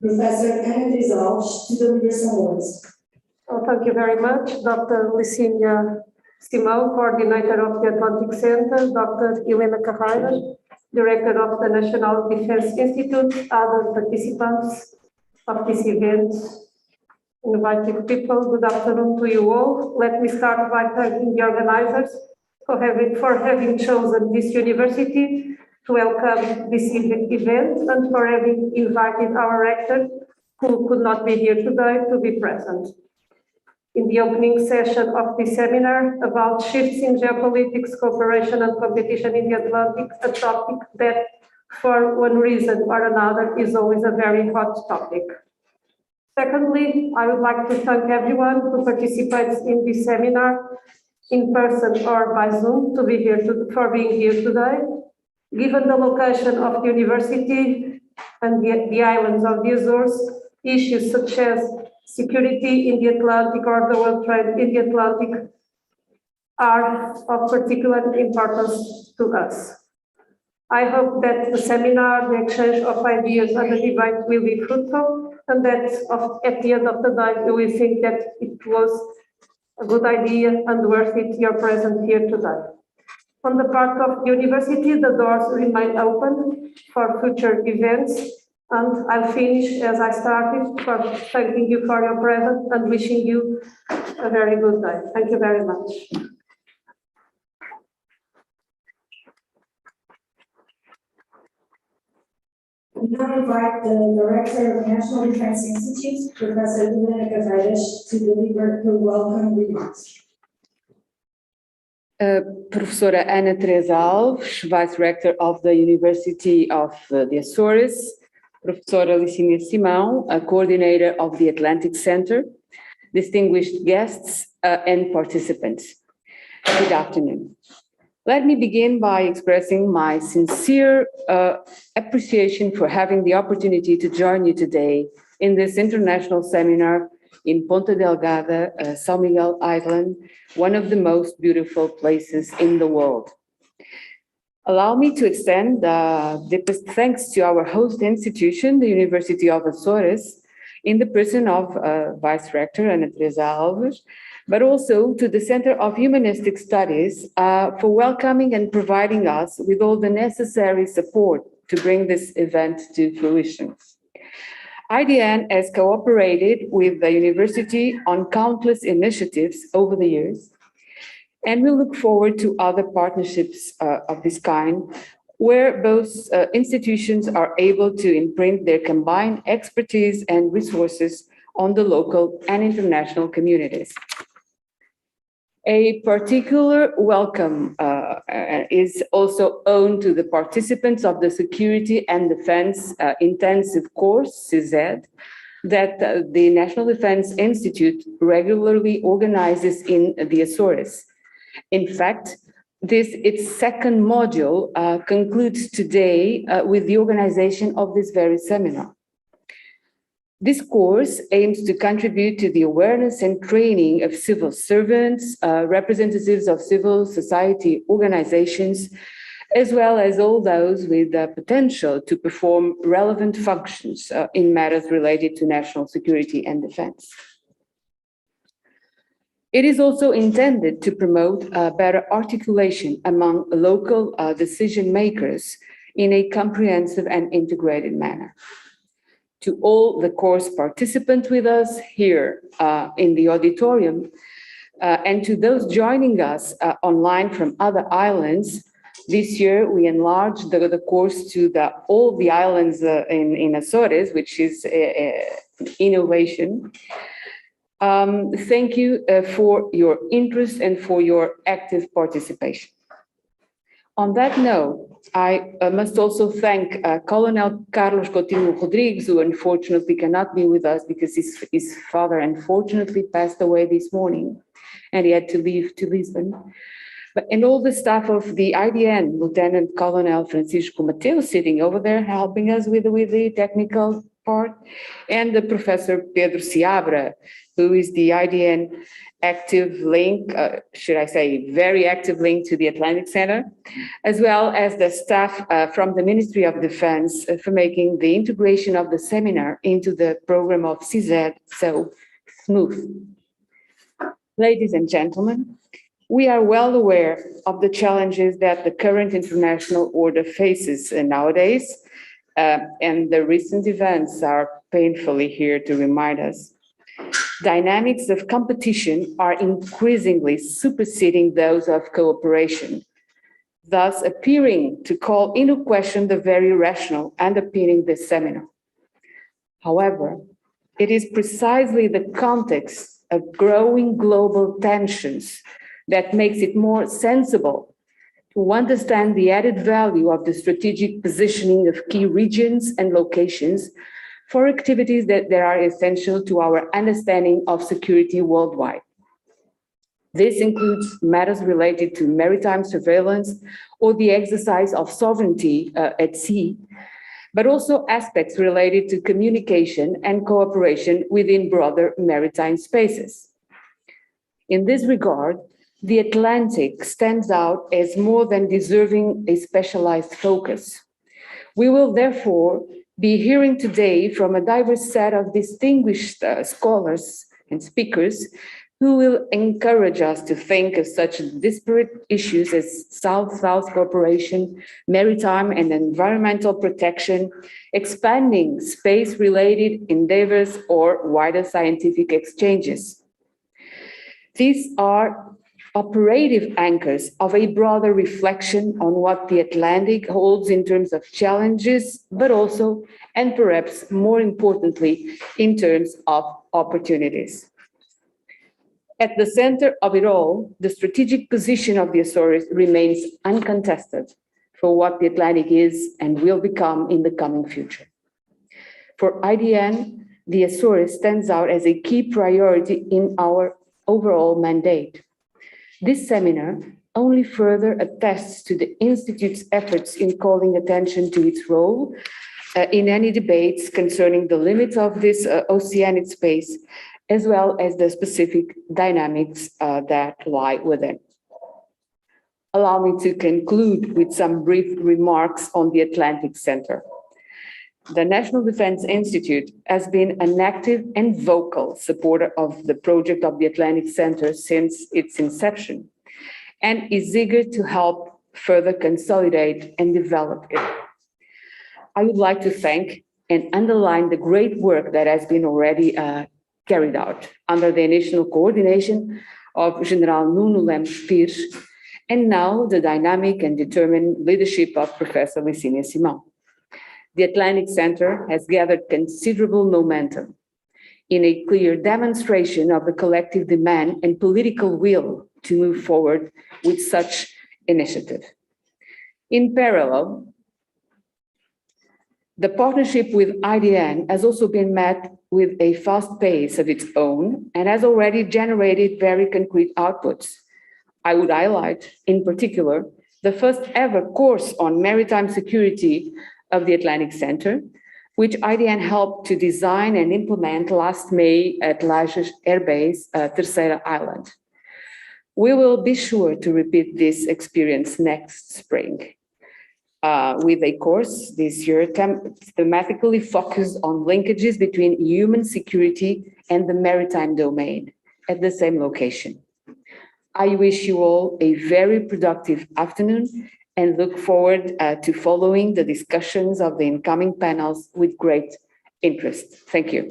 Professor Ana Alves, to deliver some words. Well, thank you very much, Dr. Licínia Simão, Coordinator of the Atlantic Center, Dr. Helena Carreira, Director of the National Defense Institute, other participants of this event, invited people, good afternoon to you all. Let me start by thanking the organizers for having chosen this university to welcome this event and for having invited our rector, who could not be here today, to be present. In the opening session of this seminar about shifts in geopolitics, cooperation and competition in the Atlantic, a topic that for one reason or another is always a very hot topic. Secondly, I would like to thank everyone who participates in this seminar in person or by Zoom for being here today. Given the location of the university and the islands of the Azores, issues such as security in the Atlantic or the world trade in the Atlantic are of particular importance to us. I hope that the seminar, the exchange of ideas and the debate will be fruitful, and that at the end of the day, you will think that it was a good idea and worth it your presence here today. On the part of the university, the doors remain open for future events, and I'll finish as I started for thanking you for your presence and wishing you a very good day. Thank you very much. We now invite the Director of National Defense Institute, Professor Helena Carreira, to deliver her welcome remarks. Professora Ana Alves, Vice Rector of the University of the Azores, Professora Licínia Simão, Coordinator of the Atlantic Center, distinguished guests and participants. Good afternoon. Let me begin by expressing my sincere appreciation for having the opportunity to join you today in this international seminar in Ponta Delgada, São Miguel Island, one of the most beautiful places in the world. Allow me to extend deepest thanks to our host institution, the University of Azores, in the person of Vice Rector Ana Alves, but also to the Center of Humanistic Studies for welcoming and providing us with all the necessary support to bring this event to fruition. IDN has cooperated with the university on countless initiatives over the years, and we look forward to other partnerships of this kind, where both institutions are able to imprint their combined expertise and resources on the local and international communities. A particular welcome is also owed to the participants of the Security and Defense Intensive Course, CZ, that the National Defense Institute regularly organizes in the Azores. In fact, its second module concludes today with the organization of this very seminar. This course aims to contribute to the awareness and training of civil servants, representatives of civil society organizations, as well as all those with the potential to perform relevant functions in matters related to national security and defense. It is also intended to promote better articulation among local decision makers in a comprehensive and integrated manner. To all the course participants with us here in the auditorium, and to those joining us online from other islands, this year we enlarged the course to all the islands in Azores, which is innovation. Thank you for your interest and for your active participation. On that note, I must also thank Colonel Carlos Coutinho Rodrigues, who unfortunately cannot be with us because his father unfortunately passed away this morning and he had to leave to Lisbon. And all the staff of the IDN, Lieutenant Colonel Francisco Mateo, sitting over there helping us with the technical part, and the Professor Pedro Seabra, who is the IDN active link, should I say, very active link to the Atlantic Center, as well as the staff from the Ministry of Defense for making the integration of the seminar into the program of CZ so smooth. Ladies and gentlemen, we are well aware of the challenges that the current international order faces nowadays, and the recent events are painfully here to remind us. Dynamics of competition are increasingly superseding those of cooperation, thus appearing to call into question the very rationale underpinning this seminar. However, it is precisely the context of growing global tensions that makes it more sensible to understand the added value of the strategic positioning of key regions and locations for activities that are essential to our understanding of security worldwide. This includes matters related to maritime surveillance or the exercise of sovereignty at sea, but also aspects related to communication and cooperation within broader maritime spaces. In this regard, the Atlantic stands out as more than deserving a specialized focus. We will therefore be hearing today from a diverse set of distinguished scholars and speakers who will encourage us to think of such disparate issues as South-South cooperation, maritime and environmental protection, expanding space-related endeavors, or wider scientific exchanges. These are operative anchors of a broader reflection on what the Atlantic holds in terms of challenges, but also, and perhaps more importantly, in terms of opportunities. At the center of it all, the strategic position of the Azores remains uncontested for what the Atlantic is and will become in the coming future. For IDN, the Azores stands out as a key priority in our overall mandate. This seminar only further attests to the Institute's efforts in calling attention to its role in any debates concerning the limits of this oceanic space, as well as the specific dynamics that lie within. Allow me to conclude with some brief remarks on the Atlantic Center. The National Defense Institute has been an active and vocal supporter of the project of the Atlantic Center since its inception, and is eager to help further consolidate and develop it. I would like to thank and underline the great work that has been already carried out under the initial coordination of General Nuno Lemos Pires, and now the dynamic and determined leadership of Professor Licínia Simão. The Atlantic Center has gathered considerable momentum in a clear demonstration of the collective demand and political will to move forward with such initiative. In parallel, the partnership with IDN has also been met with a fast pace of its own and has already generated very concrete outputs. I would highlight, in particular, the first ever course on maritime security of the Atlantic Center, which IDN helped to design and implement last May at Lajes Air Base, Terceira Island. We will be sure to repeat this experience next spring with a course this year thematically focused on linkages between human security and the maritime domain at the same location. I wish you all a very productive afternoon and look forward to following the discussions of the incoming panels with great interest. Thank you.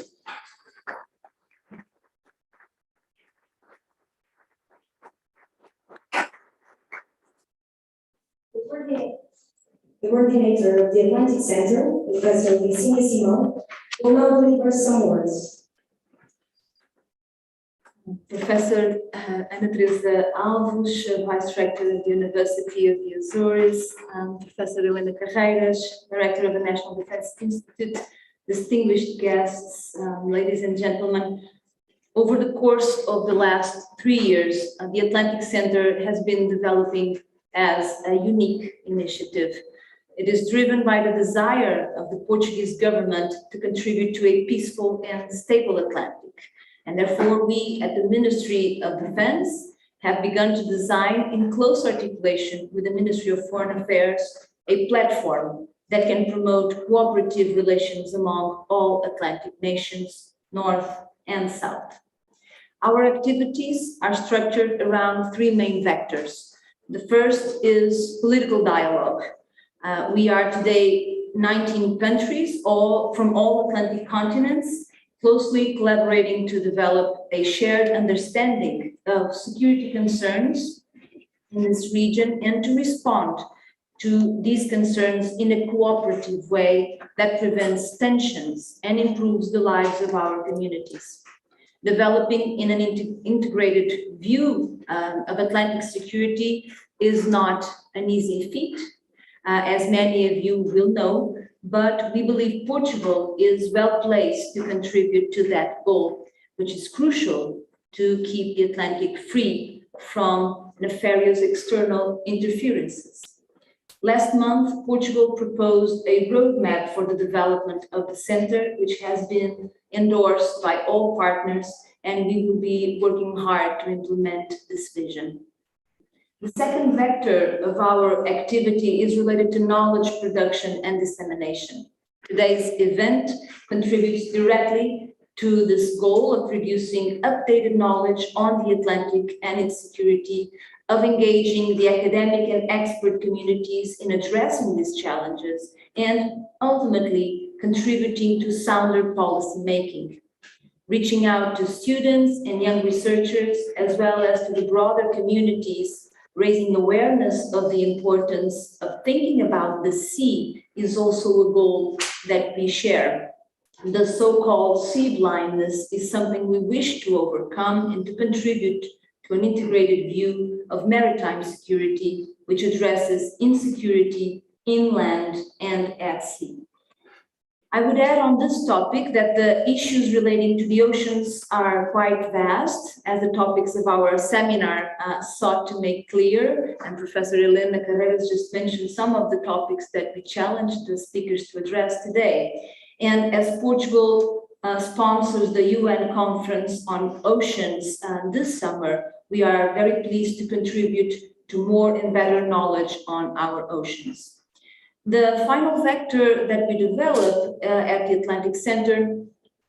The coordinator of the Atlantic Center, Professor Licínia Simão, will now deliver some words. Professor Ana Teresa Alves, Vice Rector of the University of the Azores, Professor Helena Carreiras, Director of the National Defense Institute, distinguished guests, ladies and gentlemen. Over the course of the last 3 years, the Atlantic Center has been developing as a unique initiative It is driven by the desire of the Portuguese government to contribute to a peaceful and stable Atlantic. And therefore, we at the Ministry of Defense have begun to design, in close articulation with the Ministry of Foreign Affairs, a platform that can promote cooperative relations among all Atlantic nations, North and South. Our activities are structured around three main vectors. The first is political dialogue. We are today 19 countries, all from all Atlantic continents, closely collaborating to develop a shared understanding of security concerns in this region and to respond to these concerns in a cooperative way that prevents tensions and improves the lives of our communities. Developing in an integrated view of Atlantic security is not an easy feat, as many of you will know, but we believe Portugal is well placed to contribute to that goal, which is crucial to keep the Atlantic free from nefarious external interferences. Last month, Portugal proposed a roadmap for the development of the center, which has been endorsed by all partners, and we will be working hard to implement this vision. The second vector of our activity is related to knowledge production and dissemination. Today's event contributes directly to this goal of producing updated knowledge on the Atlantic and its security, of engaging the academic and expert communities in addressing these challenges, and ultimately contributing to sounder policy making. Reaching out to students and young researchers, as well as to the broader communities, raising awareness of the importance of thinking about the sea is also a goal that we share. The so-called sea blindness is something we wish to overcome and to contribute to an integrated view of maritime security, which addresses insecurity inland and at sea. I would add on this topic that the issues relating to the oceans are quite vast, as the topics of our seminar sought to make clear, and Professor Helena Carreras just mentioned some of the topics that we challenged the speakers to address today. And as Portugal sponsors the UN Conference on Oceans this summer, we are very pleased to contribute to more and better knowledge on our oceans. The final vector that we develop at the Atlantic Center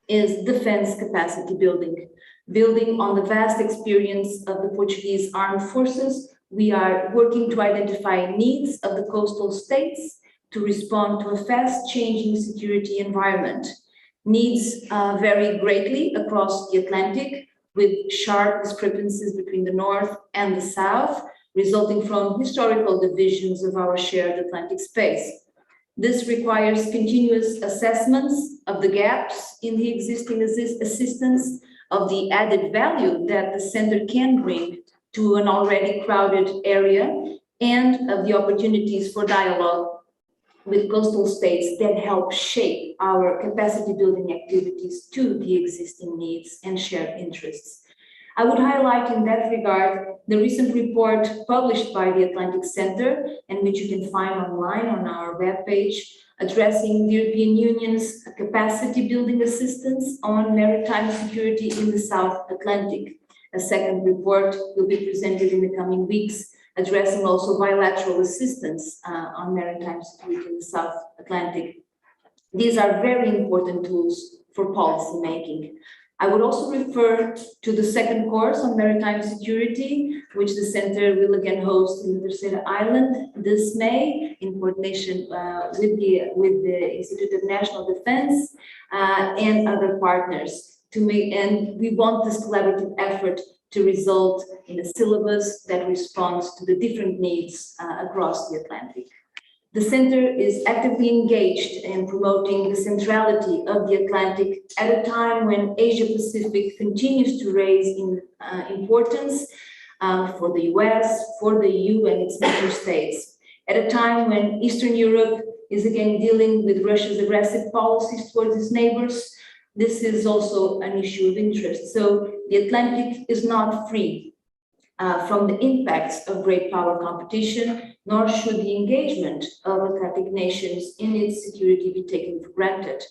is defense capacity building. Building on the vast experience of the Portuguese armed forces, we are working to identify needs of the coastal states to respond to a fast-changing security environment. Needs vary greatly across the Atlantic, with sharp discrepancies between the North and the South, resulting from historical divisions of our shared Atlantic space. This requires continuous assessments of the gaps in the existing assistance, of the added value that the center can bring to an already crowded area, and of the opportunities for dialogue with coastal states that help shape our capacity building activities to the existing needs and shared interests. I would highlight in that regard the recent report published by the Atlantic Center, and which you can find online on our webpage, addressing the European Union's capacity building assistance on maritime security in the South Atlantic. A second report will be presented in the coming weeks, addressing also bilateral assistance on maritime security in the South Atlantic. These are very important tools for policy making. I would also refer to the second course on maritime security, which the center will again host in the Terceira Island this May, in coordination with the Institute of National Defense and other partners. And we want this collaborative effort to result in a syllabus that responds to the different needs across the Atlantic. The center is actively engaged in promoting the centrality of the Atlantic at a time when Asia-Pacific continues to raise in importance for the US, for the EU and its member states. At a time when Eastern Europe is again dealing with Russia's aggressive policies towards its neighbors, this is also an issue of interest. So the Atlantic is not free from the impacts of great power competition, nor should the engagement of Atlantic nations in its security be taken for granted.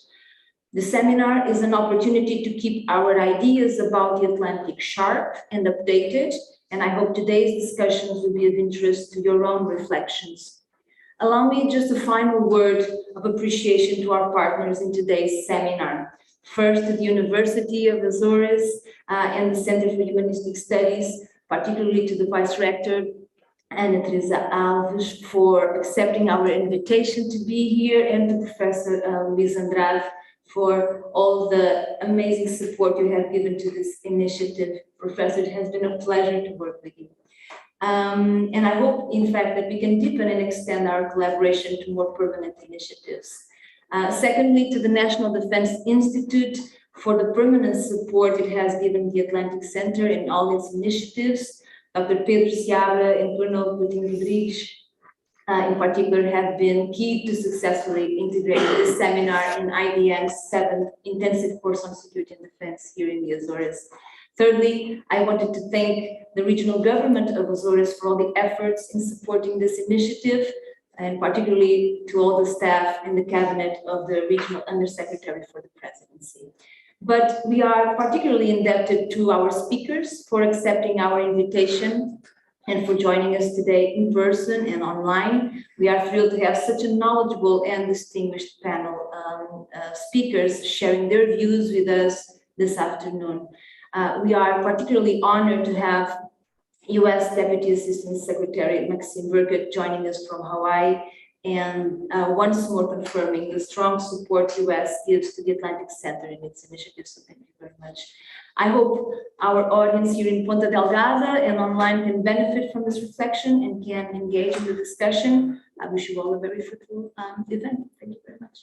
The seminar is an opportunity to keep our ideas about the Atlantic sharp and updated, and I hope today's discussions will be of interest to your own reflections. Allow me just a final word of appreciation to our partners in today's seminar. First, to the University of Azores and the Center for Humanistic Studies, particularly to the Vice Rector, Ana Teresa Alves, for accepting our invitation to be here, and to Professor Luís Andrade for all the amazing support you have given to this initiative. Professor, it has been a pleasure to work with you. And I hope, in fact, that we can deepen and extend our collaboration to more permanent initiatives. Secondly, to the National Defense Institute for the permanent support it has given the Atlantic Center in all its initiatives. Dr. Pedro Seabra and Bruno Rodrigues, in particular, have been key to successfully integrating this seminar in IDM's 7th intensive course on security and defense here in the Azores. Thirdly, I wanted to thank the regional government of Azores for all the efforts in supporting this initiative, and particularly to all the staff and the cabinet of the regional undersecretary for the presidency. But we are particularly indebted to our speakers for accepting our invitation and for joining us today in person and online. We are thrilled to have such a knowledgeable and distinguished panel of speakers sharing their views with us this afternoon. We are particularly honored to have U.S. Deputy Assistant Secretary Maxine Burkett joining us from Hawaii, and once more confirming the strong support U.S. gives to the Atlantic Center in its initiatives. So thank you very much. I hope our audience here in Ponta Delgada and online can benefit from this reflection and can engage in the discussion. I wish you all a very fruitful event. Thank you very much.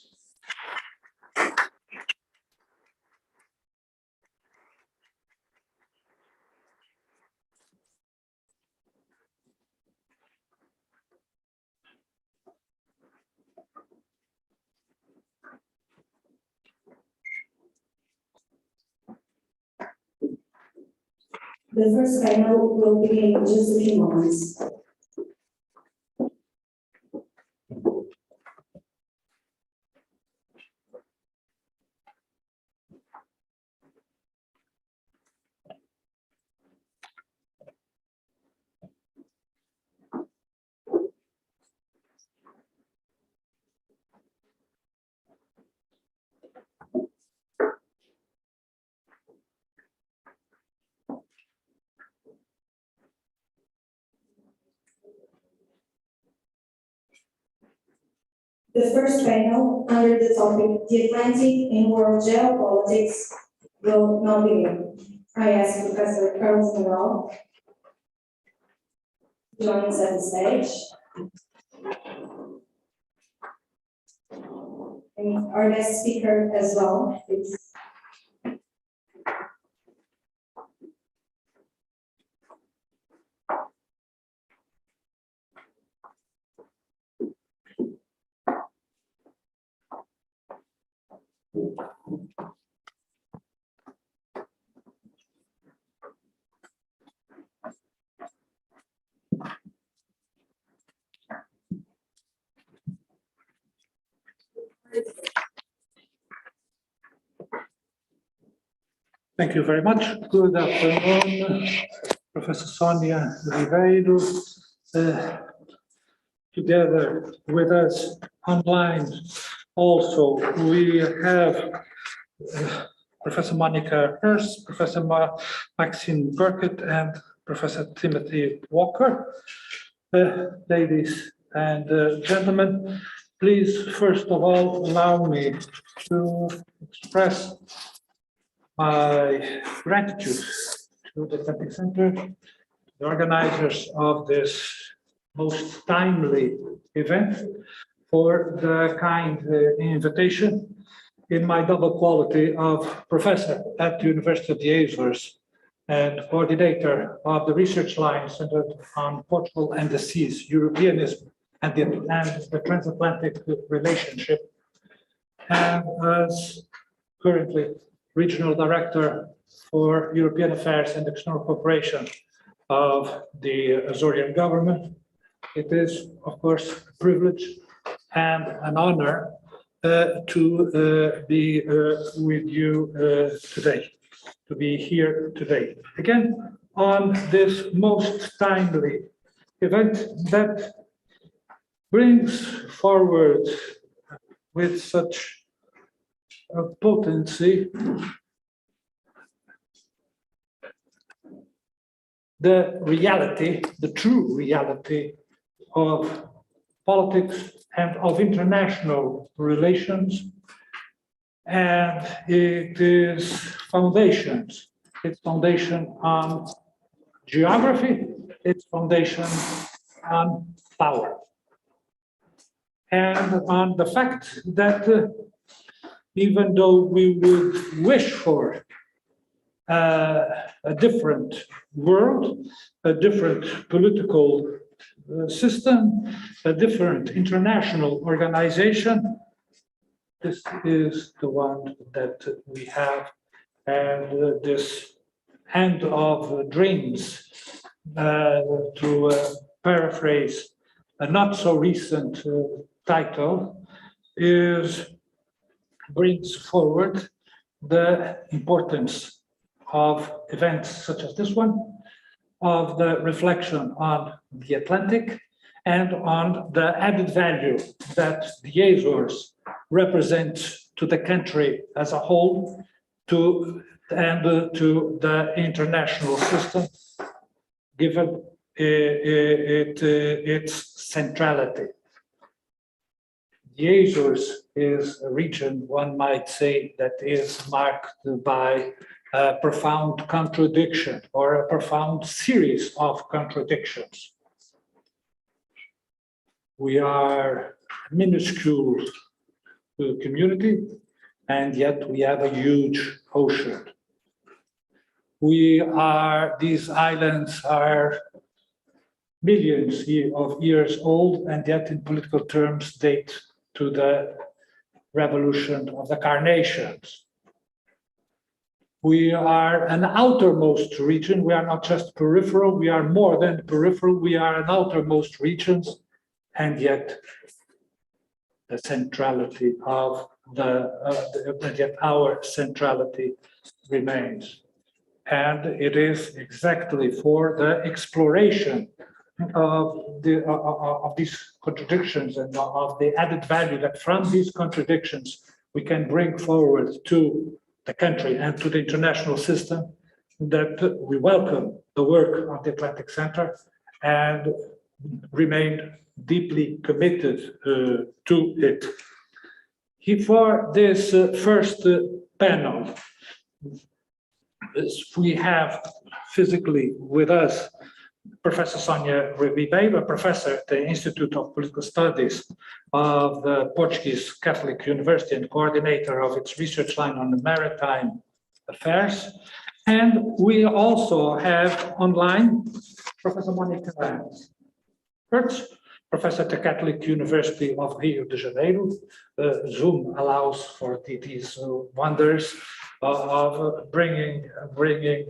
The first panel will begin in just a few moments. The first panel under the topic, the Atlantic in World Geopolitics, will now begin. I ask Professor Carlos Nacional to join us at the stage. And our guest speaker as well, please. Thank you very much. Good afternoon, Professor Sonia Ribeiro. Together with us online also, we have Professor Monica Hurst, Professor Maxine Burkett, and Professor Timothy Walker. Ladies and gentlemen, please first of all allow me to express my gratitude to the Atlantic Center, the organizers of this most timely event, for the kind invitation in my double quality of professor at the University of the Azores and coordinator of the research line centered on Portugal and the seas, Europeanism and the transatlantic relationship, and as currently Regional Director for European Affairs and External Cooperation of the Azorean government. It is, of course, a privilege and an honor to be with you today, to be here today. Again, on this most timely event that brings forward with such a potency the reality, the true reality of politics and of international relations, and it is foundations. Its foundation on geography, its foundation on power, and on the fact that even though we would wish for a different world, a different political system, a different international organization, this is the one that we have, and this end of dreams, to paraphrase a not so recent title, brings forward the importance of events such as this one, of the reflection on the Atlantic and on the added value that the Azores represent to the country as a whole, to the international system, given its centrality. The Azores is a region, one might say, that is marked by a profound contradiction or a profound series of contradictions. We are a minuscule community, and yet we have a huge ocean. These islands are millions of years old, and yet in political terms date to the revolution of the Carnations. We are an outermost region. We are not just peripheral, we are more than peripheral, we are an outermost regions, and yet the centrality of yet our centrality remains. And it is exactly for the exploration of these contradictions and of the added value that from these contradictions we can bring forward to the country and to the international system, that we welcome the work of the Atlantic Center and remain deeply committed to it. For this first panel, we have physically with us Professor Sonia Ribeiro, a professor at the Institute of Political Studies of the Portuguese Catholic University and coordinator of its research line on the maritime affairs. And we also have online Professor Monica Hertz, professor at the Catholic University of Rio de Janeiro. Zoom allows for these wonders of bringing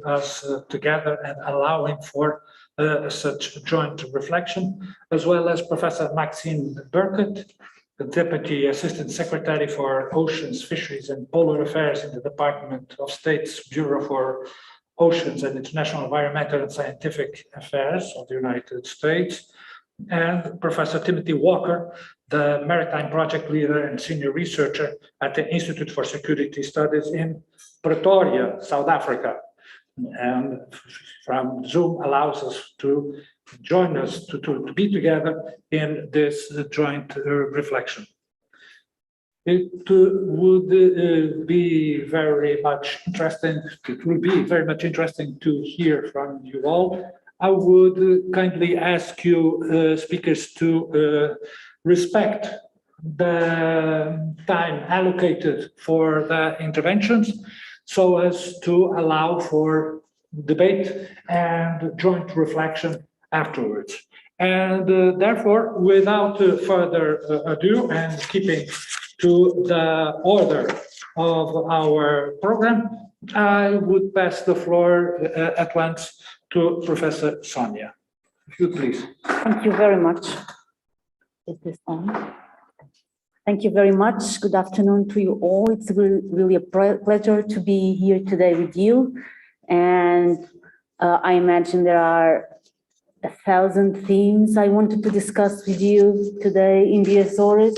us together and allowing for such joint reflection, as well as Professor Maxine Burkett, the Deputy Assistant Secretary for Oceans, Fisheries and Polar Affairs in the Department of State's Bureau for Oceans and International Environmental and Scientific Affairs of the United States, and Professor Timothy Walker, the Maritime Project Leader and Senior Researcher at the Institute for Security Studies in Pretoria, South Africa. And from Zoom allows us to join us, to be together in this joint reflection. It would be very much interesting, to hear from you all. I would kindly ask you speakers to respect the time allocated for the interventions, so as to allow for debate and joint reflection afterwards. And therefore, without further ado, and keeping to the order of our program, I would pass the floor at once to Professor Sonia. If you please. Thank you very much. Is this on? Thank you very much. Good afternoon to you all. It's really a pleasure to be here today with you. And I imagine there are 1,000 themes I wanted to discuss with you today in the Azores,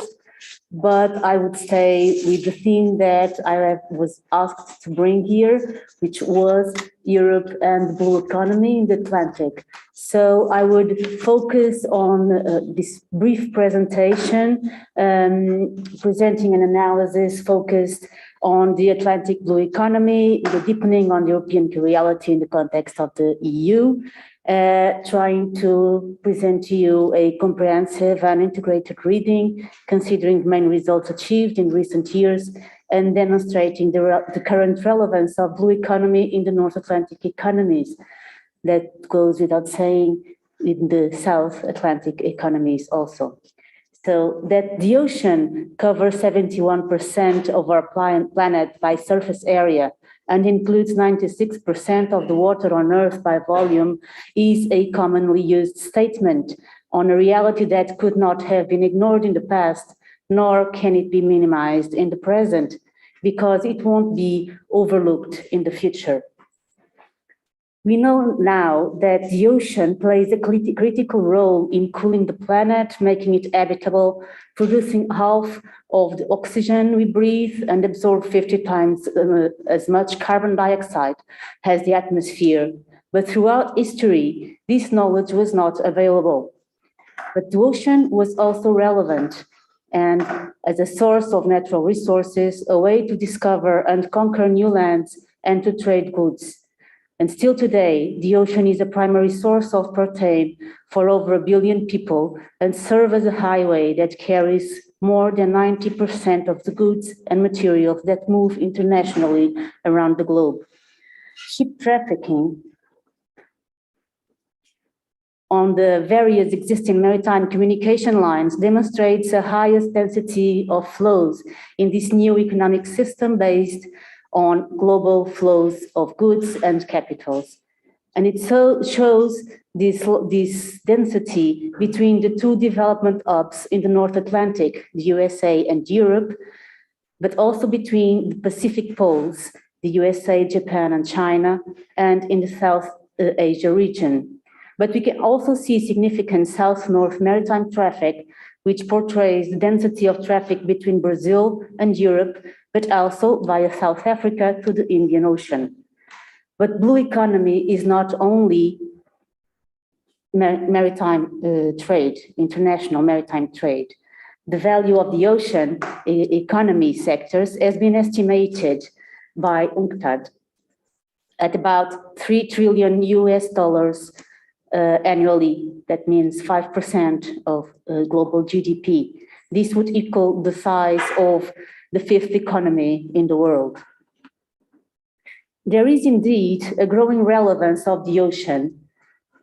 but I would stay with the theme that I was asked to bring here, which was Europe and the blue economy in the Atlantic. So I would focus on this brief presentation, presenting an analysis focused on the Atlantic blue economy, the deepening on European reality in the context of the EU, trying to present to you a comprehensive and integrated reading, considering main results achieved in recent years, and demonstrating the current relevance of blue economy in the North Atlantic economies. That goes without saying in the South Atlantic economies also. So that the ocean covers 71% of our planet by surface area and includes 96% of the water on Earth by volume is a commonly used statement on a reality that could not have been ignored in the past, nor can it be minimized in the present, because it won't be overlooked in the future. We know now that the ocean plays a critical role in cooling the planet, making it habitable, producing half of the oxygen we breathe and absorb 50 times as much carbon dioxide as the atmosphere. But throughout history, this knowledge was not available. But the ocean was also relevant and as a source of natural resources, a way to discover and conquer new lands and to trade goods. And still today, the ocean is a primary source of protein for over 1 billion people and serves as a highway that carries more than 90% of the goods and materials that move internationally around the globe. Ship trafficking on the various existing maritime communication lines demonstrates the highest density of flows in this new economic system based on global flows of goods and capitals. And it so shows this density between the two development hubs in the North Atlantic, the USA and Europe, but also between the Pacific poles, the USA, Japan, and China, and in the South Asia region. But we can also see significant south-north maritime traffic, which portrays the density of traffic between Brazil and Europe, but also via South Africa to the Indian Ocean. But blue economy is not only maritime trade, international maritime trade. The value of the ocean economy sectors has been estimated by UNCTAD at about $3 trillion annually. That means 5% of global GDP. This would equal the size of the fifth economy in the world. There is indeed a growing relevance of the ocean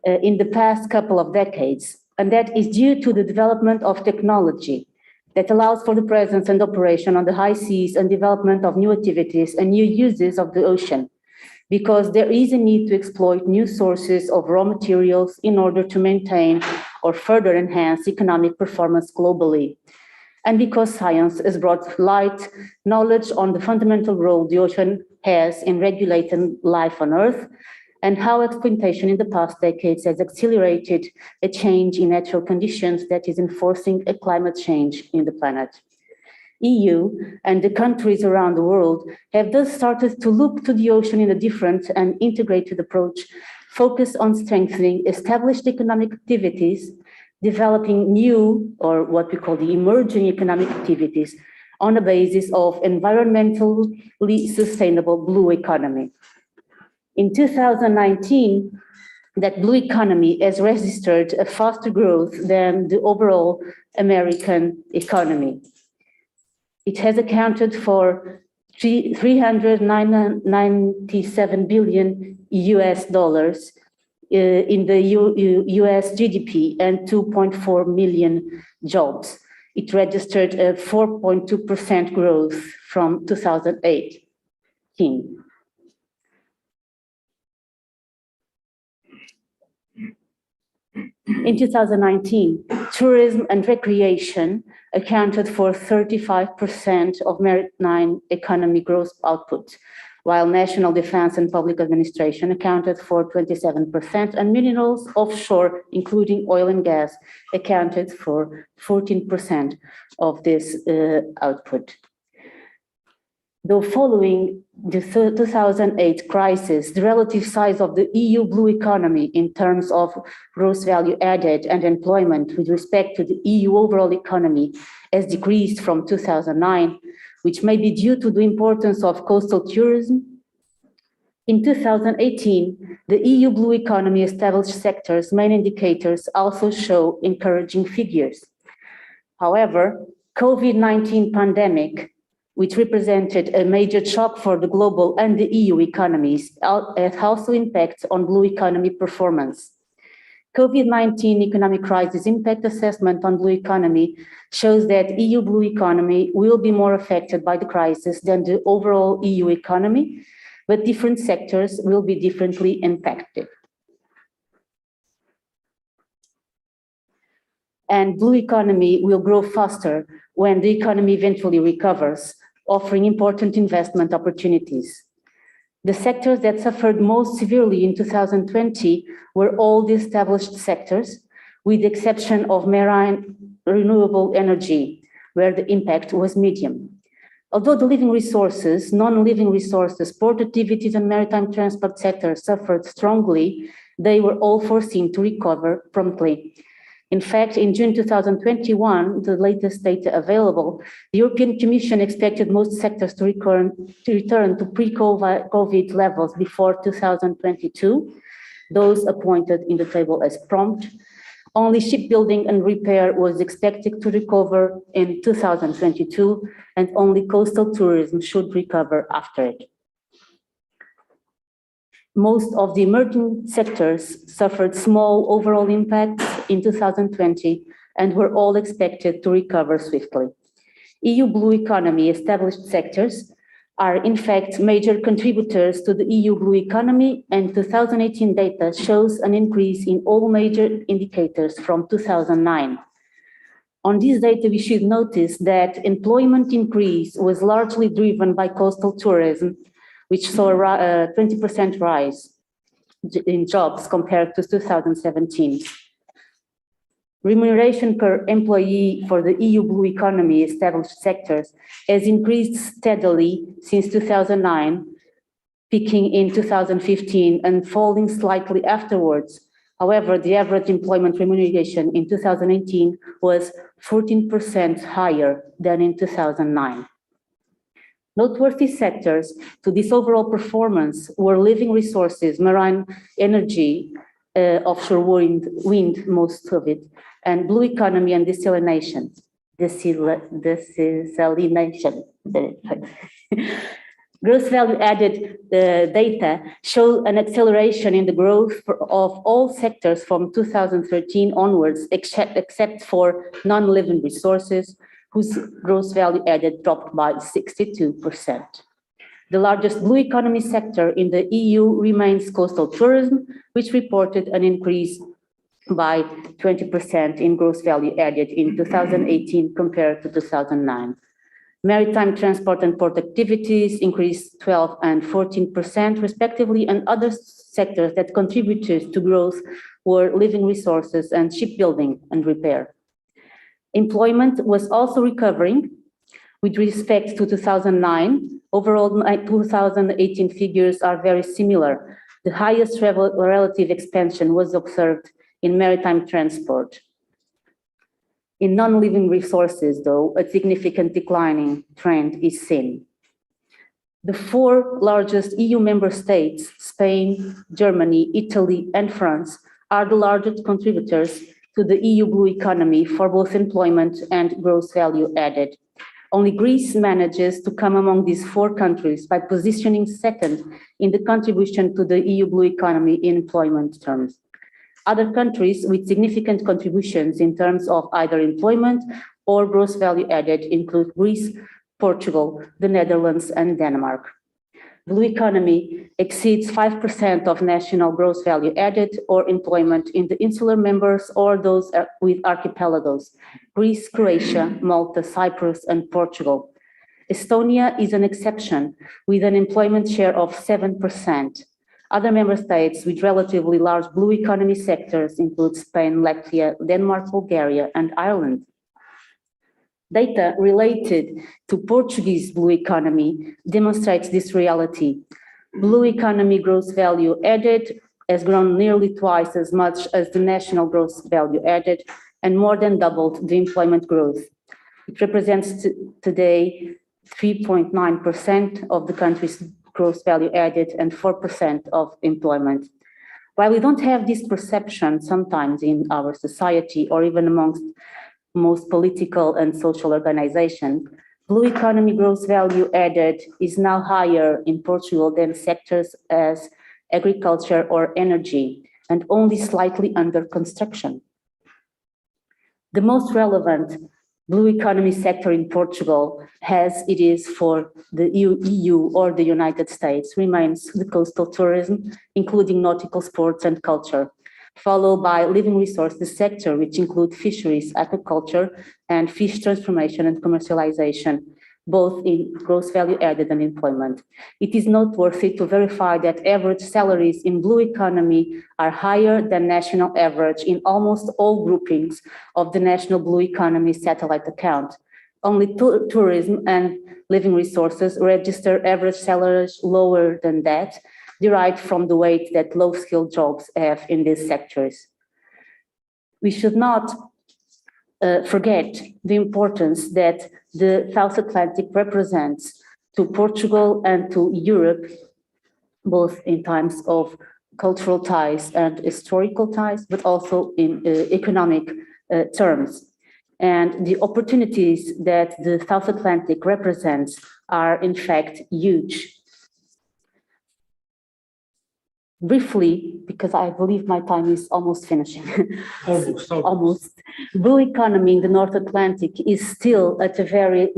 in the past couple of decades, and that is due to the development of technology that allows for the presence and operation on the high seas and development of new activities and new uses of the ocean, because there is a need to exploit new sources of raw materials in order to maintain or further enhance economic performance globally. And because science has brought light knowledge on the fundamental role the ocean has in regulating life on Earth, and how exploitation in the past decades has accelerated a change in natural conditions that is enforcing a climate change in the planet. EU and the countries around the world have thus started to look to the ocean in a different and integrated approach, focused on strengthening established economic activities, developing new, or what we call the emerging economic activities, on a basis of environmentally sustainable blue economy. In 2019, that blue economy has registered a faster growth than the overall American economy. It has accounted for $397 billion in the US GDP and 2.4 million jobs. It registered a 4.2% growth from 2018. In 2019, tourism and recreation accounted for 35% of maritime economy gross output, while national defense and public administration accounted for 27%, and minerals offshore, including oil and gas, accounted for 14% of this output. Though following the 2008 crisis, the relative size of the EU blue economy in terms of gross value added and employment with respect to the EU overall economy has decreased from 2009, which may be due to the importance of coastal tourism. In 2018, the EU blue economy established sectors' main indicators also show encouraging figures. However, COVID-19 pandemic, which represented a major shock for the global and the EU economies, has also impacts on blue economy performance. COVID-19 economic crisis impact assessment on blue economy shows that EU blue economy will be more affected by the crisis than the overall EU economy, but different sectors will be differently impacted. And blue economy will grow faster when the economy eventually recovers, offering important investment opportunities. The sectors that suffered most severely in 2020 were all the established sectors, with the exception of marine renewable energy, where the impact was medium. Although the living resources, non-living resources, port activities, and maritime transport sectors suffered strongly, they were all foreseen to recover promptly. In fact, in June 2021, the latest data available, the European Commission expected most sectors to return to pre-COVID levels before 2022, those appointed in the table as prompt. Only shipbuilding and repair was expected to recover in 2022, and only coastal tourism should recover after it. Most of the emerging sectors suffered small overall impacts in 2020 and were all expected to recover swiftly. EU blue economy established sectors are in fact major contributors to the EU blue economy, and 2018 data shows an increase in all major indicators from 2009. On this data, we should notice that employment increase was largely driven by coastal tourism, which saw a 20% rise in jobs compared to 2017. Remuneration per employee for the EU blue economy established sectors has increased steadily since 2009, peaking in 2015 and falling slightly afterwards. However, the average employment remuneration in 2018 was 14% higher than in 2009. Noteworthy sectors to this overall performance were living resources, marine energy, offshore wind, most of it, and blue economy and desalination. Gross value added data show an acceleration in the growth of all sectors from 2013 onwards, except for non-living resources, whose gross value added dropped by 62%. The largest blue economy sector in the EU remains coastal tourism, which reported an increase by 20% in gross value added in 2018 compared to 2009. Maritime transport and port activities increased 12% and 14% respectively, and other sectors that contributed to growth were living resources and shipbuilding and repair. Employment was also recovering. With respect to 2009, overall 2018 figures are very similar. The highest relative expansion was observed in maritime transport. In non-living resources, though, a significant declining trend is seen. The four largest EU member states, Spain, Germany, Italy, and France, are the largest contributors to the EU blue economy for both employment and gross value added. Only Greece manages to come among these four countries by positioning second in the contribution to the EU blue economy in employment terms. Other countries with significant contributions in terms of either employment or gross value added include Greece, Portugal, the Netherlands, and Denmark. blue economy exceeds 5% of national gross value added or employment in the insular members or those with archipelagos, Greece, Croatia, Malta, Cyprus, and Portugal. Estonia is an exception with an employment share of 7%. Other member states with relatively large blue economy sectors include Spain, Latvia, Denmark, Bulgaria, and Ireland. Data related to Portuguese blue economy demonstrates this reality. Blue economy gross value added has grown nearly twice as much as the national gross value added and more than doubled the employment growth. It represents today 3.9% of the country's gross value added and 4% of employment. While we don't have this perception sometimes in our society or even amongst most political and social organizations, blue economy gross value added is now higher in Portugal than sectors as agriculture or energy, and only slightly under construction. The most relevant blue economy sector in Portugal, as it is for the EU or the United States, remains the coastal tourism, including nautical sports and culture, followed by living resources sector, which include fisheries, aquaculture, and fish transformation and commercialization, both in gross value added and employment. It is noteworthy to verify that average salaries in blue economy are higher than national average in almost all groupings of the National Blue Economy Satellite Account. Only tourism and living resources register average salaries lower than that, derived from the weight that low-skilled jobs have in these sectors. We should not forget the importance that the South Atlantic represents to Portugal and to Europe, both in terms of cultural ties and historical ties, but also in economic terms. And the opportunities that the South Atlantic represents are in fact huge. Briefly, because I believe my time is almost finishing. Almost. Blue economy in the North Atlantic is still at a very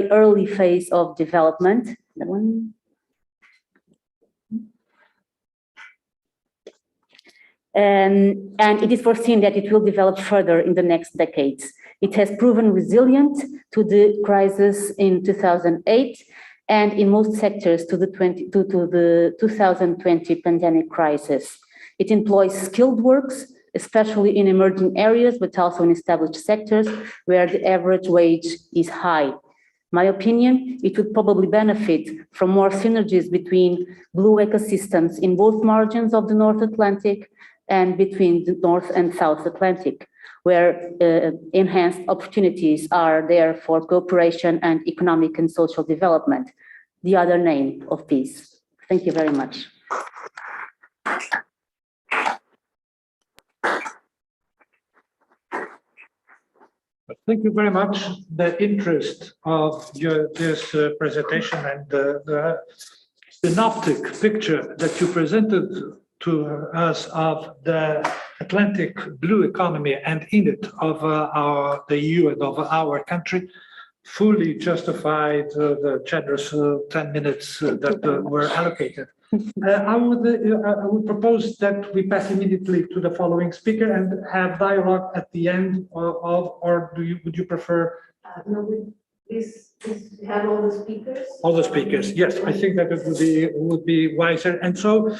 early phase of development. That one. And it is foreseen that it will develop further in the next decades. It has proven resilient to the crisis in 2008 and in most sectors to the 2020 pandemic crisis. It employs skilled works, especially in emerging areas, but also in established sectors where the average wage is high. My opinion, it would probably benefit from more synergies between blue ecosystems in both margins of the North Atlantic and between the North and South Atlantic, where enhanced opportunities are there for cooperation and economic and social development, the other name of peace. Thank you very much. Thank you very much. The interest of this presentation and the synoptic picture that you presented to us of the Atlantic blue economy and in it of the EU and of our country fully justified the generous 10 minutes that were allocated. I would propose that we pass immediately to the following speaker and have dialogue at the end or would you prefer? No, please have all the speakers. All the speakers, yes, I think that it would be wiser. And so,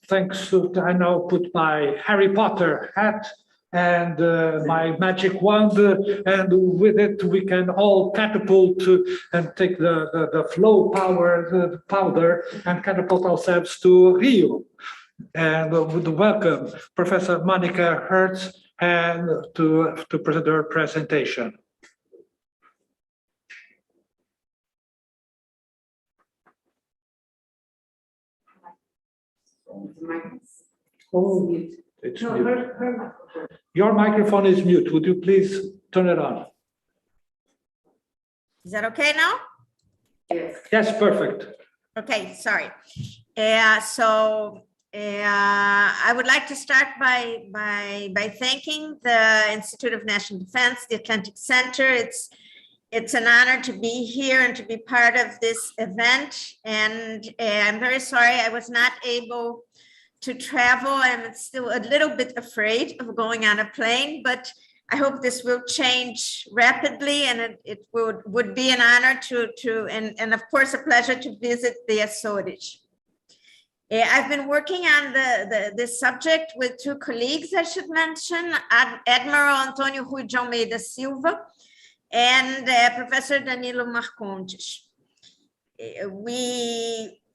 thanks to, I now put my Harry Potter hat and my magic wand, and with it we can all catapult and take the flow power, the powder, and catapult ourselves to Rio. And would welcome Professor Monica Hertz and to present her presentation. Oh, it's No, mute. her microphone. Your microphone is mute. Would you please turn it on? Is that okay now? Yes. Yes, perfect. Okay, sorry. I would like to start by thanking the Institute of National Defense, the Atlantic Center. It's It's an honor to be here and to be part of this event. And I'm very sorry I was not able to travel. I'm still a little bit afraid of going on a plane, but I hope this will change rapidly, and it would be an honor and of course a pleasure to visit the Açores. I've been working on this subject with two colleagues, I should mention, Admiral Antonio Rui de Almeida Silva and Professor Danilo Marcondes.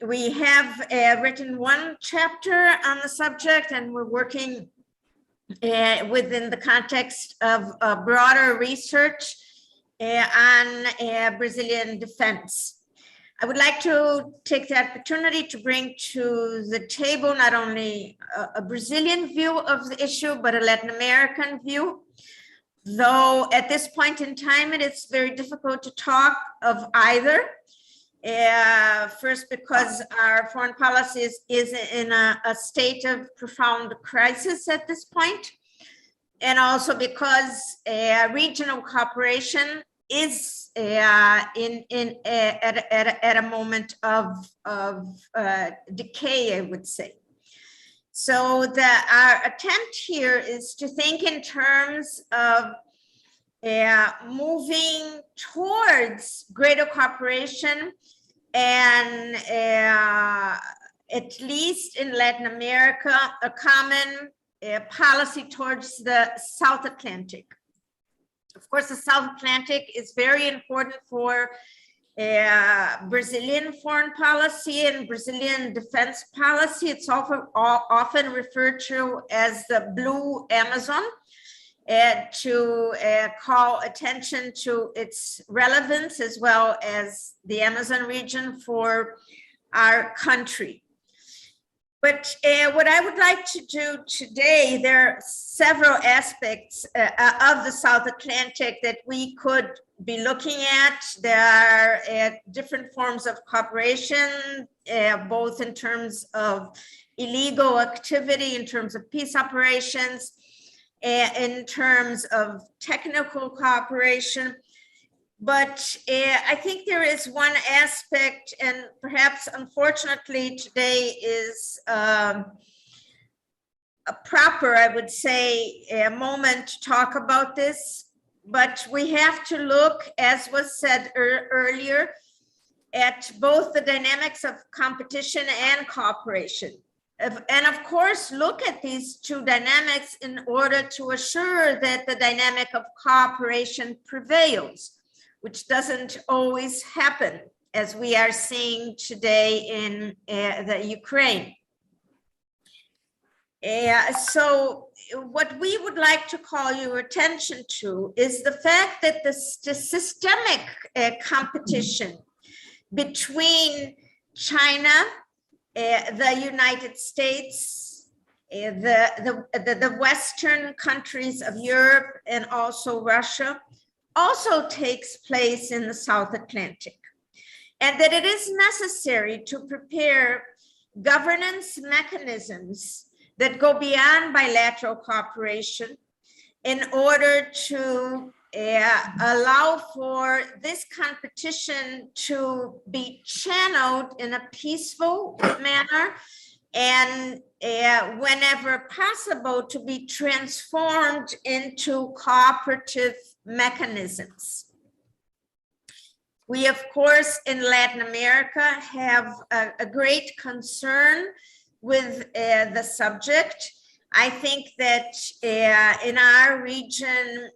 We have written one chapter on the subject, and we're working within the context of broader research on Brazilian defense. I would like to take the opportunity to bring to the table not only a Brazilian view of the issue, but a Latin American view. Though at this point in time, it is very difficult to talk of either. First, because our foreign policy is in a state of profound crisis at this point, and also because regional cooperation is at a moment of decay, I would say. So our attempt here is to think in terms of moving towards greater cooperation, and at least in Latin America, a common policy towards the South Atlantic. Of course, the South Atlantic is very important for Brazilian foreign policy and Brazilian defense policy. It's often referred to as the Blue Amazon, to call attention to its relevance as well as the Amazon region for our country. But what I would like to do today, there are several aspects of the South Atlantic that we could be looking at. There are different forms of cooperation, both in terms of illegal activity, in terms of peace operations, in terms of technical cooperation. But I think there is one aspect, and perhaps unfortunately today is a proper, I would say, a moment to talk about this. But we have to look, as was said earlier, at both the dynamics of competition and cooperation. And of course, look at these two dynamics in order to assure that the dynamic of cooperation prevails, which doesn't always happen, as we are seeing today in the Ukraine. So what we would like to call your attention to is the fact that the systemic competition between China, the United States, the Western countries of Europe, and also Russia, also takes place in the South Atlantic, and that it is necessary to prepare governance mechanisms that go beyond bilateral cooperation in order to allow for this competition to be channeled in a peaceful manner, and whenever possible to be transformed into cooperative mechanisms. We, of course, in Latin America have a great concern with the subject. I think that in our region,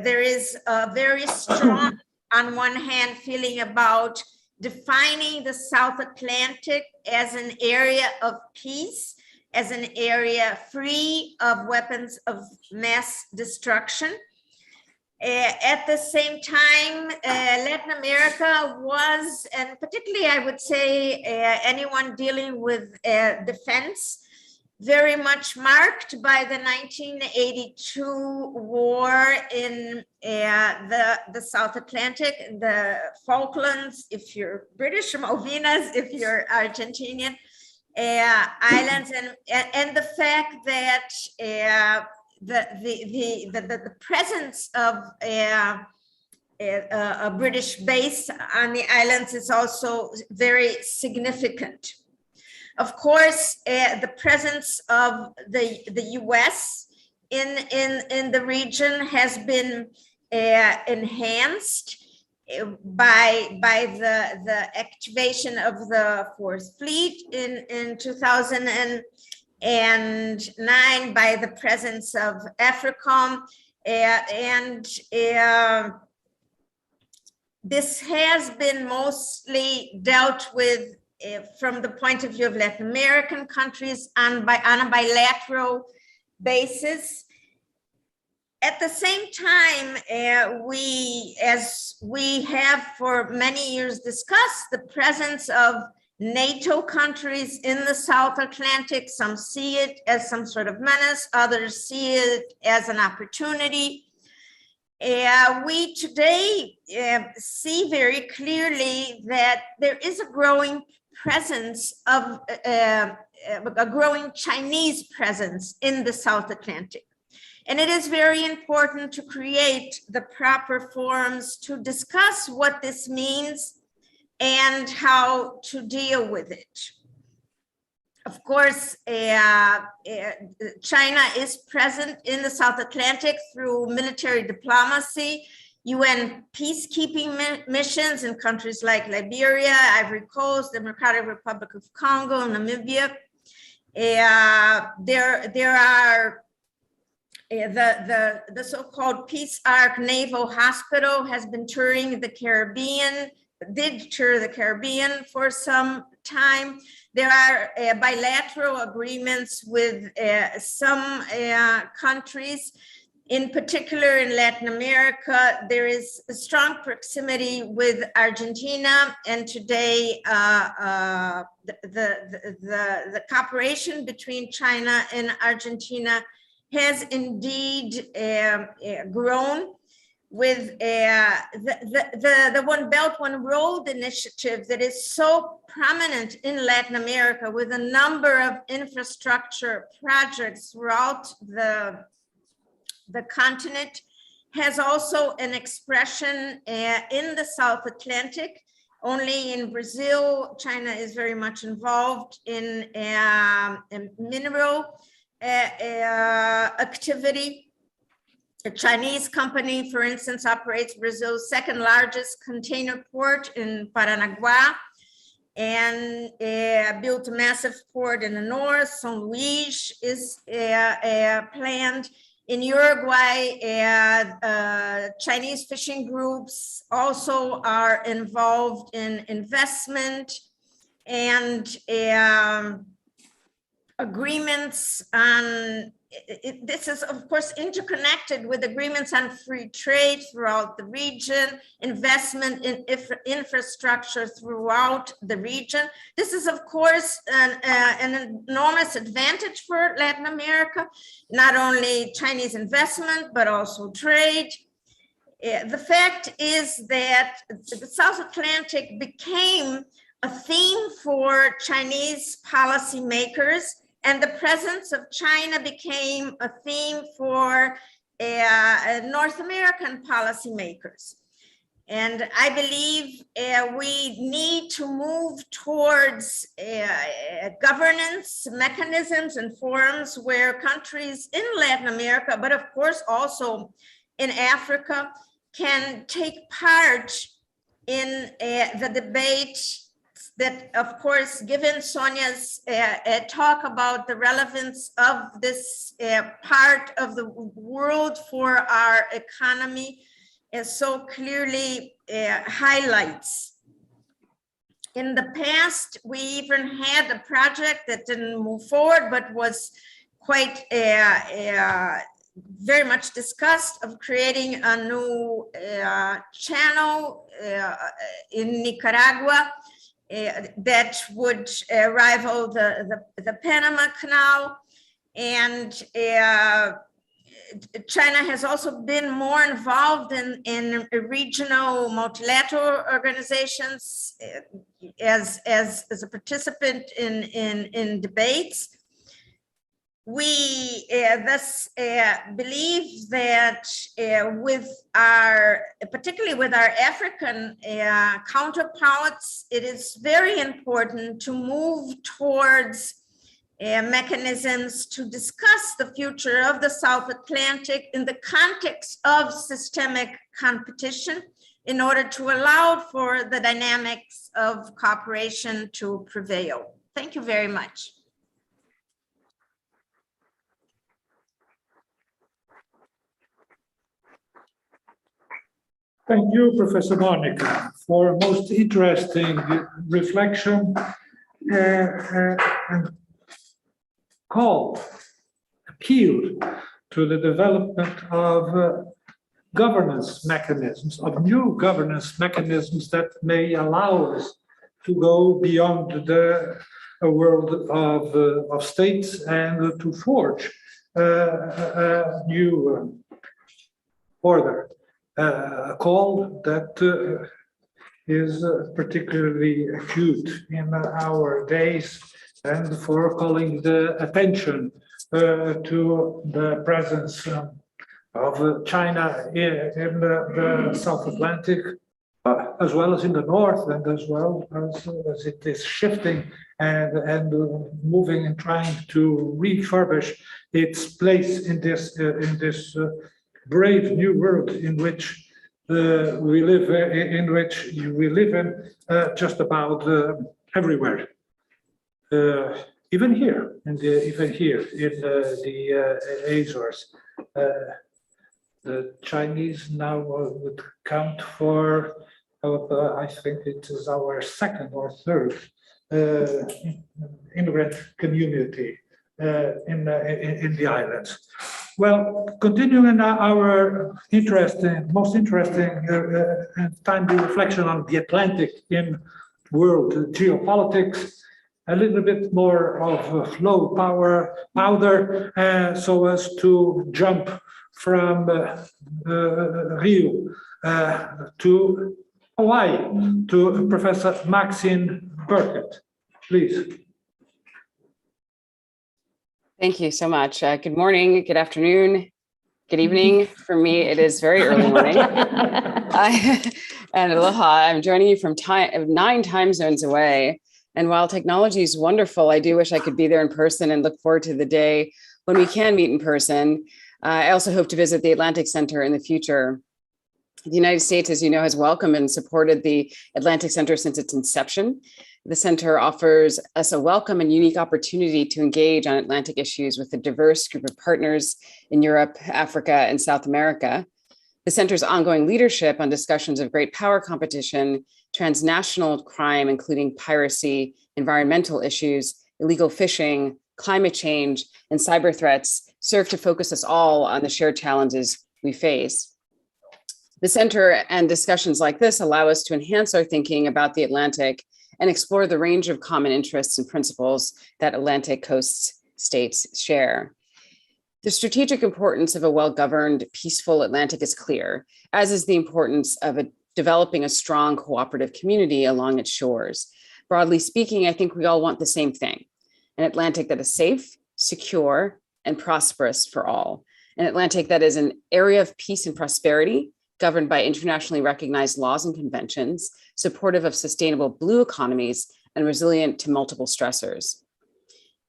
there is a very strong, on one hand, feeling about defining the South Atlantic as an area of peace, as an area free of weapons of mass destruction. At the same time, Latin America was, and particularly I would say anyone dealing with defense, very much marked by the 1982 war in the South Atlantic, the Falklands, if you're British, Malvinas, if you're Argentinian, islands, and the fact that the presence of a British base on the islands is also very significant. Of course, the presence of the US in the region has been enhanced by the activation of the Fourth Fleet in 2009, by the presence of AFRICOM, and this has been mostly dealt with from the point of view of Latin American countries on a bilateral basis. At the same time, as we have for many years discussed, the presence of NATO countries in the South Atlantic. Some see it as some sort of menace, others see it as an opportunity. We today see very clearly that there is a growing presence of a growing Chinese presence in the South Atlantic. And it is very important to create the proper forums to discuss what this means and how to deal with it. Of course, China is present in the South Atlantic through military diplomacy, UN peacekeeping missions in countries like Liberia, Ivory Coast, Democratic Republic of Congo, Namibia. There are the so-called Peace Ark Naval Hospital has been touring the Caribbean, did tour the Caribbean for some time. There are bilateral agreements with some countries. In particular, in Latin America, there is a strong proximity with Argentina, and today the cooperation between China and Argentina has indeed grown, with the One Belt, One Road initiative that is so prominent in Latin America, with a number of infrastructure projects throughout the continent, has also an expression in the South Atlantic. Only in Brazil, China is very much involved in mineral activity. A Chinese company, for instance, operates Brazil's second largest container port in Paranaguá, and built a massive port in the north. São Luís is planned. In Uruguay, Chinese fishing groups also are involved in investment and agreements on. This is, of course, interconnected with agreements on free trade throughout the region, investment in infrastructure throughout the region. This is, of course, an enormous advantage for Latin America, not only Chinese investment, but also trade. The fact is that the South Atlantic became a theme for Chinese policymakers, and the presence of China became a theme for North American policymakers. And I believe we need to move towards governance mechanisms and forums where countries in Latin America, but of course also in Africa, can take part in the debate that, of course, given Sonia's talk about the relevance of this part of the world for our economy, so clearly highlights. In the past, we even had a project that didn't move forward, but was quite very much discussed, of creating a new channel in Nicaragua that would rival the Panama Canal. And China has also been more involved in regional multilateral organizations as a participant in debates. we thus believe that particularly with our African counterparts, it is very important to move towards mechanisms to discuss the future of the South Atlantic in the context of systemic competition in order to allow for the dynamics of cooperation to prevail. Thank you very much. Thank you, Professor Monica, for a most interesting reflection and appeal to the development of governance mechanisms, of new governance mechanisms that may allow us to go beyond the world of states and to forge a new order. A call that is particularly acute in our days, and for calling the attention to the presence of China in the South Atlantic, as well as in the North, and as well as it is shifting and moving and trying to refurbish its place in this brave new world in which we live, just about everywhere, even here in the Azores. The Chinese now would count for, I think it is our second or third immigrant community in the islands. Well, continuing our most interesting and timely reflection on the Atlantic in world geopolitics, a little bit more of flow powder, so as to jump from Rio to Hawaii to Professor Maxine Burkett, please. Thank you so much. Good morning, good afternoon, good evening. For me, it is very early morning. And aloha, I'm joining you from 9 time zones away. And while technology is wonderful, I do wish I could be there in person and look forward to the day when we can meet in person. I also hope to visit the Atlantic Center in the future. The United States, as you know, has welcomed and supported the Atlantic Center since its inception. The center offers us a welcome and unique opportunity to engage on Atlantic issues with a diverse group of partners in Europe, Africa, and South America. The center's ongoing leadership on discussions of great power competition, transnational crime, including piracy, environmental issues, illegal fishing, climate change, and cyber threats serve to focus us all on the shared challenges we face. The center and discussions like this allow us to enhance our thinking about the Atlantic and explore the range of common interests and principles that Atlantic coast states share. The strategic importance of a well-governed, peaceful Atlantic is clear, as is the importance of developing a strong cooperative community along its shores. Broadly speaking, I think we all want the same thing: an Atlantic that is safe, secure, and prosperous for all. An Atlantic that is an area of peace and prosperity, governed by internationally recognized laws and conventions, supportive of sustainable blue economies, and resilient to multiple stressors.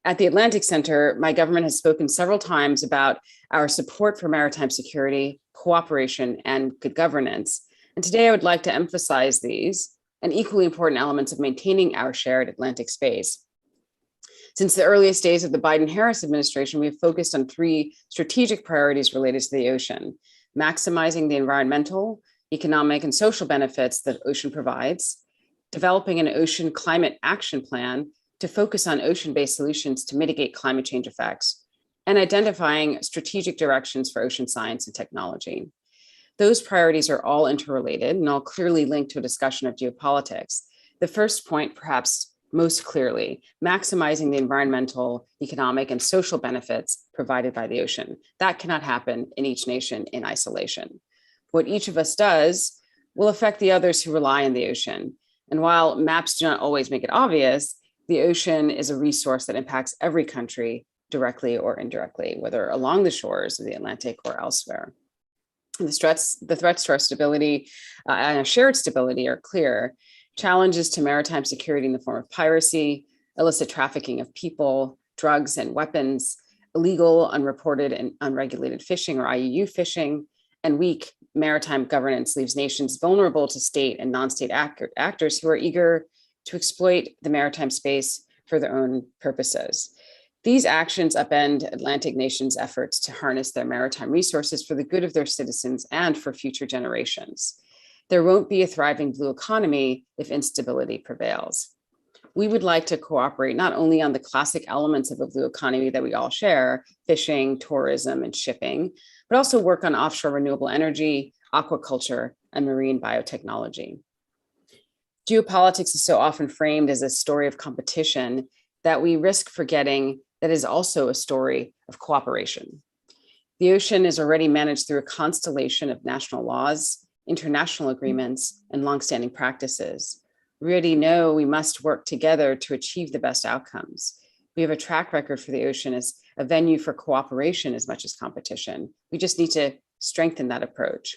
At the Atlantic Center, my government has spoken several times about our support for maritime security, cooperation, and good governance. And today I would like to emphasize these and equally important elements of maintaining our shared Atlantic space. Since the earliest days of the Biden-Harris administration, we have focused on 3 strategic priorities related to the ocean: maximizing the environmental, economic, and social benefits that ocean provides, developing an ocean climate action plan to focus on ocean-based solutions to mitigate climate change effects, and identifying strategic directions for ocean science and technology. Those priorities are all interrelated and all clearly linked to a discussion of geopolitics. The first point, perhaps most clearly, maximizing the environmental, economic, and social benefits provided by the ocean. That cannot happen in each nation in isolation. What each of us does will affect the others who rely on the ocean. And while maps do not always make it obvious, the ocean is a resource that impacts every country directly or indirectly, whether along the shores of the Atlantic or elsewhere. And the threats to our stability and our shared stability are clear. Challenges to maritime security in the form of piracy, illicit trafficking of people, drugs, and weapons, illegal, unreported, and unregulated fishing or IUU fishing, and weak maritime governance leaves nations vulnerable to state and non-state actors who are eager to exploit the maritime space for their own purposes. These actions upend Atlantic nations' efforts to harness their maritime resources for the good of their citizens and for future generations. There won't be a thriving blue economy if instability prevails. We would like to cooperate not only on the classic elements of a blue economy that we all share, fishing, tourism, and shipping, but also work on offshore renewable energy, aquaculture, and marine biotechnology. Geopolitics is so often framed as a story of competition that we risk forgetting that is also a story of cooperation. The ocean is already managed through a constellation of national laws, international agreements, and longstanding practices. We already know we must work together to achieve the best outcomes. We have a track record for the ocean as a venue for cooperation as much as competition. We just need to strengthen that approach.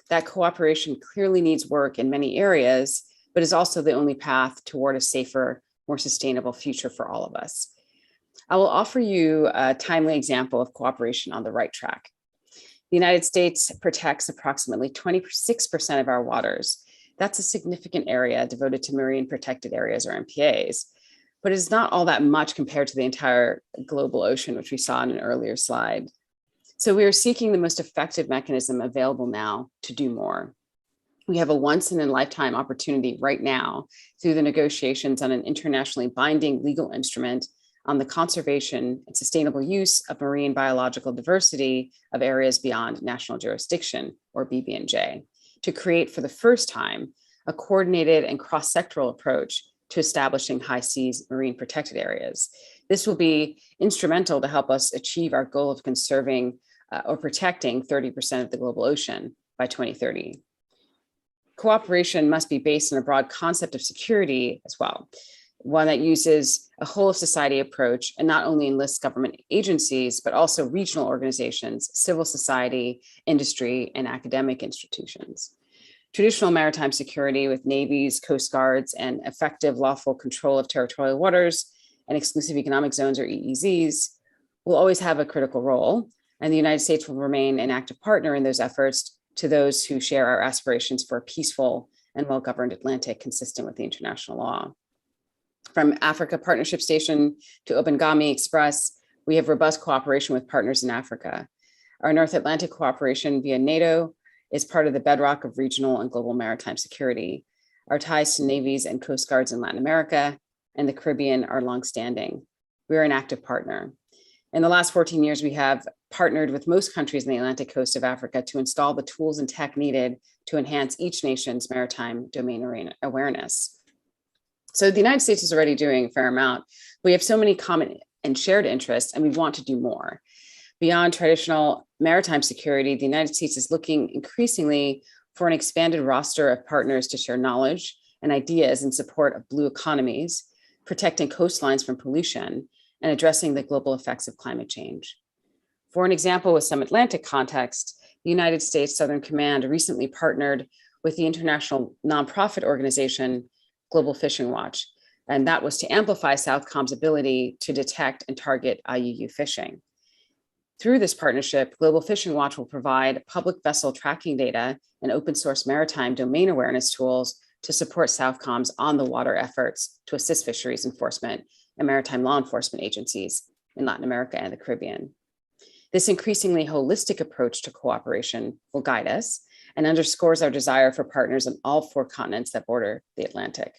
That cooperation clearly needs work in many areas, but is also the only path toward a safer, more sustainable future for all of us. I will offer you a timely example of cooperation on the right track. The United States protects approximately 26% of our waters. That's a significant area devoted to marine protected areas or MPAs, but it's not all that much compared to the entire global ocean, which we saw in an earlier slide. So we are seeking the most effective mechanism available now to do more. We have a once-in-a-lifetime opportunity right now through the negotiations on an internationally binding legal instrument on the conservation and sustainable use of marine biological diversity of areas beyond national jurisdiction, or BBNJ, to create for the first time a coordinated and cross-sectoral approach to establishing high seas marine protected areas. This will be instrumental to help us achieve our goal of conserving or protecting 30% of the global ocean by 2030. Cooperation must be based on a broad concept of security as well, one that uses a whole of society approach and not only enlists government agencies, but also regional organizations, civil society, industry, and academic institutions. Traditional maritime security with navies, coast guards, and effective lawful control of territorial waters and exclusive economic zones, or EEZs, will always have a critical role, and the United States will remain an active partner in those efforts to those who share our aspirations for a peaceful and well-governed Atlantic consistent with the international law. From Africa Partnership Station to Obangami Express, we have robust cooperation with partners in Africa. Our North Atlantic cooperation via NATO is part of the bedrock of regional and global maritime security. Our ties to navies and coast guards in Latin America and the Caribbean are longstanding. We are an active partner. In the last 14 years, we have partnered with most countries in the Atlantic coast of Africa to install the tools and tech needed to enhance each nation's maritime domain awareness. So the United States is already doing a fair amount. We have so many common and shared interests, and we want to do more. Beyond traditional maritime security, the United States is looking increasingly for an expanded roster of partners to share knowledge and ideas in support of blue economies, protecting coastlines from pollution, and addressing the global effects of climate change. For an example, with some Atlantic context, the United States Southern Command recently partnered with the international nonprofit organization Global Fishing Watch, and that was to amplify Southcom's ability to detect and target IUU fishing. Through this partnership, Global Fishing Watch will provide public vessel tracking data and open source maritime domain awareness tools to support Southcom's on-the-water efforts to assist fisheries enforcement and maritime law enforcement agencies in Latin America and the Caribbean. This increasingly holistic approach to cooperation will guide us and underscores our desire for partners on all 4 continents that border the Atlantic.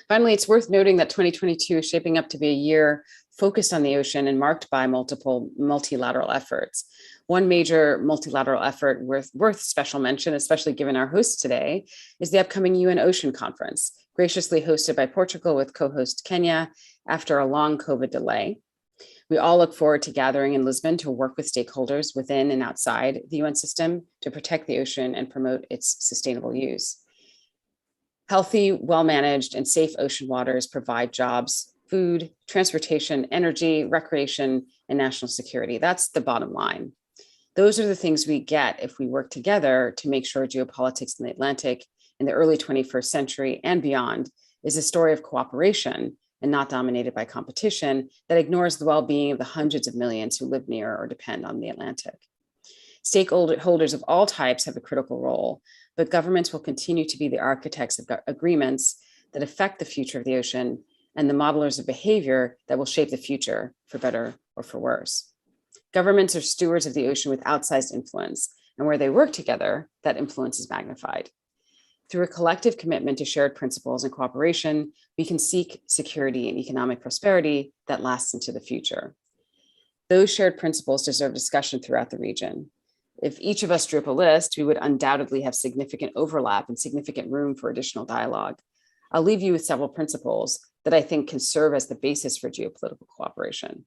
Finally, it's worth noting that 2022 is shaping up to be a year focused on the ocean and marked by multiple multilateral efforts. One major multilateral effort worth special mention, especially given our host today, is the upcoming UN Ocean Conference, graciously hosted by Portugal with co-host Kenya after a long COVID delay. We all look forward to gathering in Lisbon to work with stakeholders within and outside the UN system to protect the ocean and promote its sustainable use. Healthy, well-managed, and safe ocean waters provide jobs food, transportation, energy, recreation, and national security. That's the bottom line. Those are the things we get if we work together to make sure geopolitics in the Atlantic in the early 21st century and beyond is a story of cooperation and not dominated by competition that ignores the well-being of the hundreds of millions who live near or depend on the Atlantic. Stakeholders of all types have a critical role, but governments will continue to be the architects of agreements that affect the future of the ocean and the modelers of behavior that will shape the future for better or for worse. Governments are stewards of the ocean with outsized influence, and where they work together, that influence is magnified. Through a collective commitment to shared principles and cooperation, we can seek security and economic prosperity that lasts into the future. Those shared principles deserve discussion throughout the region. If each of us drew up a list, we would undoubtedly have significant overlap and significant room for additional dialogue. I'll leave you with several principles that I think can serve as the basis for geopolitical cooperation.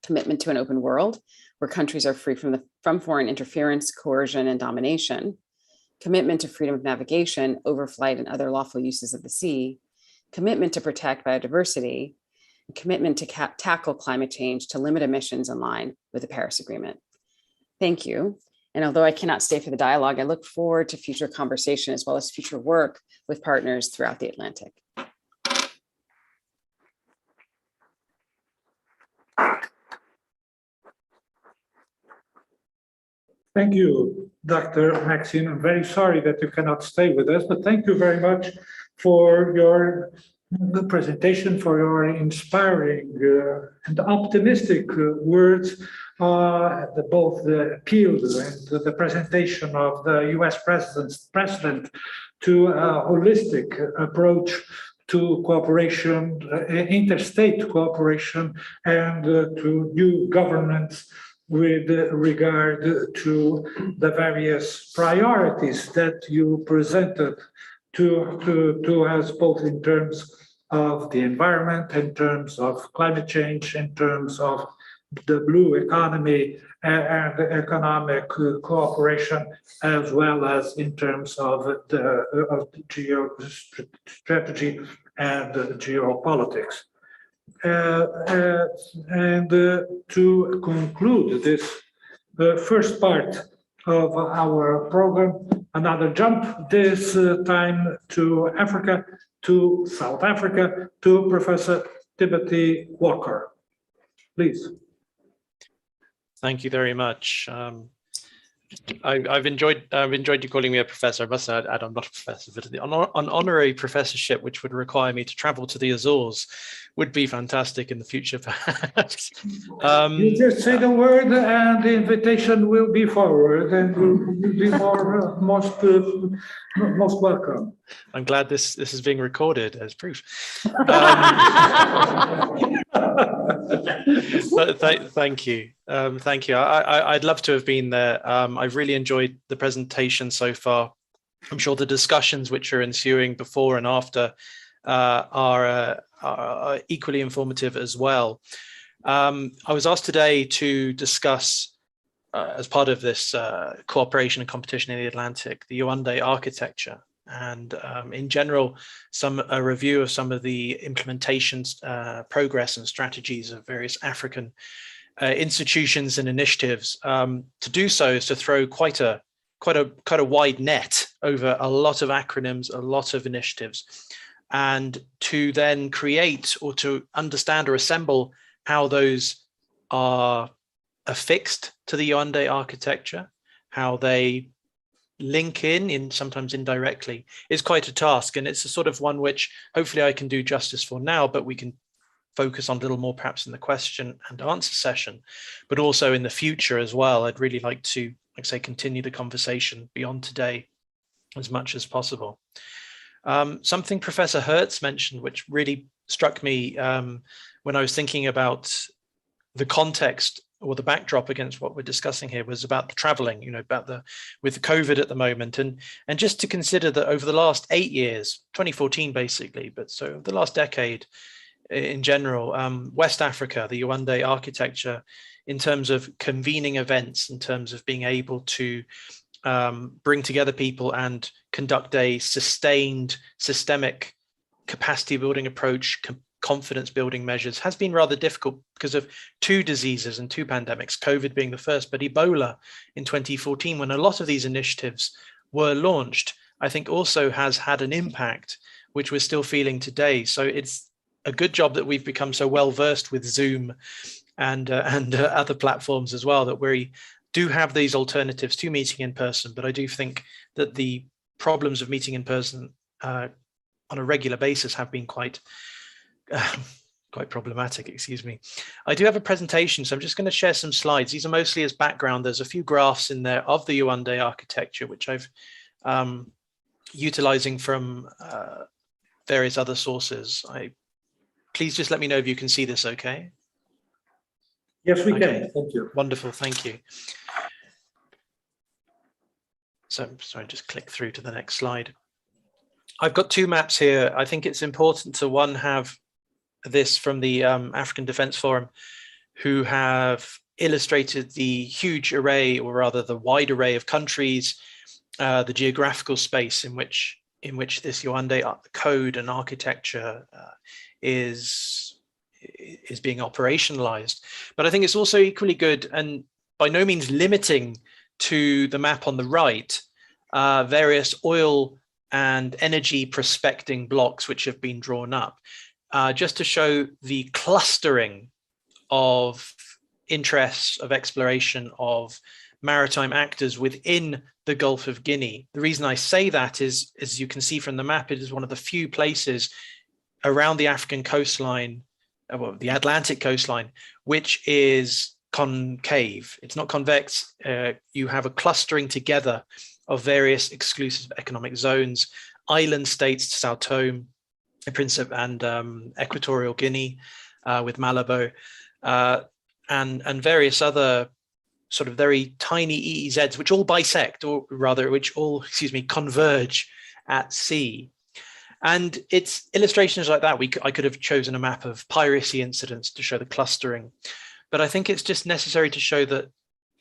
Commitment to an open world where countries are free from foreign interference, coercion, and domination. Commitment to freedom of navigation, overflight, and other lawful uses of the sea. Commitment to protect biodiversity. And commitment to tackle climate change to limit emissions in line with the Paris Agreement. Thank you. And although I cannot stay for the dialogue, I look forward to future conversation as well as future work with partners throughout the Atlantic. Thank you, Dr. Maxine. I'm very sorry that you cannot stay with us, but thank you very much for your presentation, for your inspiring and optimistic words, both the appeal and the presentation of the US president to a holistic approach to cooperation, interstate cooperation, and to new governance with regard to the various priorities that you presented to us, both in terms of the environment, in terms of climate change, in terms of the blue economy and economic cooperation, as well as in terms of the geostrategy and geopolitics. And to conclude this first part of our program, another jump, this time to Africa, to South Africa, to Professor Timothy Walker. Please. Thank you very much. I've enjoyed you calling me a professor. I must add I'm not a professor, but an honorary professorship, which would require me to travel to the Azores, would be fantastic in the future, perhaps. You just say the word and the invitation will be forward and will be most welcome. I'm glad this is being recorded as proof. But thank you. Thank you. I'd love to have been there. I've really enjoyed the presentation so far. I'm sure the discussions which are ensuing before and after are equally informative as well. I was asked today to discuss, as part of this cooperation and competition in the Atlantic, the Yaoundé architecture, and in general, a review of some of the implementations, progress and strategies of various African institutions and initiatives. To do so is to throw quite a wide net over a lot of acronyms, a lot of initiatives, and to then create or to understand or assemble how those are affixed to the Yaoundé architecture, how they link in sometimes indirectly, is quite a task. And it's a sort of one which hopefully I can do justice for now, but we can focus on a little more perhaps in the question and answer session, but also in the future as well. I'd really like to, like I say, continue the conversation beyond today as much as possible. Something Professor Hertz mentioned, which really struck me when I was thinking about the context or the backdrop against what we're discussing here, was about the traveling, with the COVID at the moment. And just to consider that over the last 8 years, 2014 basically, but so the last decade in general, West Africa, the Yaoundé architecture, in terms of convening events, in terms of being able to bring together people and conduct a sustained systemic capacity building approach, confidence building measures has been rather difficult because of two diseases and two pandemics, COVID being the first, but Ebola in 2014, when a lot of these initiatives were launched, I think also has had an impact, which we're still feeling today. So it's a good job that we've become so well versed with Zoom and other platforms as well, that we do have these alternatives to meeting in person. But I do think that the problems of meeting in person on a regular basis have been quite problematic, excuse me. I do have a presentation, so I'm just going to share some slides. These are mostly as background. There's a few graphs in there of the Yaoundé architecture, which I've utilizing from various other sources. Please just let me know if you can see this okay. Yes, we Okay. can. Thank you. Wonderful, thank you. So, sorry, just click through to the next slide. I've got two maps here. I think it's important to have this from the African Defence Forum, who have illustrated the huge array, or rather the wide array of countries, the geographical space in which this Yaoundé code and architecture is being operationalized. But I think it's also equally good, and by no means limiting to the map on the right, various oil and energy prospecting blocks which have been drawn up, just to show the clustering of interests of exploration of maritime actors within the Gulf of Guinea. The reason I say that is, as you can see from the map, it is one of the few places around the African coastline, well, the Atlantic coastline, which is concave. It's not convex. You have a clustering together of various exclusive economic zones, island states, Sao Tome, Principe, and Equatorial Guinea with Malabo, and various other sort of very tiny EEZs, which all bisect, or rather, which all, converge at sea. And it's illustrations like that. I could have chosen a map of piracy incidents to show the clustering, but I think it's just necessary to show that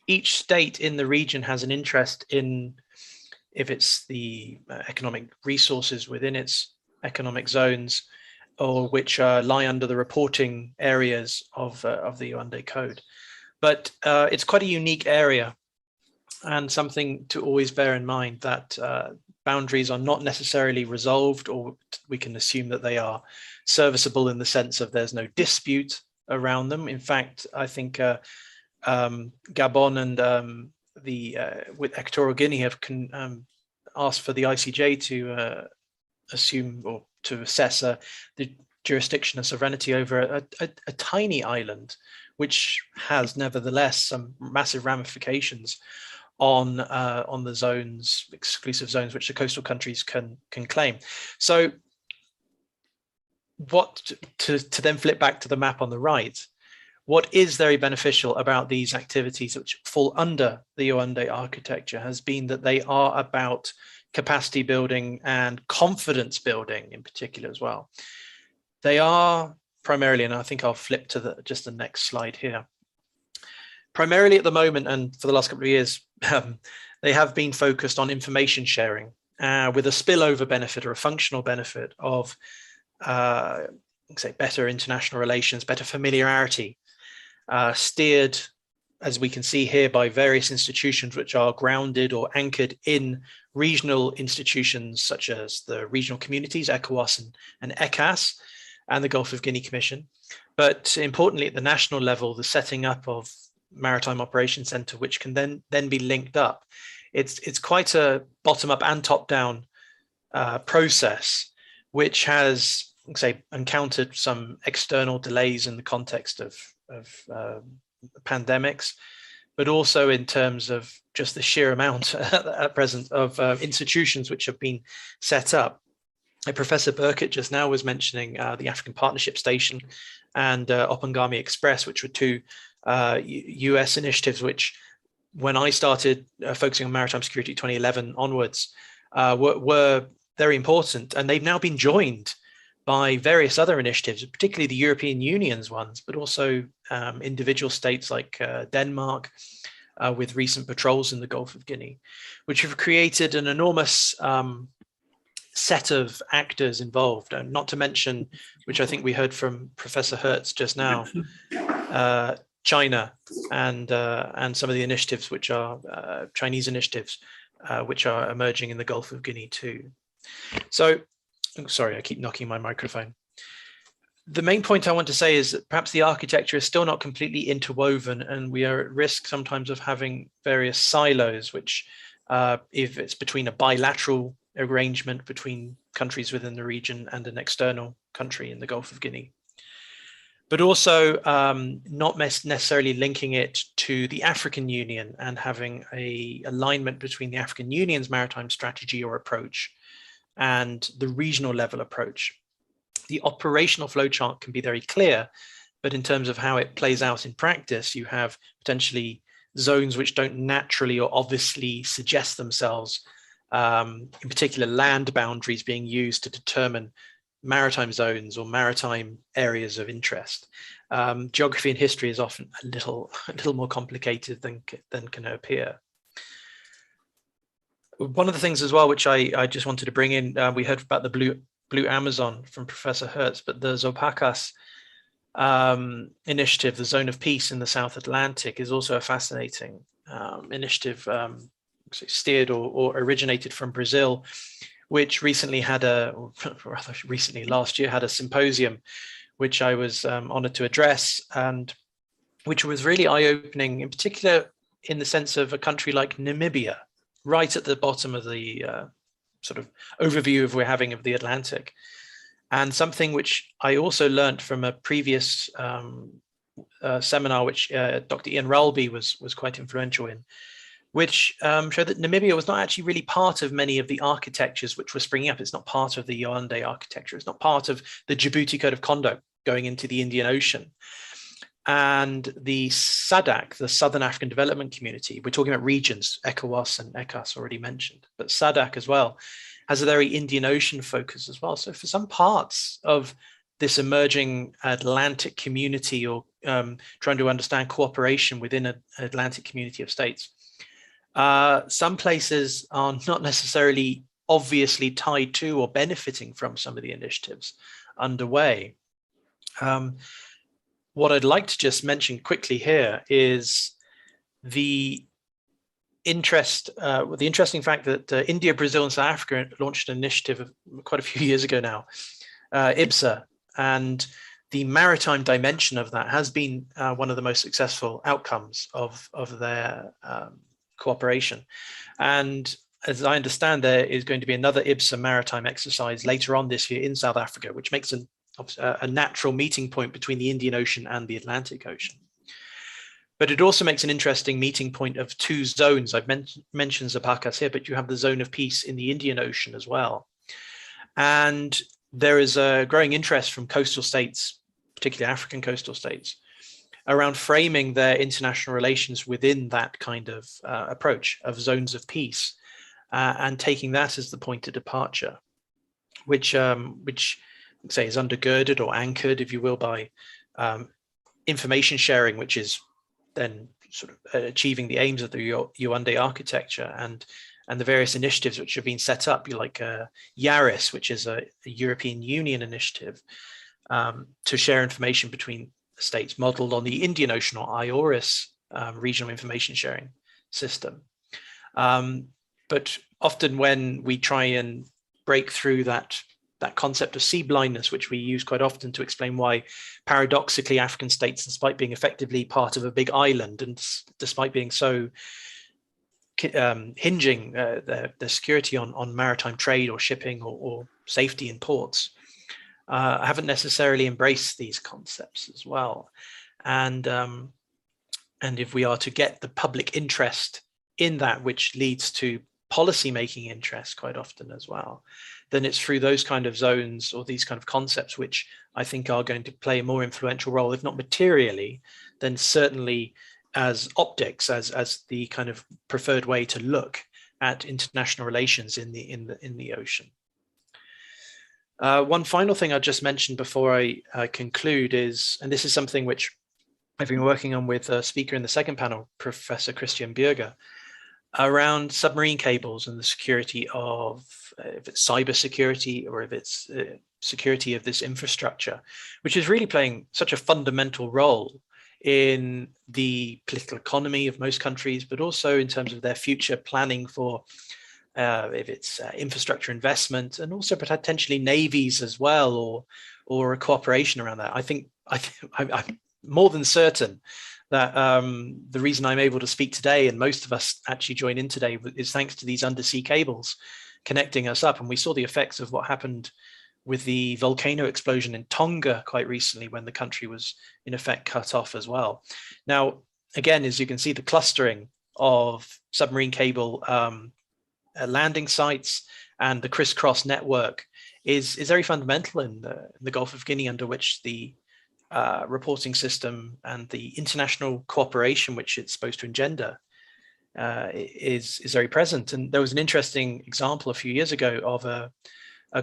each state in the region has an interest in, if it's the economic resources within its economic zones, or which lie under the reporting areas of the Yaoundé Code. But it's quite a unique area, and something to always bear in mind, that boundaries are not necessarily resolved, or we can assume that they are serviceable in the sense of there's no dispute around them. In fact, I think Gabon and with Equatorial Guinea have asked for the ICJ to assume or to assess the jurisdiction and sovereignty over a tiny island, which has nevertheless some massive ramifications on the zones, exclusive zones, which the coastal countries can claim. So what to then flip back to the map on the right, what is very beneficial about these activities which fall under the Yaoundé architecture has been that they are about capacity building and confidence building in particular as well. They are primarily, and I think I'll flip to just the next slide here. Primarily at the moment, and for the last couple of years, they have been focused on information sharing with a spillover benefit or a functional benefit of, say, better international relations, better familiarity, steered, as we can see here, by various institutions which are grounded or anchored in regional institutions such as the regional communities, ECOWAS and ECAS, and the Gulf of Guinea Commission. But importantly, at the national level, the setting up of Maritime Operations Center, which can then be linked up. It's quite a bottom-up and top-down process, which has, say, encountered some external delays in the context of pandemics, but also in terms of just the sheer amount at present of institutions which have been set up. Professor Burkett just now was mentioning the African Partnership Station and Opengami Express, which were two US initiatives which, when I started focusing on maritime security 2011 onwards, were very important. And they've now been joined by various other initiatives, particularly the European Union's ones, but also individual states like Denmark, with recent patrols in the Gulf of Guinea, which have created an enormous set of actors involved, and not to mention, which I think we heard from Professor Hertz just now, China and some of the initiatives which are Chinese initiatives which are emerging in the Gulf of Guinea too. So, sorry, I keep knocking my microphone. The main point I want to say is that perhaps the architecture is still not completely interwoven, and we are at risk sometimes of having various silos, which if it's between a bilateral arrangement between countries within the region and an external country in the Gulf of Guinea, but also not necessarily linking it to the African Union and having a alignment between the African Union's maritime strategy or approach and the regional level approach. The operational flowchart can be very clear, but in terms of how it plays out in practice, you have potentially zones which don't naturally or obviously suggest themselves, in particular land boundaries being used to determine maritime zones or maritime areas of interest. Geography and history is often a little more complicated than can appear. One of the things as well, which I just wanted to bring in, we heard about the Blue Amazon from Professor Hertz, but the Zopacas initiative, the Zone of Peace in the South Atlantic, is also a fascinating initiative steered or originated from Brazil, which recently had last year had a symposium, which I was honored to address, and which was really eye-opening, in particular in the sense of a country like Namibia, right at the bottom of the sort of overview we're having of the Atlantic. And something which I also learned from a previous seminar, which Dr. Ian Rowlby was quite influential in, which showed that Namibia was not actually really part of many of the architectures which were springing up. It's not part of the Yaoundé architecture. It's not part of the Djibouti Code of Conduct going into the Indian Ocean. And the SADC, the Southern African Development Community, we're talking about regions, ECOWAS and ECAS already mentioned, but SADC as well, has a very Indian Ocean focus as well. So for some parts of this emerging Atlantic community, or trying to understand cooperation within an Atlantic community of states, some places are not necessarily obviously tied to or benefiting from some of the initiatives underway. What I'd like to just mention quickly here is the interesting fact that India, Brazil, and South Africa launched an initiative quite a few years ago now, IBSA, and the maritime dimension of that has been one of the most successful outcomes of their cooperation. And as I understand, there is going to be another IBSA maritime exercise later on this year in South Africa, which makes a natural meeting point between the Indian Ocean and the Atlantic Ocean. But it also makes an interesting meeting point of two zones. I've mentioned Zopacas here, but you have the Zone of Peace in the Indian Ocean as well. And there is a growing interest from coastal states, particularly African coastal states, around framing their international relations within that kind of approach of zones of peace, and taking that as the point of departure, which say is undergirded or anchored, if you will, by information sharing, which is then sort of achieving the aims of the Yaoundé architecture, and the various initiatives which have been set up, like YARIS, which is a European Union initiative to share information between states, modeled on the Indian Ocean, or IORIS regional information sharing system. But often when we try and break through that concept of sea blindness, which we use quite often to explain why, paradoxically, African states, despite being effectively part of a big island, and despite being so hinging their security on maritime trade or shipping or safety in ports, haven't necessarily embraced these concepts as well. And if we are to get the public interest in that, which leads to policy-making interest quite often as well, then it's through those kind of zones or these kind of concepts which I think are going to play a more influential role, if not materially, then certainly as optics, as the kind of preferred way to look at international relations in the ocean. One final thing I'll just mention before I conclude is, and this is something which I've been working on with a speaker in the second panel, Professor Christian Bürger, around submarine cables and the security of, if it's cyber security or if it's security of this infrastructure, which is really playing such a fundamental role in the political economy of most countries, but also in terms of their future planning for if it's infrastructure investment, and also potentially navies as well, or a cooperation around that. I'm more than certain that the reason I'm able to speak today, and most of us actually join in today, is thanks to these undersea cables connecting us up. And we saw the effects of what happened with the volcano explosion in Tonga quite recently, when the country was in effect cut off as well. Now, again, as you can see, the clustering of submarine cable landing sites and the crisscross network is very fundamental in the Gulf of Guinea, under which the reporting system and the international cooperation which it's supposed to engender is very present. And there was an interesting example a few years ago of a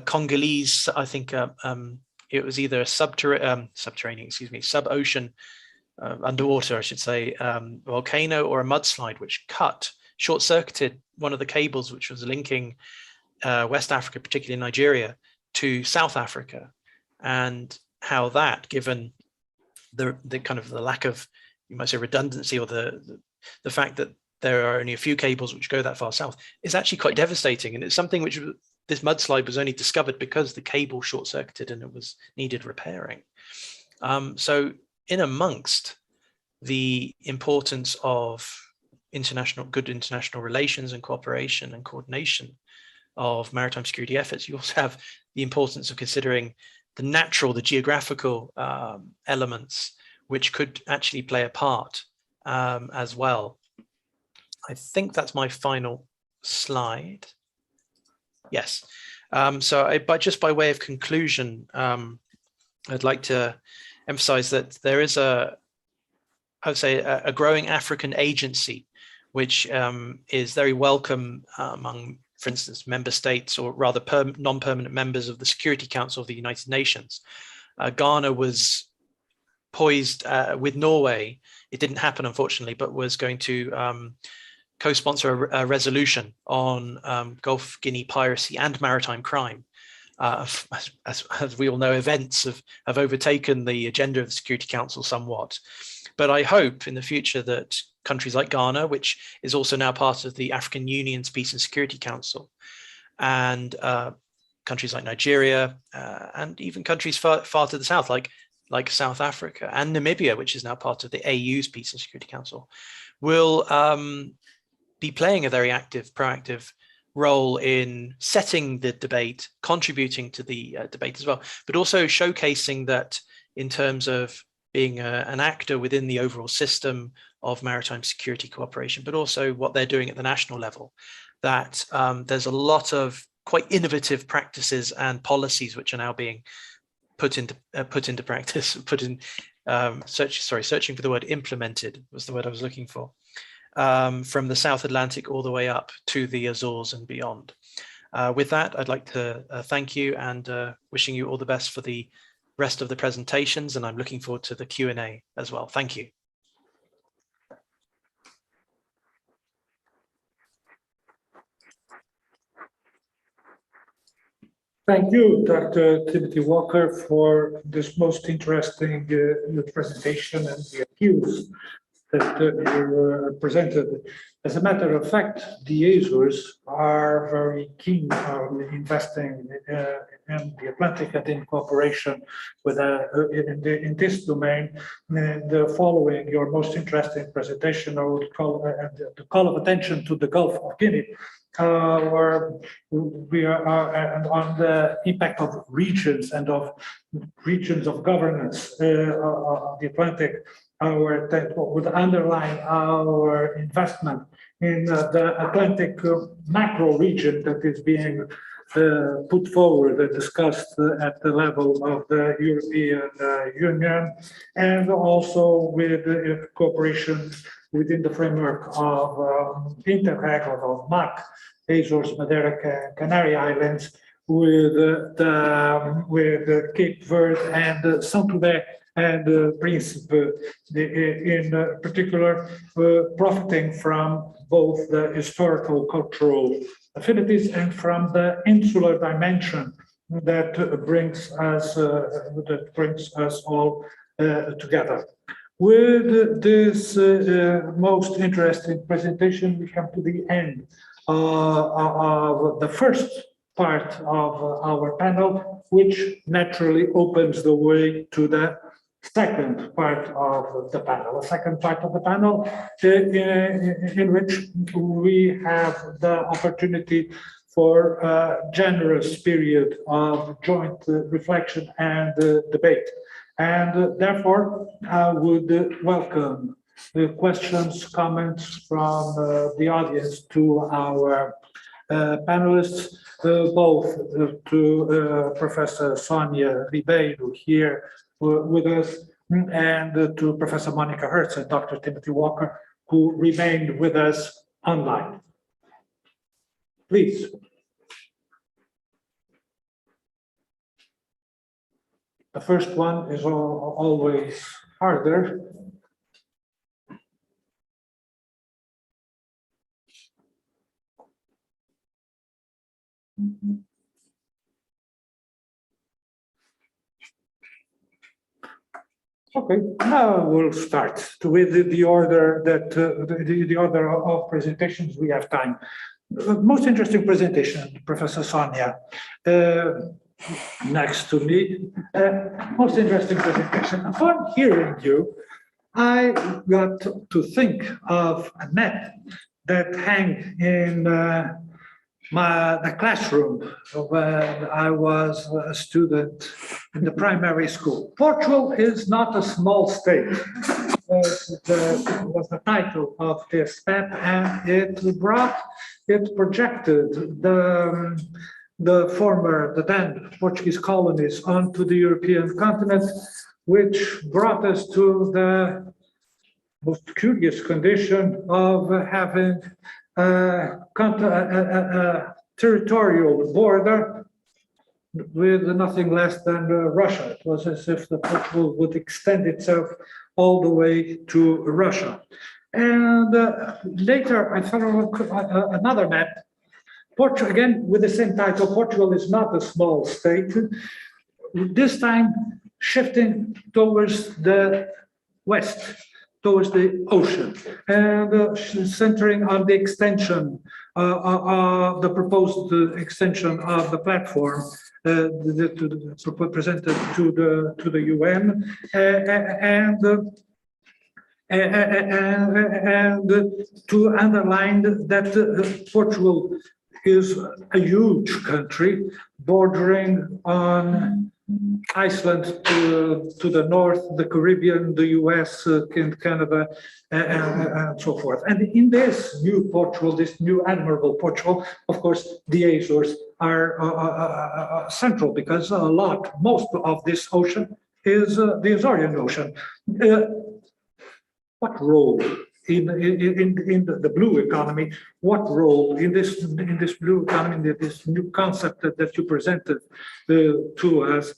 Congolese, I think it was either a sub-ocean, underwater, I should say, volcano or a mudslide, which short-circuited one of the cables which was linking West Africa, particularly Nigeria, to South Africa, and how that, given the kind of the lack of, you might say, redundancy, or the fact that there are only a few cables which go that far south, is actually quite devastating. And it's something which this mudslide was only discovered because the cable short-circuited and it was needed repairing. So in amongst the importance of good international relations and cooperation and coordination of maritime security efforts, you also have the importance of considering the geographical elements which could actually play a part as well. I think that's my final slide. Yes. But just by way of conclusion, I'd like to emphasize that there is I would say, a growing African agency, which is very welcome among, for instance, member states, or rather non-permanent members of the Security Council of the United Nations. Ghana was poised with Norway. It didn't happen, unfortunately, but was going to co-sponsor a resolution on Gulf Guinea piracy and maritime crime. As we all know, events have overtaken the agenda of the Security Council somewhat. But I hope in the future that countries like Ghana, which is also now part of the African Union's Peace and Security Council, and countries like Nigeria, and even countries far to the south, like South Africa and Namibia, which is now part of the AU's Peace and Security Council, will be playing a very active, proactive role in setting the debate, contributing to the debate as well, but also showcasing that in terms of being an actor within the overall system of maritime security cooperation, but also what they're doing at the national level, that there's a lot of quite innovative practices and policies which are now being put into practice, searching for the word implemented was the word I was looking for, from the South Atlantic all the way up to the Azores and beyond. With that, I'd like to thank you, and wishing you all the best for the rest of the presentations, and I'm looking forward to the Q&A as well. Thank you. Thank you, Dr. Timothy Walker, for this most interesting presentation and the views that you presented. As a matter of fact, the Azores are very keen on investing in the Atlantic and in cooperation with in this domain. And following your most interesting presentation, I would call the call of attention to the Gulf of Guinea, where we are and on the impact of regions and of governance of the Atlantic. That would underline our investment in the Atlantic macro region that is being put forward and discussed at the level of the European Union, and also with cooperation within the framework of Interreg or of MAC, Azores, Madeira, Canary Islands, with Cape Verde and São Tomé and Principe, in particular, profiting from both the historical cultural affinities and from the insular dimension that brings us all together. With this most interesting presentation, we come to the end of the first part of our panel, which naturally opens the way to the second part of the panel. The second part of the panel in which we have the opportunity for a generous period of joint reflection and debate. And therefore, I would welcome the questions, comments from the audience to our panelists, both to Professor Sonia Ribeiro here with us, and to Professor Monica Hertz and Dr. Timothy Walker, who remained with us online. Please. The first one is always harder. Okay, now we'll start with the order that the order of presentations we have time. Most interesting presentation, Professor Sonia, next to me. Most interesting presentation. Upon hearing you, I got to think of a map that hang in the classroom when I was a student in the primary school. Portugal is not a small state. Was the title of this map, and it projected the then Portuguese colonies onto the European continent, which brought us to the most curious condition of having a territorial border with nothing less than Russia. It was as if the Portugal would extend itself all the way to Russia. And later I found another map, Portugal, again with the same title. Portugal is not a small state, this time shifting towards the west, towards the ocean, and centering on the extension the proposed extension of the platform presented to the UN, and to underline that Portugal is a huge country bordering on Iceland to the north, the Caribbean, the US, and Canada, and so forth. And in this new Portugal, this new admirable Portugal, of course, the Azores are central, because most of this ocean is the Azorean Ocean. What role in the blue economy? What role in this blue economy, this new concept that you presented to us?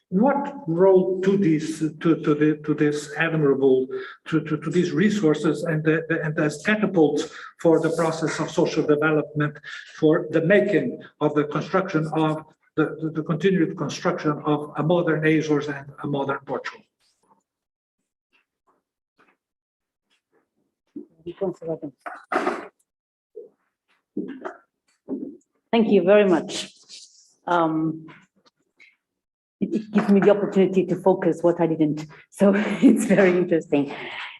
What role to this admirable to these resources and as catapults for the process of social development, for the making of the construction of the continued construction of a modern Azores and a modern Portugal? Thank you very much. It gives me the opportunity to focus what I didn't. So it's very interesting.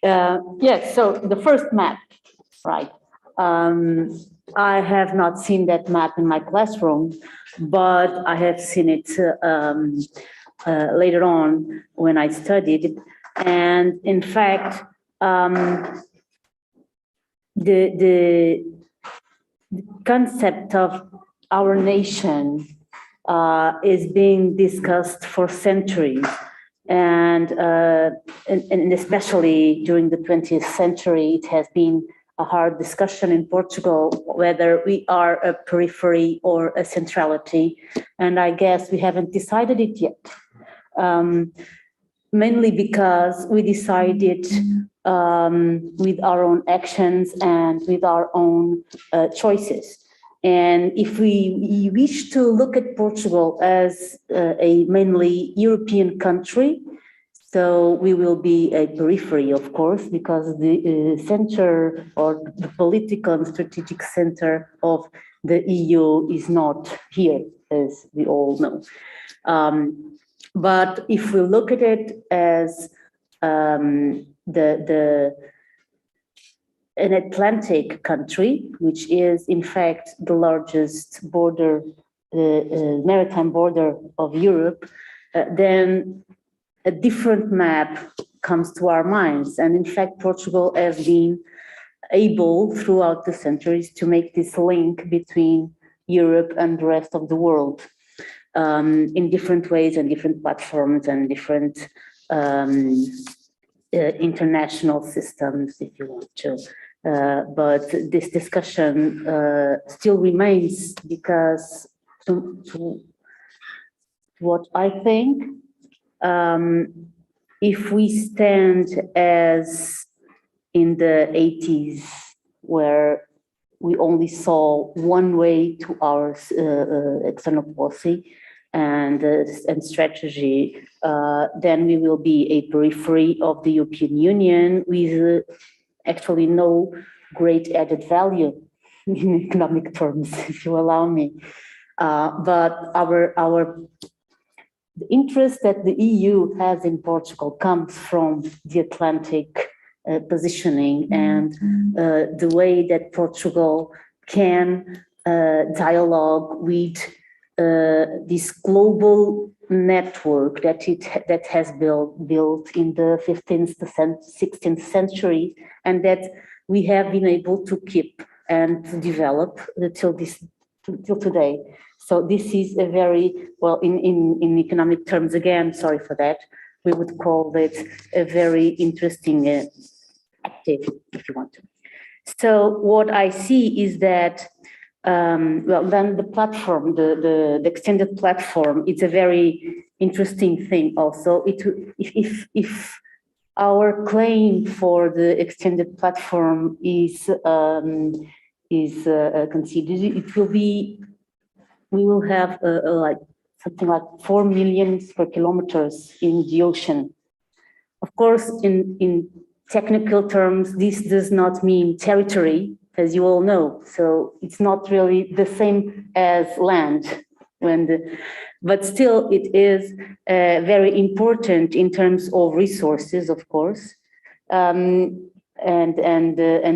Yes, so the first map, right? I have not seen that map in my classroom, but I have seen it later on when I studied. And in fact, the concept of our nation is being discussed for centuries, and especially during the 20th century, it has been a hard discussion in Portugal whether we are a periphery or a centrality, and I guess we haven't decided it yet. mainly because we decided with our own actions and with our own choices. And if we wish to look at Portugal as a mainly European country, so we will be a periphery, of course, because the center or the political and strategic center of the EU is not here, as we all know. But if we look at it as an Atlantic country, which is in fact the largest border, maritime border of Europe, then a different map comes to our minds. And in fact, Portugal has been able throughout the centuries to make this link between Europe and the rest of the world in different ways and different platforms and different international systems, if you want to. But this discussion still remains because to what I think, if we stand as in the 80s, where we only saw one way to our external policy and strategy, then we will be a periphery of the European Union with actually no great added value in economic terms, if you allow me. But the interest that the EU has in Portugal comes from the Atlantic positioning and the way that Portugal can dialogue with this global network that has built in the 15th to 16th century, and that we have been able to keep and to develop till today. So this is a very, well, in economic terms, again, sorry for that, we would call it a very interesting active, if you want to. So what I see is that, well, then the platform, the extended platform, it's a very interesting thing also. If our claim for the extended platform is considered, it will be, we will have like something like 4 million square kilometers in the ocean. Of course, in technical terms, this does not mean territory, as you all know. So it's not really the same as land, but still it is very important in terms of resources, of course, and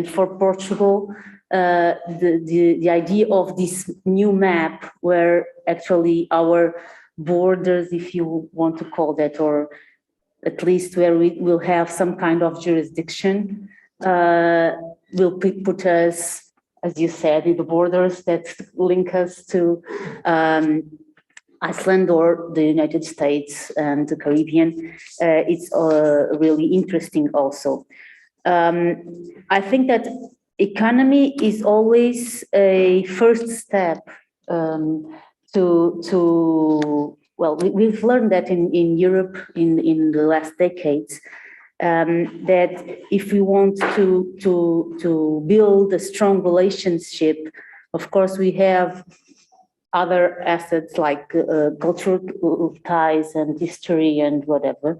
for Portugal. The idea of this new map, where actually our borders, if you want to call that, or at least where we will have some kind of jurisdiction, will put us, as you said, in the borders that link us to Iceland or the United States and the Caribbean. It's really interesting also. I think that economy is always a first step well, we've learned that in Europe in the last decades, that if we want to build a strong relationship, of course we have other assets like cultural ties and history and whatever.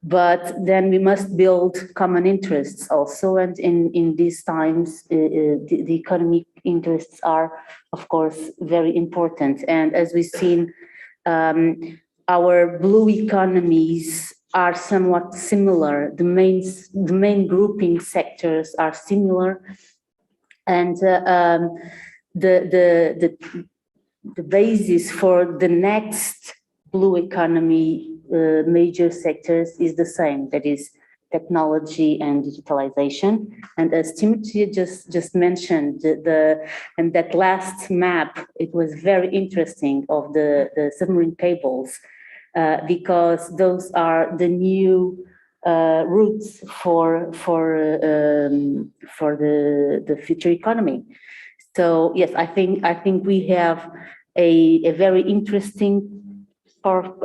But then we must build common interests also. And in these times, the economic interests are, of course, very important. And as we've seen, our blue economies are somewhat similar. The main grouping sectors are similar. And the basis for the next blue economy major sectors is the same, that is technology and digitalization. And as Timothy just mentioned, and that last map, it was very interesting of the submarine cables, because those are the new routes for the future economy. So yes, I think we have a very interesting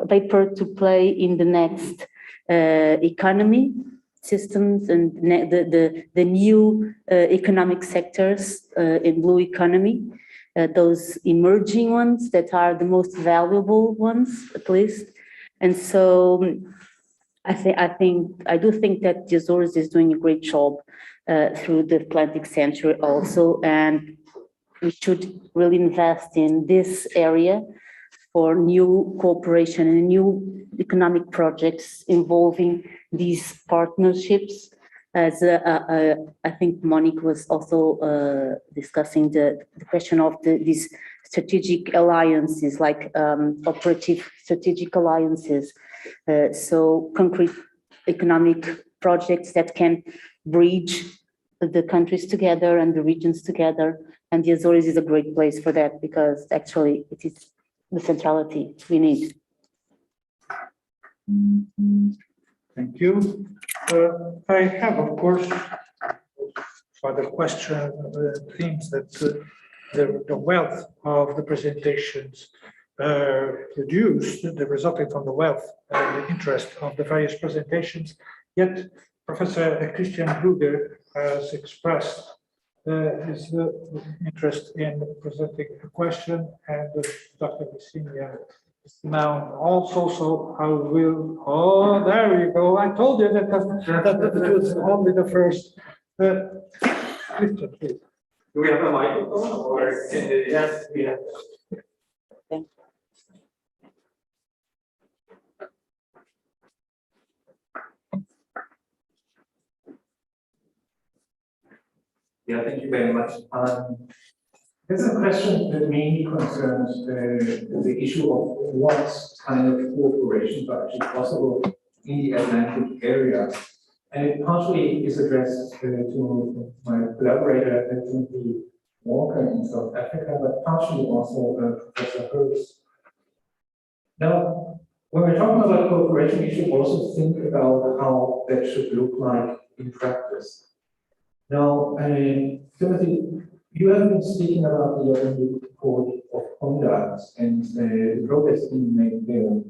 paper to play in the next economy systems and the new economic sectors in blue economy, those emerging ones that are the most valuable ones, at least. And so I do think that the Azores is doing a great job through the Atlantic Century also, and we should really invest in this area for new cooperation and new economic projects involving these partnerships. As I think Monique was also discussing the question of these strategic alliances, like operative strategic alliances. So concrete economic projects that can bridge the countries together and the regions together. And the Azores is a great place for that, because actually it is the centrality we need. Thank you. I have, of course, further question, themes that the wealth of the presentations produced, the resulting from the wealth and the interest of the various presentations. Yet Professor Christian Brugger has expressed his interest in presenting a question, and Dr. Vicenia now also, so I will, oh, there you go. I told you that it was only the first. Christian, please. Do we have a microphone or? Yes, we have. Yeah, thank you very much. There's a question that mainly concerns the issue of what kind of cooperation are actually possible in the Atlantic area. And it partially is addressed to my collaborator, Timothy Walker in South Africa, but partially also Professor Hurst. Now, when we're talking about cooperation, we should also think about how that should look like in practice. Now, Timothy, you have been speaking about the UN Code of Conduct and the progress being made there.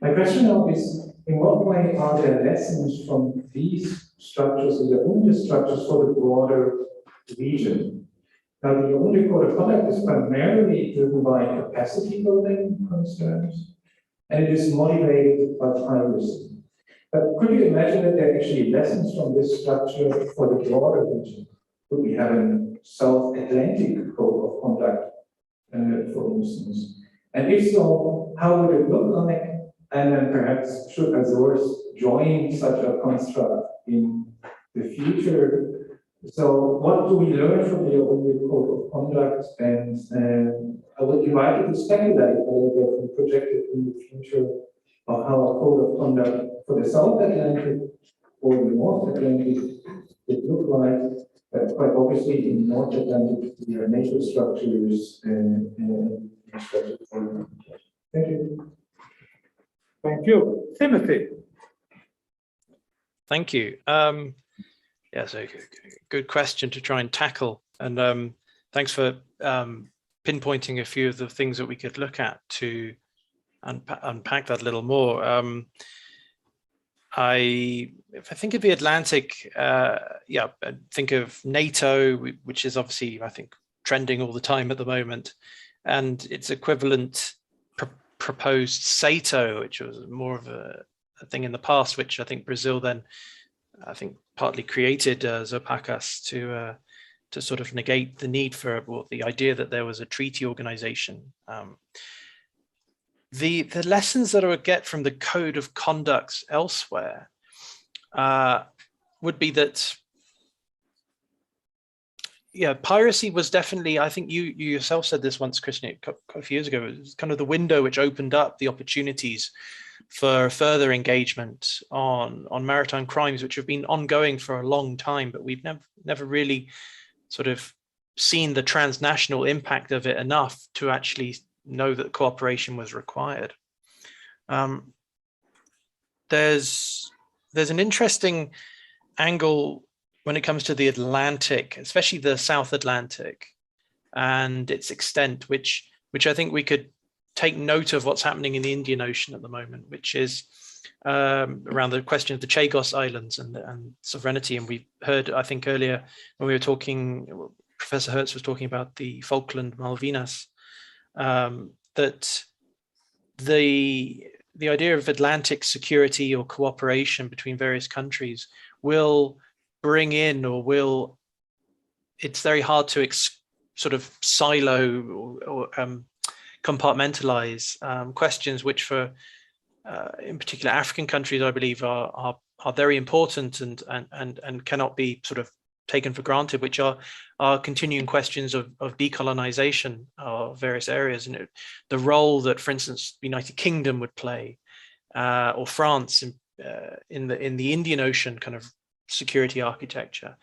My question now is, in what way are there lessons from these structures, the UN structures, for the broader region? Now, the UN Code of Conduct is primarily driven by capacity building concerns, and it is motivated by piracy. But could you imagine that there are actually lessons from this structure for the broader region? Could we have a South Atlantic Code of Conduct, for instance? And if so, how would it look like? And then perhaps should Azores join such a construct in the future? So what do we learn from the UN Code of Conduct? And I would invite you to speculate a little bit and project it in the future of how a code of conduct for the South Atlantic or the North Atlantic would look like. Quite obviously, in North Atlantic, there are NATO structures and structures for. Thank you. Thank you. Timothy. Thank you. Yeah, so good question to try and tackle. And thanks for pinpointing a few of the things that we could look at to unpack that a little more. If I think of the Atlantic, yeah, I think of NATO, which is obviously, I think, trending all the time at the moment, and its equivalent proposed SATO, which was more of a thing in the past, which I think Brazil then, I think, partly created Zopacas to sort of negate the need for, well, the idea that there was a treaty organization. The lessons that I would get from the code of conduct elsewhere would be that, yeah, piracy was definitely, I think you yourself said this once, Christian, quite a few years ago, it was kind of the window which opened up the opportunities for further engagement on maritime crimes, which have been ongoing for a long time, but we've never really sort of seen the transnational impact of it enough to actually know that cooperation was required. There's an interesting angle when it comes to the Atlantic, especially the South Atlantic and its extent, which I think we could take note of what's happening in the Indian Ocean at the moment, which is around the question of the Chagos Islands and sovereignty. And we heard, I think earlier when we were talking, Professor Hertz was talking about the Falkland Malvinas, that the idea of Atlantic security or cooperation between various countries will bring in, or it's very hard to sort of silo or compartmentalize questions which for in particular African countries, I believe, are very important and cannot be sort of taken for granted, which are continuing questions of decolonization of various areas, and the role that, for instance, the United Kingdom would play, or France in the Indian Ocean kind of security architecture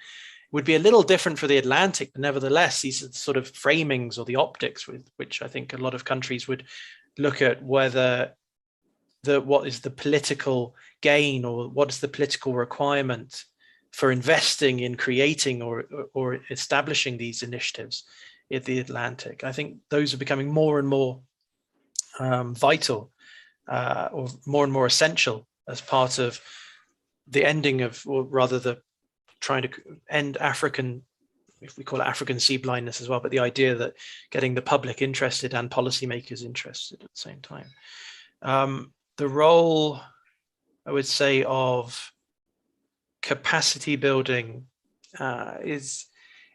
would be a little different for the Atlantic, but nevertheless, these are the sort of framings or the optics with which I think a lot of countries would look at whether what is the political gain or what is the political requirement for investing in creating or establishing these initiatives in the Atlantic. I think those are becoming more and more vital or more and more essential as part of the ending of, or rather the trying to end African, if we call it African sea blindness as well, but the idea that getting the public interested and policymakers interested at the same time. The role, I would say, of capacity building is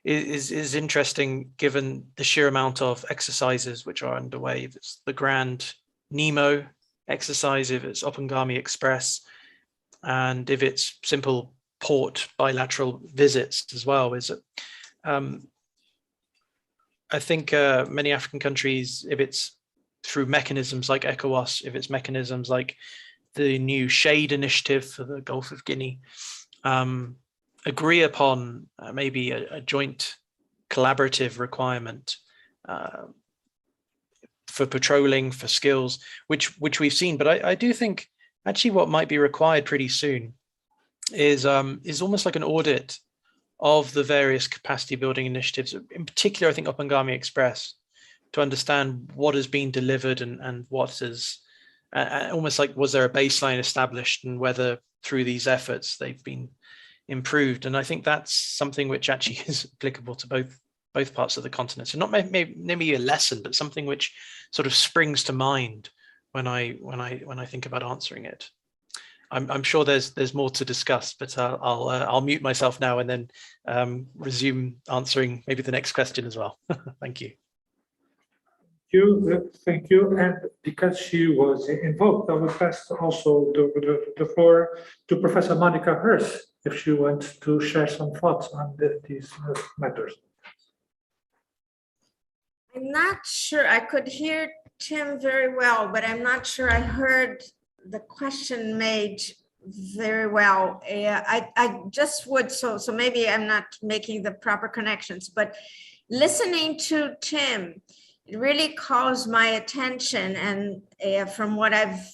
interesting given the sheer amount of exercises which are underway. If it's the Grand Nemo exercise, if it's Opengami Express, and if it's simple port bilateral visits as well, is that I think many African countries, if it's through mechanisms like ECOWAS, if it's mechanisms like the new Shade Initiative for the Gulf of Guinea, agree upon maybe a joint collaborative requirement for patrolling, for skills, which we've seen. But I do think actually what might be required pretty soon is almost like an audit of the various capacity building initiatives, in particular, I think Opengami Express, to understand what has been delivered and what is almost like, was there a baseline established, and whether through these efforts they've been improved. And I think that's something which actually is applicable to both parts of the continent. So not maybe a lesson, but something which sort of springs to mind when I think about answering it. I'm sure there's more to discuss, but I'll mute myself now and then resume answering maybe the next question as well. Thank you. Thank you. And because she was invoked, I will pass also the floor to Professor Monica Hertz, if she wants to share some thoughts on these matters. I'm not sure. I could hear Tim very well, but I'm not sure I heard the question made very well. I just would, so maybe I'm not making the proper connections, but listening to Tim, it really calls my attention, and from what I've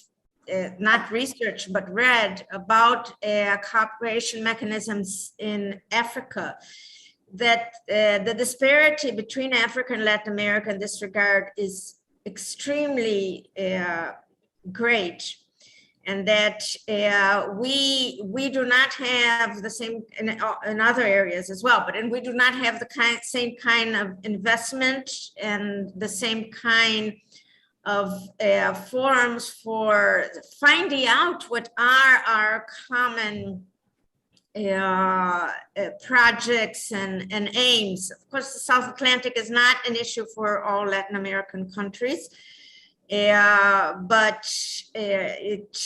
not researched but read about cooperation mechanisms in Africa, that the disparity between Africa and Latin America in this regard is extremely great, and that we do not have the same in other areas as well, and we do not have the same kind of investment and the same kind of forums for finding out what are our common projects and aims. Of course, the South Atlantic is not an issue for all Latin American countries, but it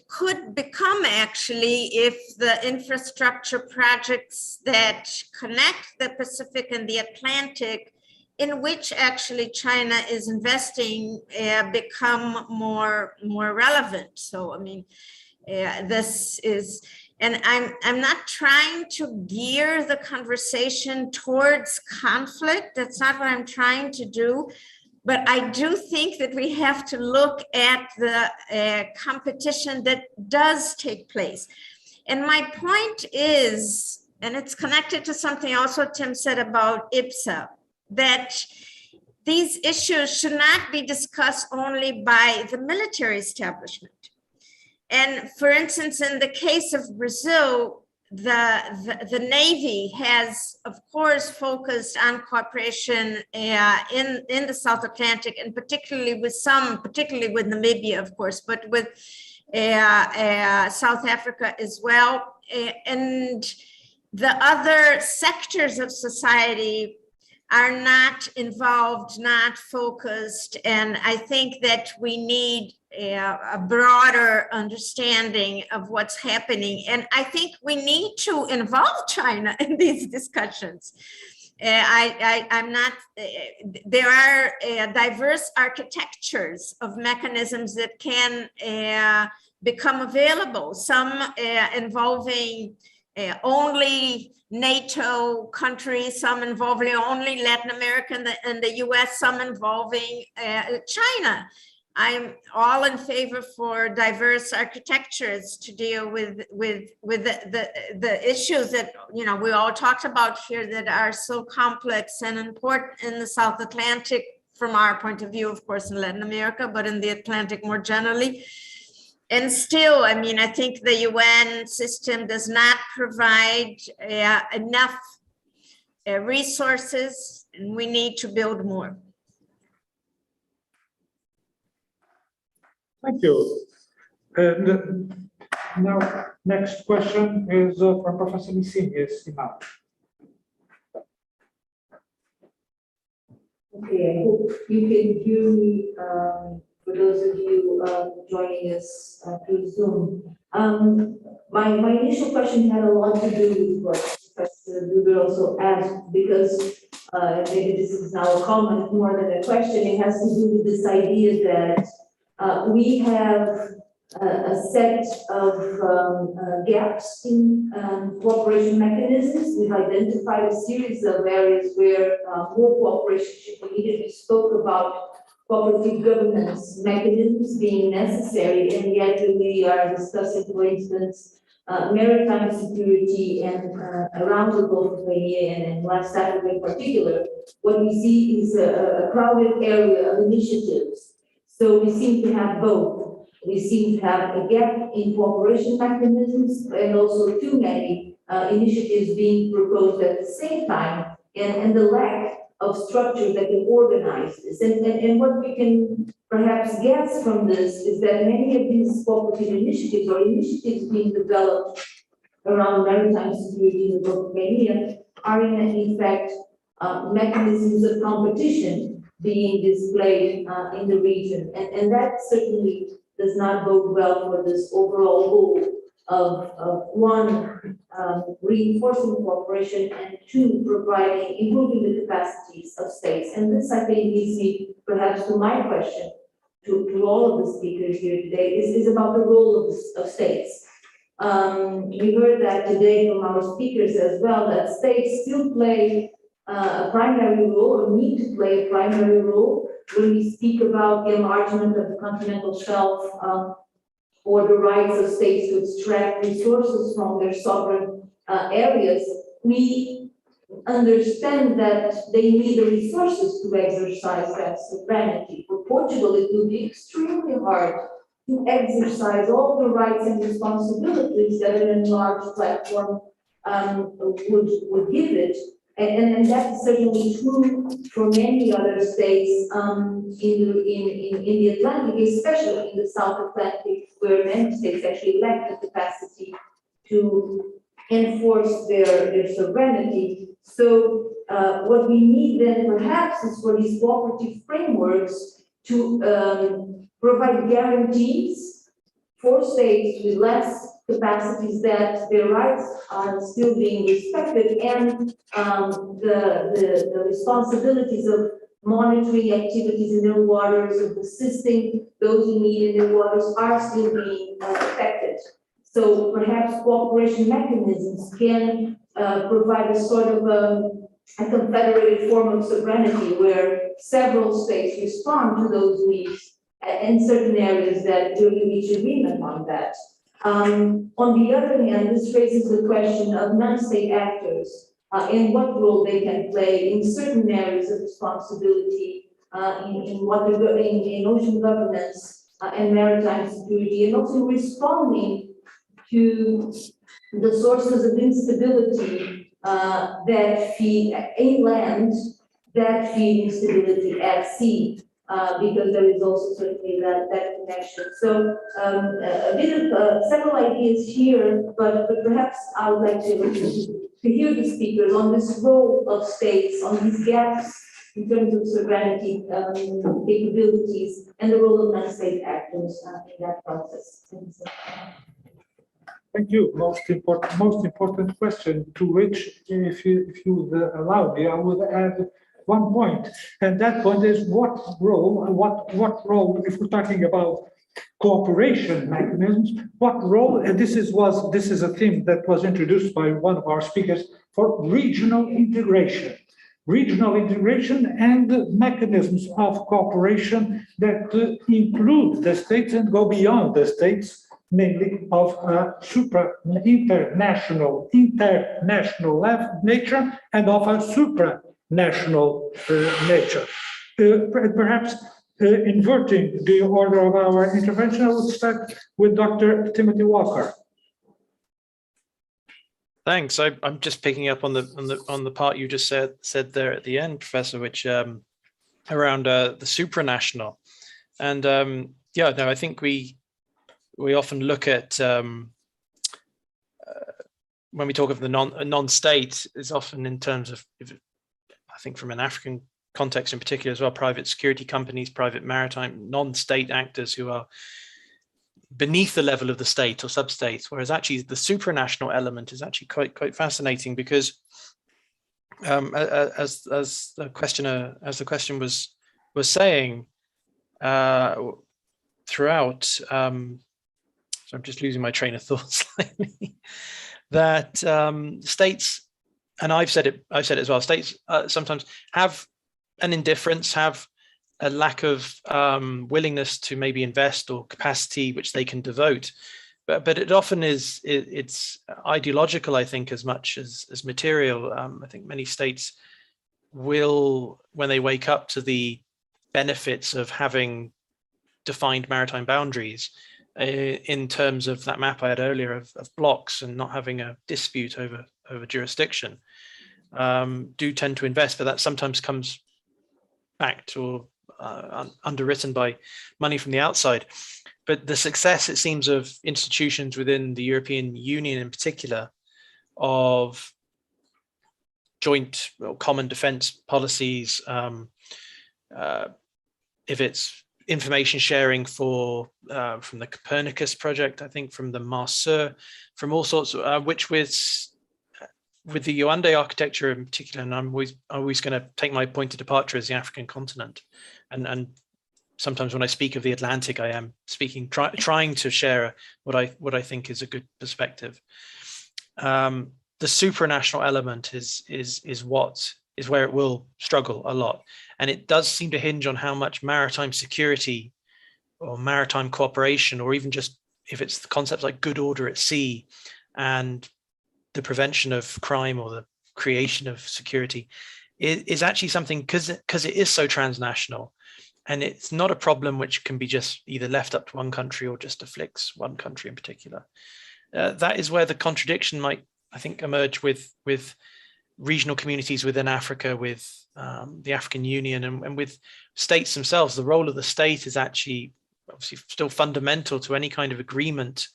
could become, actually, if the infrastructure projects that connect the Pacific and the Atlantic, in which actually China is investing, become more relevant. So, I mean, this is, and I'm not trying to gear the conversation towards conflict. That's not what I'm trying to do. But I do think that we have to look at the competition that does take place. And my point is, and it's connected to something also Tim said about IPSA, that these issues should not be discussed only by the military establishment. And for instance, in the case of Brazil, the Navy has, of course, focused on cooperation in the South Atlantic, and particularly with Namibia, of course, but with South Africa as well. And the other sectors of society are not involved, not focused. And I think that we need a broader understanding of what's happening. And I think we need to involve China in these discussions. I'm not, there are diverse architectures of mechanisms that can become available, some involving only NATO countries, some involving only Latin America and the US, some involving China. I'm all in favor for diverse architectures to deal with the issues that, you know, we all talked about here that are so complex and important in the South Atlantic from our point of view, of course, in Latin America, but in the Atlantic more generally. And still, I mean, I think the UN system does not provide enough resources, and we need to build more. Thank you. And now, next question is from Professor Licinha Simão. Okay, I hope you can hear me, for those of you joining us through Zoom. My initial question had a lot to do with what Professor Gruber also asked, because maybe this is now a comment more than a question. It has to do with this idea that we have a set of gaps in cooperation mechanisms. We've identified a series of areas where more cooperation should be needed. We spoke about cooperative governance mechanisms being necessary, and yet we are discussing, for instance, maritime security and around the Gulf of Guinea and in West Africa in particular. What we see is a crowded area of initiatives. So we seem to have both. We seem to have a gap in cooperation mechanisms and also too many initiatives being proposed at the same time, and the lack of structures that can organize this. And what we can perhaps guess from this is that many of these cooperative initiatives or initiatives being developed around maritime security in the Gulf of Guinea are in fact mechanisms of competition being displayed in the region. And that certainly does not bode well for this overall goal of one, reinforcing cooperation, and two, improving the capacities of states. And this, I think, leads me perhaps to my question to all of the speakers here today, is about the role of states. We heard that today from our speakers as well, that states still play a primary role, or need to play a primary role when we speak about the enlargement of the continental shelf, or the rights of states to extract resources from their sovereign areas. We understand that they need the resources to exercise that sovereignty. For Portugal, it will be extremely hard to exercise all the rights and responsibilities that an enlarged platform would give it. And that's certainly true for many other states in the Atlantic, especially in the South Atlantic, where many states actually lack the capacity to enforce their sovereignty. So what we need then perhaps is for these cooperative frameworks to provide guarantees for states with less capacities that their rights are still being respected, and the responsibilities of monitoring activities in their waters, of assisting those in need in their waters, are still being affected. So perhaps cooperation mechanisms can provide a sort of a confederated form of sovereignty where several states respond to those needs in certain areas that really reach agreement on that. On the other hand, this raises the question of non-state actors and what role they can play in certain areas of responsibility in ocean governance and maritime security, and also responding to the sources of instability that feed inland, that feed instability at sea, because there is also certainly that connection. So a bit of several ideas here, but perhaps I would like to hear the speakers on this role of states, on these gaps in terms of sovereignty capabilities, and the role of non-state actors in that process. Thank you. Most important question, to which, if you allow me, I would add one point, and that point is what role, if we're talking about cooperation mechanisms, what role, and this is a theme that was introduced by one of our speakers, for regional integration and mechanisms of cooperation that include the states and go beyond the states, namely of international nature and of a supranational nature. Perhaps inverting the order of our intervention, I would start with Dr. Timothy Walker. Thanks. I'm just picking up on the part you just said there at the end, Professor, which around the supranational, and yeah, no, I think we often look at when we talk of the non-state, is often in terms of, I think from an African context in particular as well, private security companies, private maritime non-state actors who are beneath the level of the state or sub-states, whereas actually the supranational element is actually quite fascinating, because as the question was saying throughout, so I'm just losing my train of thought slightly, that states, and I've said it as well, states sometimes have an indifference, have a lack of willingness to maybe invest or capacity which they can devote, but it often it's ideological, I think, as much as material. I think many states will, when they wake up to the benefits of having defined maritime boundaries, in terms of that map I had earlier of blocks and not having a dispute over jurisdiction, do tend to invest, but that sometimes comes backed or underwritten by money from the outside. But the success, it seems, of institutions within the European Union in particular, of joint or common defense policies, if it's information sharing from the Copernicus project, I think from the Marseille, from all sorts, which with the Yaoundé architecture in particular, and I'm always going to take my point of departure as the African continent, and sometimes when I speak of the Atlantic, I am speaking, trying to share what I think is a good perspective. The supranational element is where it will struggle a lot, and it does seem to hinge on how much maritime security or maritime cooperation, or even just if it's the concepts like good order at sea and the prevention of crime or the creation of security, is actually something, because it is so transnational, and it's not a problem which can be just either left up to one country or just afflicts one country in particular. That is where the contradiction might, I think, emerge with regional communities within Africa, with the African Union, and with states themselves. The role of the state is actually obviously still fundamental to any kind of agreement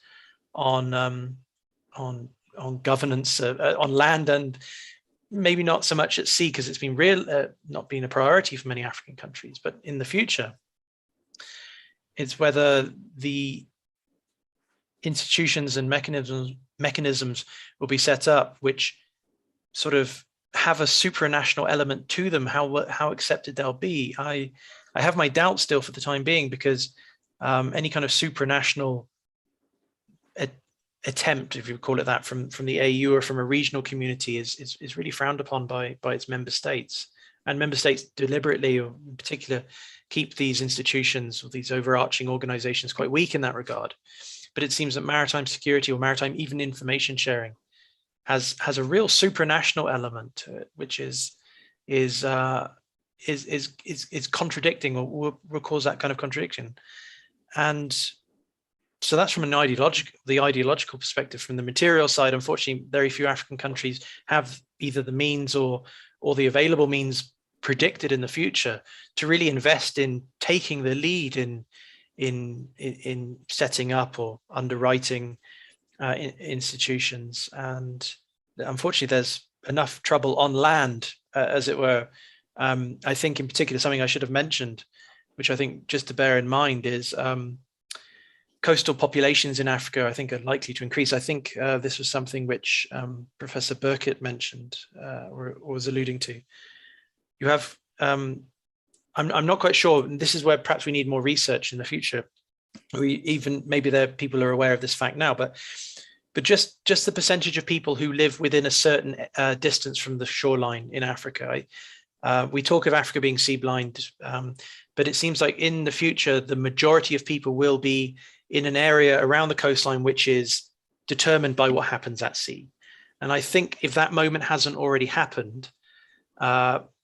on governance on land, and maybe not so much at sea, because it's been not been a priority for many African countries. But in the future, it's whether the institutions and mechanisms will be set up which sort of have a supranational element to them, how accepted they'll be. I have my doubts still for the time being, because any kind of supranational attempt, if you call it that, from the AU or from a regional community is really frowned upon by its member states. And member states deliberately, or in particular, keep these institutions or these overarching organizations quite weak in that regard. But it seems that maritime security, or maritime even information sharing, has a real supranational element to it, which is is contradicting or will cause that kind of contradiction. And so that's from the ideological perspective. From the material side, unfortunately, very few African countries have either the means or the available means predicted in the future to really invest in taking the lead in setting up or underwriting institutions. And unfortunately, there's enough trouble on land, as it were. I think in particular, something I should have mentioned, which I think just to bear in mind is coastal populations in Africa, I think, are likely to increase. I think this was something which Professor Burkitt mentioned or was alluding to. You have, I'm not quite sure, this is where perhaps we need more research in the future. Maybe people are aware of this fact now, but just the percentage of people who live within a certain distance from the shoreline in Africa. We talk of Africa being sea blind, but it seems like in the future, the majority of people will be in an area around the coastline, which is determined by what happens at sea. And I think if that moment hasn't already happened,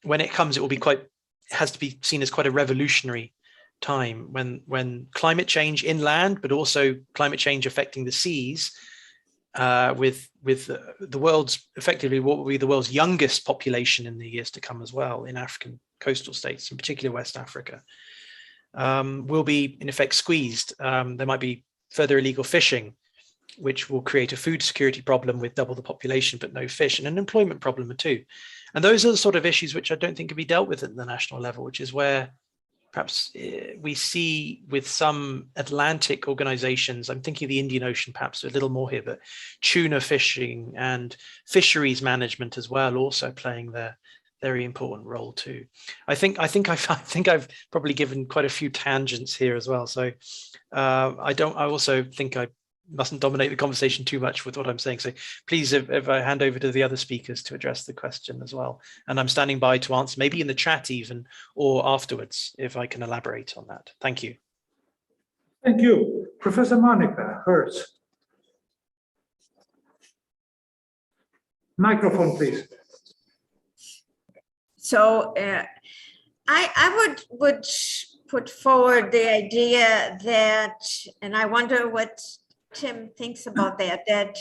when it comes, it has to be seen as quite a revolutionary time when climate change inland, but also climate change affecting the seas, with the world's, effectively what will be the world's youngest population in the years to come as well in African coastal states, in particular West Africa, will be in effect squeezed. There might be further illegal fishing, which will create a food security problem with double the population but no fish, and an employment problem too. And those are the sort of issues which I don't think can be dealt with at the national level, which is where perhaps we see with some Atlantic organizations, I'm thinking of the Indian Ocean perhaps a little more here, but tuna fishing and fisheries management as well also playing their very important role too. I think I've probably given quite a few tangents here as well. So I also think I mustn't dominate the conversation too much with what I'm saying. So please, if I hand over to the other speakers to address the question as well. And I'm standing by to answer, maybe in the chat even, or afterwards, if I can elaborate on that. Thank you. Thank you. Professor Monica Hertz. Microphone, please. So I would put forward the idea that, and I wonder what Tim thinks about that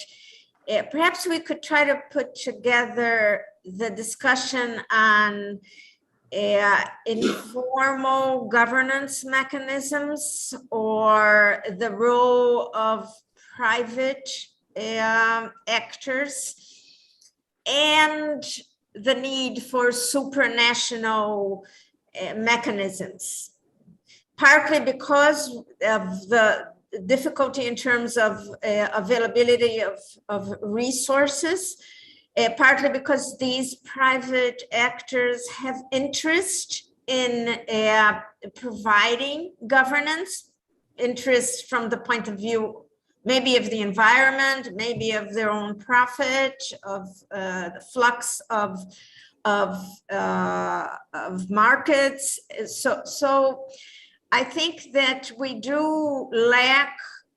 perhaps we could try to put together the discussion on informal governance mechanisms or the role of private actors and the need for supranational mechanisms, partly because of the difficulty in terms of availability of resources, partly because these private actors have interest in providing governance, interest from the point of view maybe of the environment, maybe of their own profit, of the flux of markets. So I think that we do lack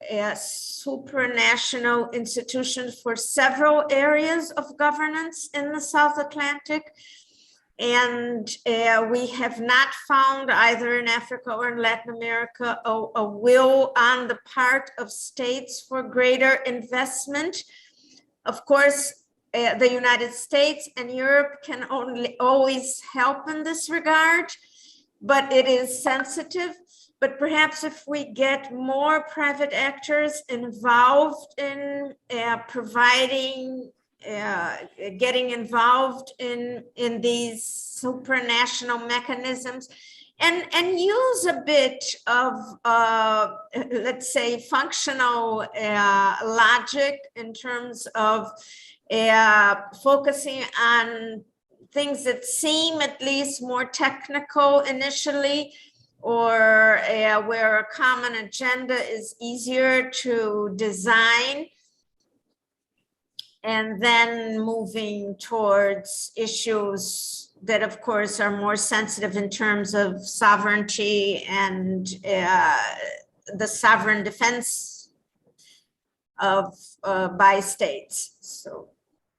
a supranational institution for several areas of governance in the South Atlantic. And we have not found either in Africa or in Latin America a will on the part of states for greater investment. Of course, the United States and Europe can always help in this regard, but it is sensitive. But perhaps if we get more private actors involved in getting involved in these supranational mechanisms and use a bit of, let's say, functional logic in terms of focusing on things that seem at least more technical initially, or where a common agenda is easier to design, and then moving towards issues that, of course, are more sensitive in terms of sovereignty and the sovereign defense of by states. So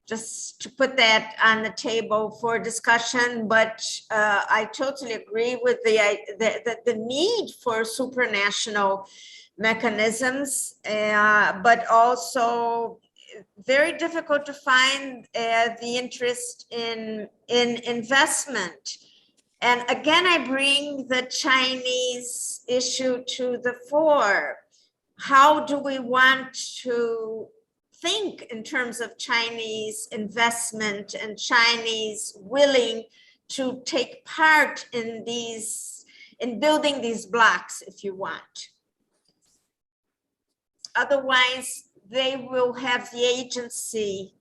just to put that on the table for discussion, but I totally agree with the need for supranational mechanisms, but also very difficult to find the interest in investment. And again, I bring the Chinese issue to the fore. How do we want to think in terms of Chinese investment and Chinese willing to take part in building these blocks, if you want? Otherwise, they will have the agency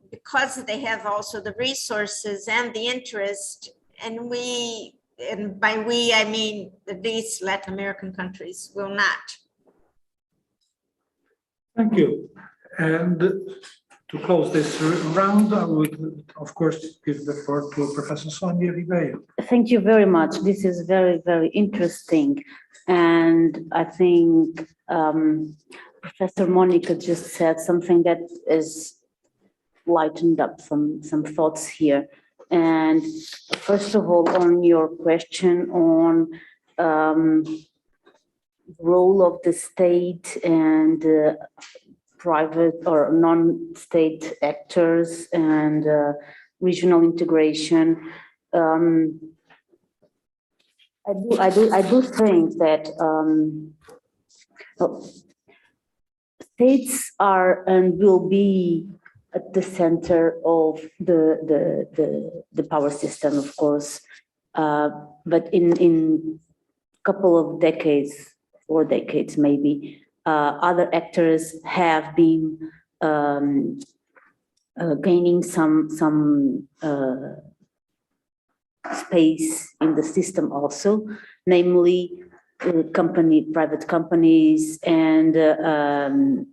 because they have also the resources and the interest, and by we, I mean at least Latin American countries will not. Thank you. And to close this round, I would, of course, give the floor to Professor Sonia Ribeiro. Thank you very much. This is very, very interesting. And I think Professor Monica just said something that is lightened up some thoughts here. And first of all, on your question on role of the state and private or non-state actors and regional integration, I do think that states are and will be at the center of the power system, of course, but in couple of decades, 4 decades maybe, other actors have been gaining some space in the system also, namely private companies and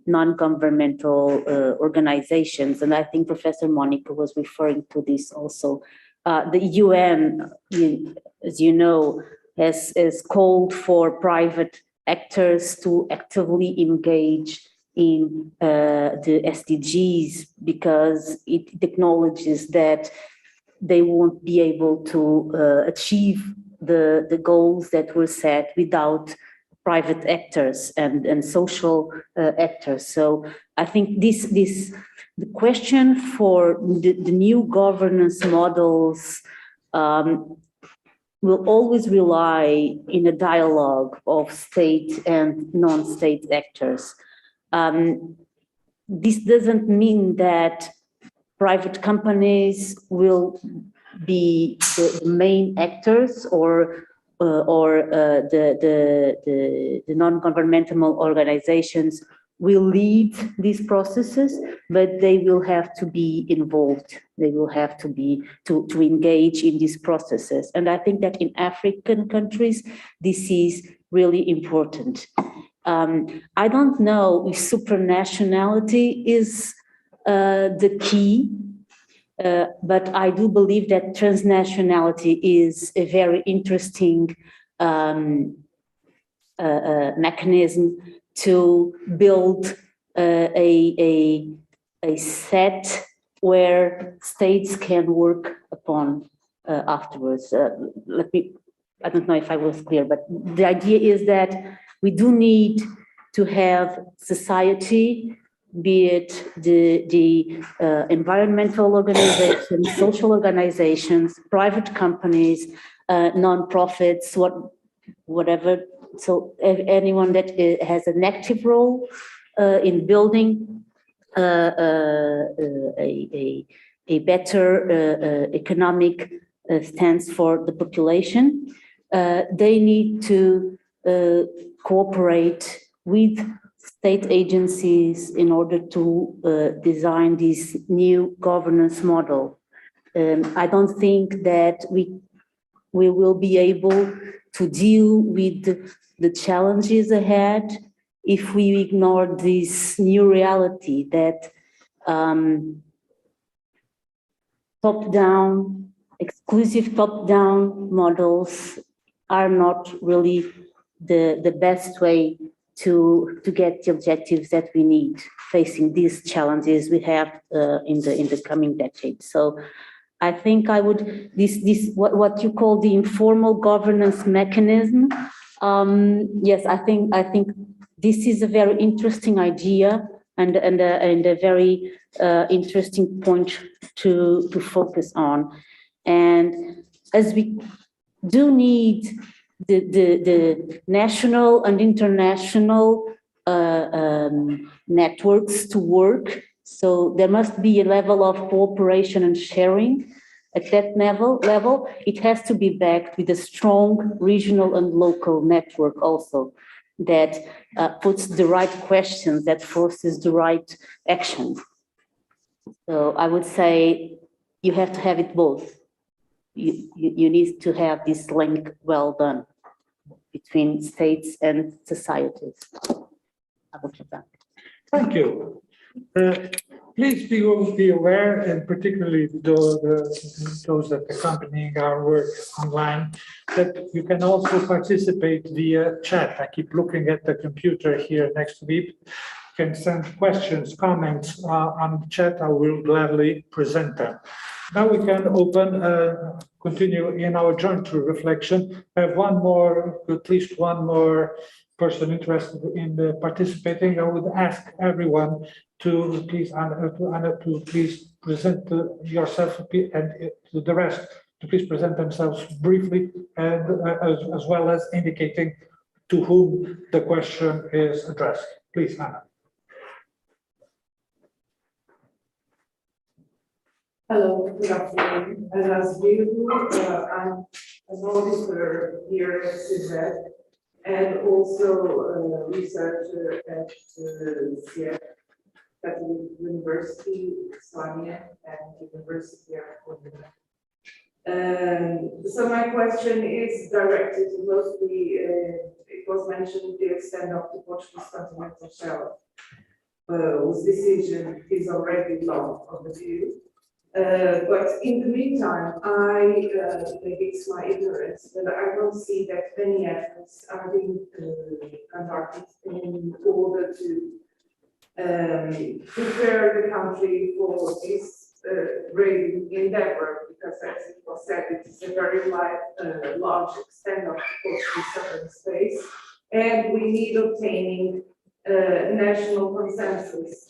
non-governmental organizations. And I think Professor Monica was referring to this also. The UN, as you know, has called for private actors to actively engage in the SDGs because it acknowledges that they won't be able to achieve the goals that were set without private actors and social actors. So I think the question for the new governance models will always rely in a dialogue of state and non-state actors. This doesn't mean that private companies will be the main actors or the non-governmental organizations will lead these processes, but they will have to be involved. They will have to be to engage in these processes. And I think that in African countries, this is really important. I don't know if supranationality is the key, but I do believe that transnationality is a very interesting mechanism to build a set where states can work upon afterwards. I don't know if I was clear, but the idea is that we do need to have society, be it the environmental organizations, social organizations, private companies, non-profits, whatever. So anyone that has an active role in building a better economic stance for the population, they need to cooperate with state agencies in order to design this new governance model. I don't think that we will be able to deal with the challenges ahead if we ignore this new reality that top-down, exclusive top-down models are not really the best way to get the objectives that we need facing these challenges we have in the coming decade. So I think I would, what you call the informal governance mechanism, yes, I think this is a very interesting idea and a very interesting point to focus on. And as we do need the national and international networks to work, so there must be a level of cooperation and sharing. At that level, it has to be backed with a strong regional and local network also that puts the right questions, that forces the right action. So I would say you have to have it both. You need to have this link well done between states and societies. Thank you. Please be aware, and particularly those that accompanying our work online, that you can also participate via chat. I keep looking at the computer here next to me. You can send questions, comments on the chat. I will gladly present them. Now we can continue in our joint reflection. I have at least one more person interested in participating. I would ask everyone to please, Anna, to please present yourself and to the rest to please present themselves briefly and as well as indicating to whom the question is addressed. Please, Anna. Hello, good afternoon. As you, I'm an auditor here at CZ and also a researcher at CF, Catholic University, Sonia, and University of Portuguese. So my question is directed to mostly, it was mentioned the extent of the Portuguese continental shelf, whose decision is already long overdue. But in the meantime, maybe it's my ignorance, but I don't see that many efforts are being conducted in order to prepare the country for this great endeavor, because as it was said, it is a very large extent of the southern space, and we need obtaining national consensus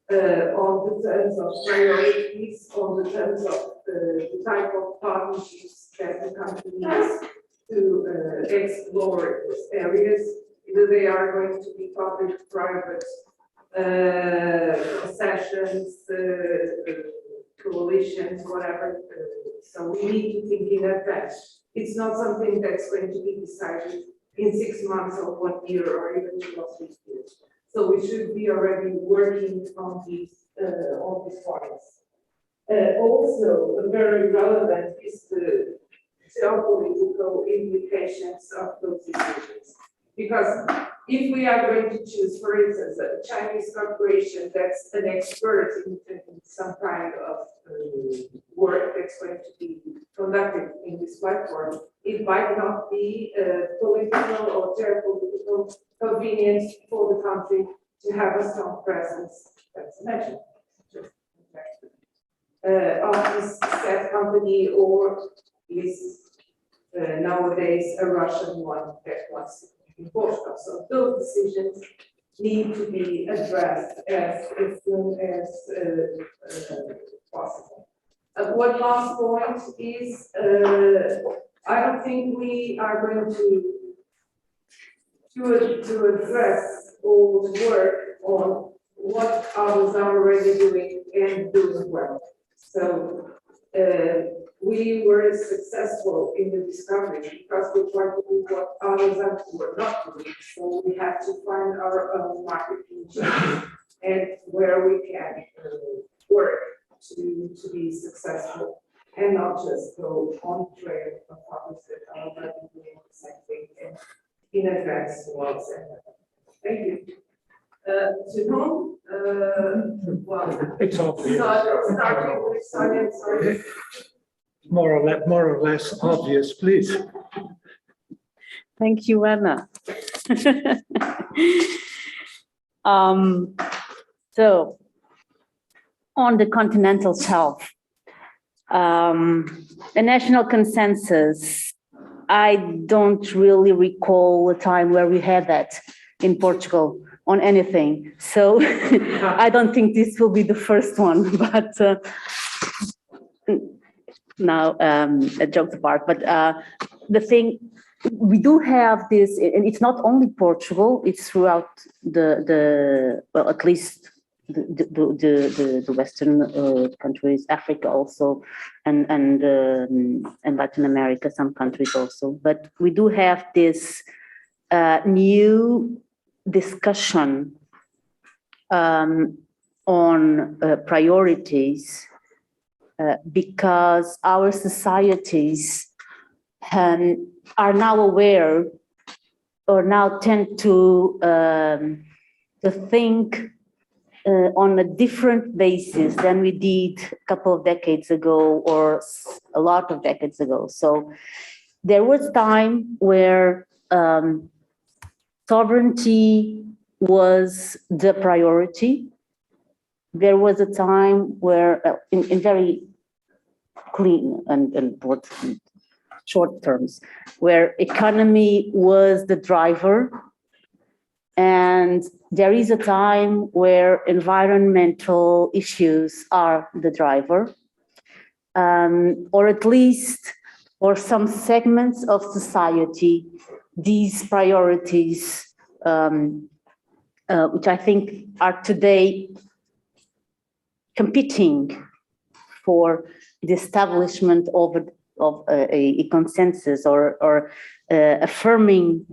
on the terms of priorities, on the terms of the type of partnerships that the country needs to explore these areas, whether they are going to be public-private concessions, coalitions, whatever. So we need to think in advance. It's not something that's going to be decided in 6 months or 1 year or even 2 or 3 years. So we should be already working on these points. Also, very relevant is the geopolitical implications of those decisions. Because if we are going to choose, for instance, a Chinese corporation that's an expert in some kind of work that's going to be conducted in this platform, it might not be political or geopolitical convenient for the country to have a strong presence, that's mentioned, of this said company, or is nowadays a Russian one that wants to be in Portugal. So those decisions need to be addressed as soon as possible. One last point is, I don't think we are going to address or work on what others are already doing and doing well. So we were successful in the discovery because we tried to do what others were not doing. So we have to find our own market niche and where we can work to be successful and not just go on trail of others that are already doing the same thing and in advance towards it. Thank you. To whom? Well, It's obvious. Starting with Sonia, sorry. More or less obvious, please. Thank you, Anna. So, on the continental shelf, the national consensus, I don't really recall a time where we had that in Portugal on anything. So I don't think this will be the first one, but now, jokes apart, but the thing, we do have this, and it's not only Portugal, it's throughout well, at least the Western countries, Africa also, and Latin America, some countries also. But we do have this new discussion on priorities because our societies are now aware or now tend to think on a different basis than we did a couple of decades ago or a lot of decades ago. So there was time where sovereignty was the priority. There was a time where, in very clean and short terms, where economy was the driver. And there is a time where environmental issues are the driver, or at least for some segments of society, these priorities, which I think are today competing for the establishment of a consensus or affirming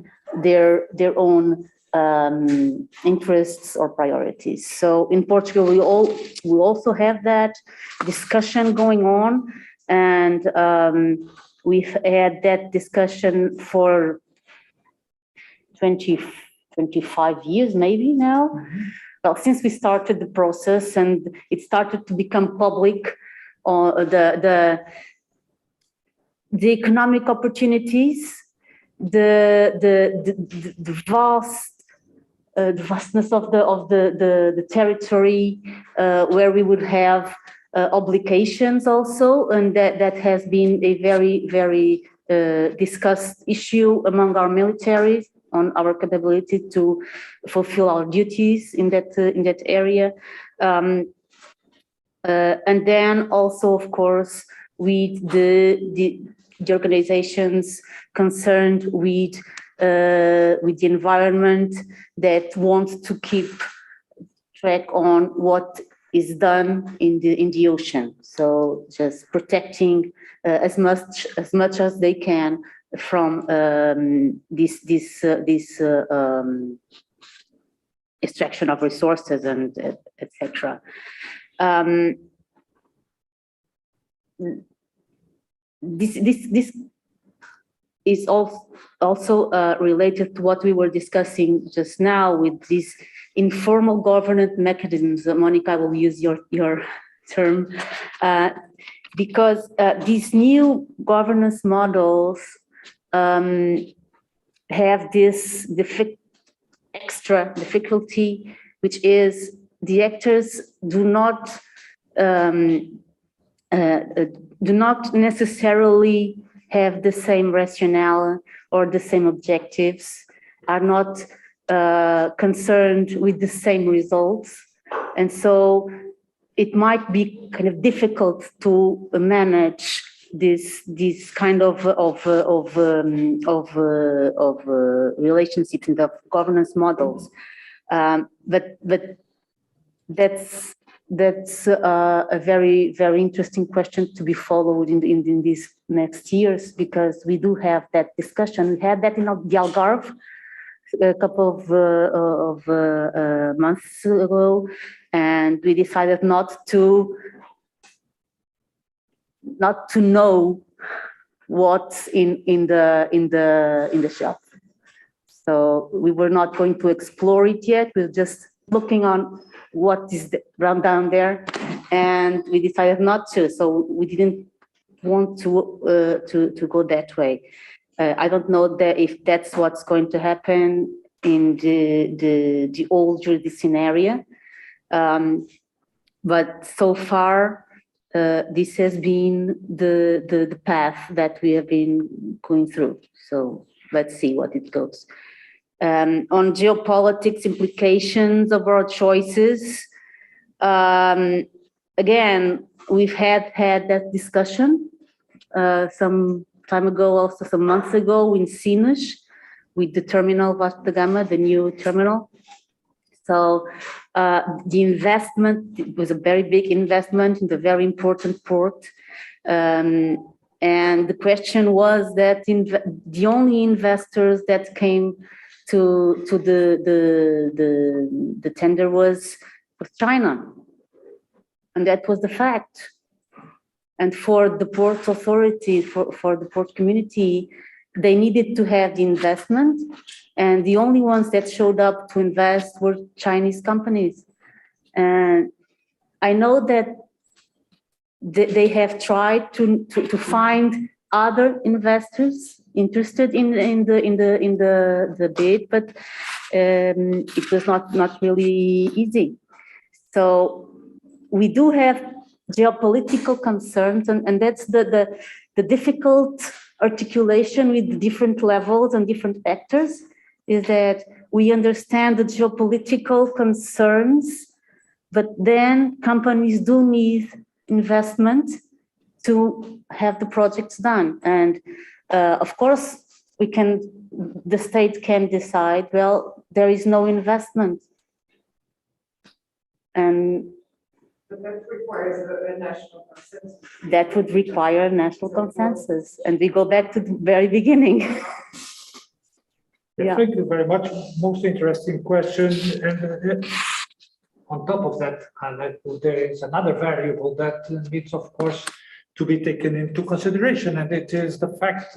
their own interests or priorities. So in Portugal, we also have that discussion going on, and we've had that discussion for 25 years maybe now. Mm-hmm. Well, since we started the process and it started to become public, the economic opportunities, the vastness of the territory where we would have obligations also, and that has been a very discussed issue among our militaries on our capability to fulfill our duties in that area, and then also, of course, with the organizations concerned with the environment that want to keep track on what is done in the ocean. So just protecting as much as they can from this extraction of resources and etc. This is also related to what we were discussing just now with these informal governance mechanisms. Monica, I will use your term, because these new governance models have this extra difficulty, which is the actors do not necessarily have the same rationale or the same objectives, are not concerned with the same results. And so it might be kind of difficult to manage this kind of relationships and of governance models. But that's a very interesting question to be followed in these next years, because we do have that discussion. We had that in the Algarve a couple of months ago, and we decided not to know what's in the shelf. So we were not going to explore it yet. We're just looking on what is down there, and we decided not to. So we didn't want to go that way. I don't know if that's what's going to happen in the old jurisdiction area. But so far, this has been the path that we have been going through. So let's see what it goes. On geopolitics implications of our choices, again, we've had that discussion some time ago, also some months ago in Sines with the terminal Vasco da Gama, the new terminal. So the investment, it was a very big investment in the very important port. And the question was that the only investors that came to the tender was China. And that was the fact. And for the port authority, for the port community, they needed to have the investment, and the only ones that showed up to invest were Chinese companies. And I know that they have tried to find other investors interested in the bid, but it was not really easy. So we do have geopolitical concerns, and that's the difficult articulation with the different levels and different actors, is that we understand the geopolitical concerns, but then companies do need investment to have the projects done. And of course, the state can decide, well, there is no investment. And but that requires a national consensus. That would require a national consensus. And we go back to the very beginning. Yeah. Thank you very much. Most interesting question. And on top of that, there is another variable that needs, of course, to be taken into consideration, and it is the fact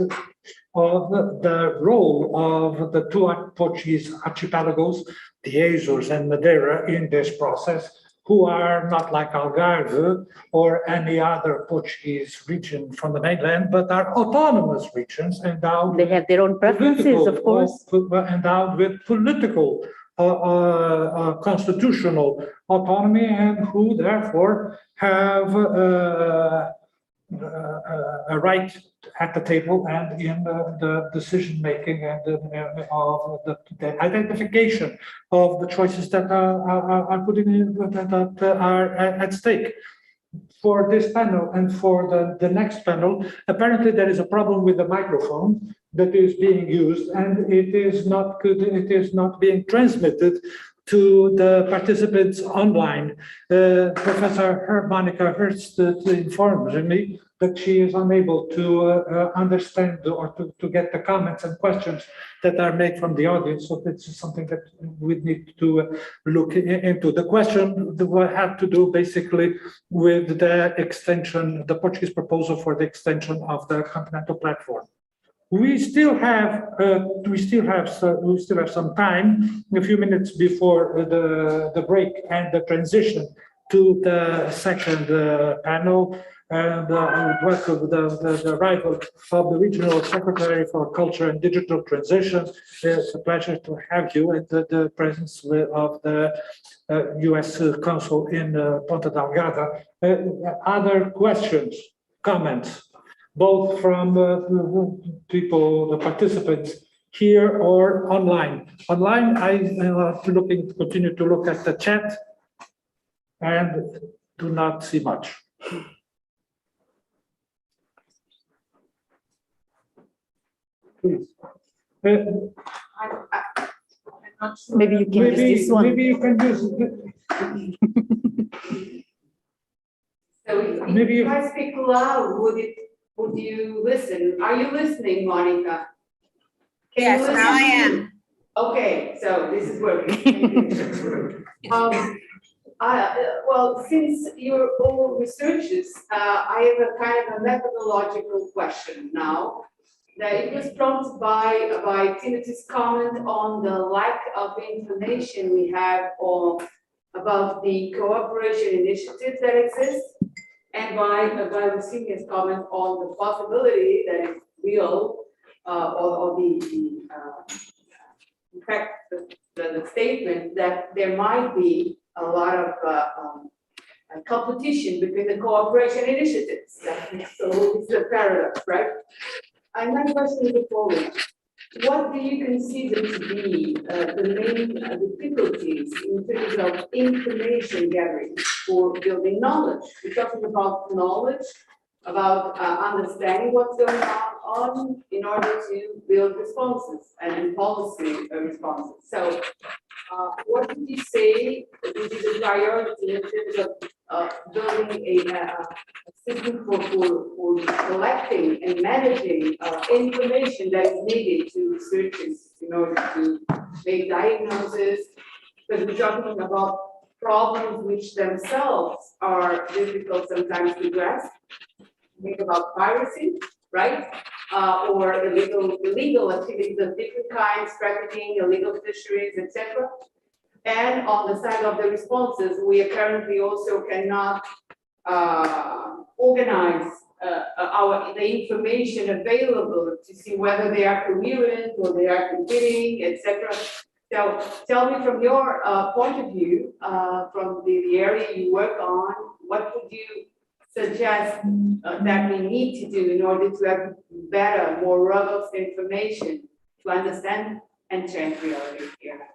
of the role of the two Portuguese archipelagos, the Azores and Madeira, in this process, who are not like Algarve or any other Portuguese region from the mainland, but are autonomous regions endowed. They have their own preferences, of course. Endowed with political, constitutional autonomy, and who therefore have a right at the table and in the decision making and of the identification of the choices that are put in, that are at stake. For this panel and for the next panel, apparently there is a problem with the microphone that is being used, and it is not good. It is not being transmitted to the participants online. Professor Monica Hurst informed me that she is unable to understand or to get the comments and questions that are made from the audience. So this is something that we need to look into. The question will have to do basically with the extension, the Portuguese proposal for the extension of the continental platform. We still have some time, a few minutes before the break and the transition to the second panel. And I would welcome the arrival of the Regional Secretary for Culture and Digital Transition. It's a pleasure to have you and the presence of the U.S. Consul in Ponta Delgada. Other questions, comments, both from people, the participants here or online. Online, I continue to look at the chat and do not see much. Please. I'm not sure. Maybe you can use this one. Maybe you can use So maybe if I speak loud, would you listen? Are you listening, Monica? Can Yes, you listen? now I am. Okay, so this is working. Well, since you're all researchers, I have a kind of a methodological question now. That it was prompted by Timothy's comment on the lack of information we have about the cooperation initiatives that exist, and by Lucinia's comment on the possibility that it's real, or the in fact, the statement that there might be a lot of competition between the cooperation initiatives. So it's a paradox, right? And my question is the following. What do you consider to be the main difficulties in terms of information gathering for building knowledge? We're talking about knowledge, about understanding what's going on in order to build responses and policy responses. So what would you say would be the priority in terms of building a system for collecting and managing information that is needed to researchers in order to make diagnoses? Because we're talking about problems which themselves are difficult sometimes to grasp. Think about piracy, right? Or illegal activities of different kinds, trafficking, illegal fisheries, etc. And on the side of the responses, we currently also cannot organize the information available to see whether they are coherent or they are competing, etc. So tell me from your point of view, from the area you work on, what would you suggest that we need to do in order to have better, more robust information to understand and change reality here?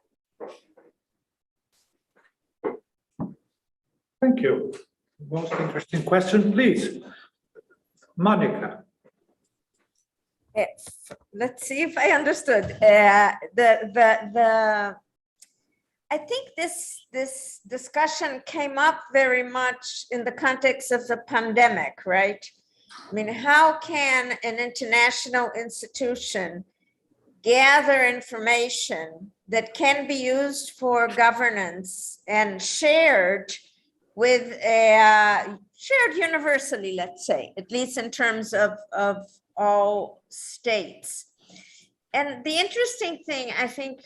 Thank you. Most interesting question, please. Monica. Let's see if I understood. I think this discussion came up very much in the context of the pandemic, right? I mean, how can an international institution gather information that can be used for governance and shared shared universally, let's say, at least in terms of all states? And the interesting thing, I think,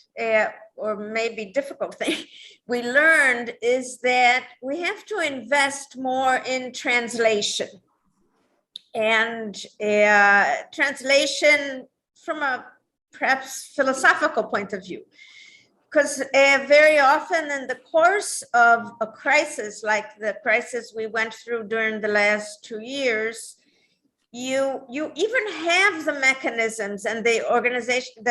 or maybe difficult thing we learned is that we have to invest more in translation. And translation from a perhaps philosophical point of view. Because very often in the course of a crisis, like the crisis we went through during the last 2 years, you even have the mechanisms and the organization, in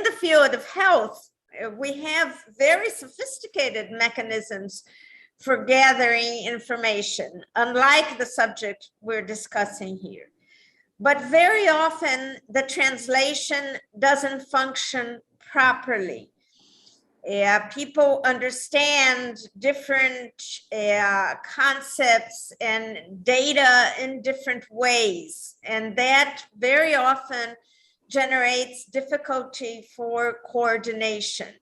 the field of health, we have very sophisticated mechanisms for gathering information, unlike the subject we're discussing here. But very often the translation doesn't function properly. People understand different concepts and data in different ways, and that very often generates difficulty for coordination.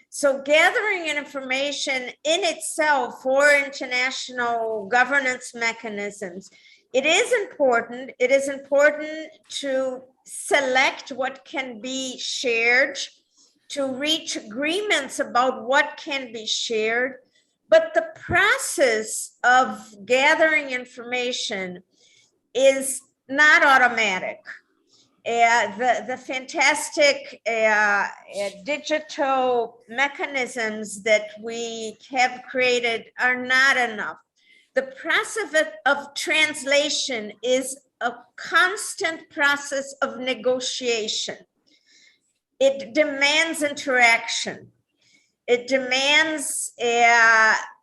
So gathering information in itself for international governance mechanisms, it is important. It is important to select what can be shared, to reach agreements about what can be shared. But the process of gathering information is not automatic. The fantastic digital mechanisms that we have created are not enough. The process of translation is a constant process of negotiation. It demands interaction. It demands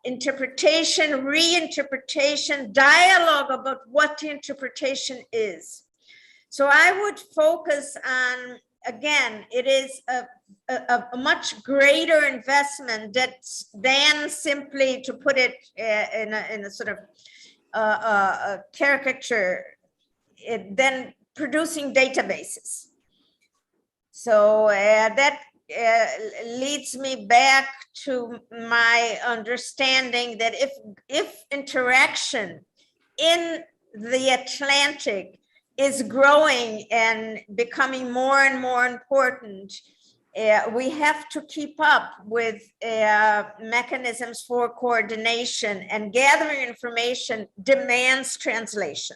interpretation, reinterpretation, dialogue about what the interpretation is. So I would focus on, again, it is a much greater investment than simply, to put it in a sort of a caricature, than producing databases. So that leads me back to my understanding that if interaction in the Atlantic is growing and becoming more and more important, we have to keep up with mechanisms for coordination, and gathering information demands translation.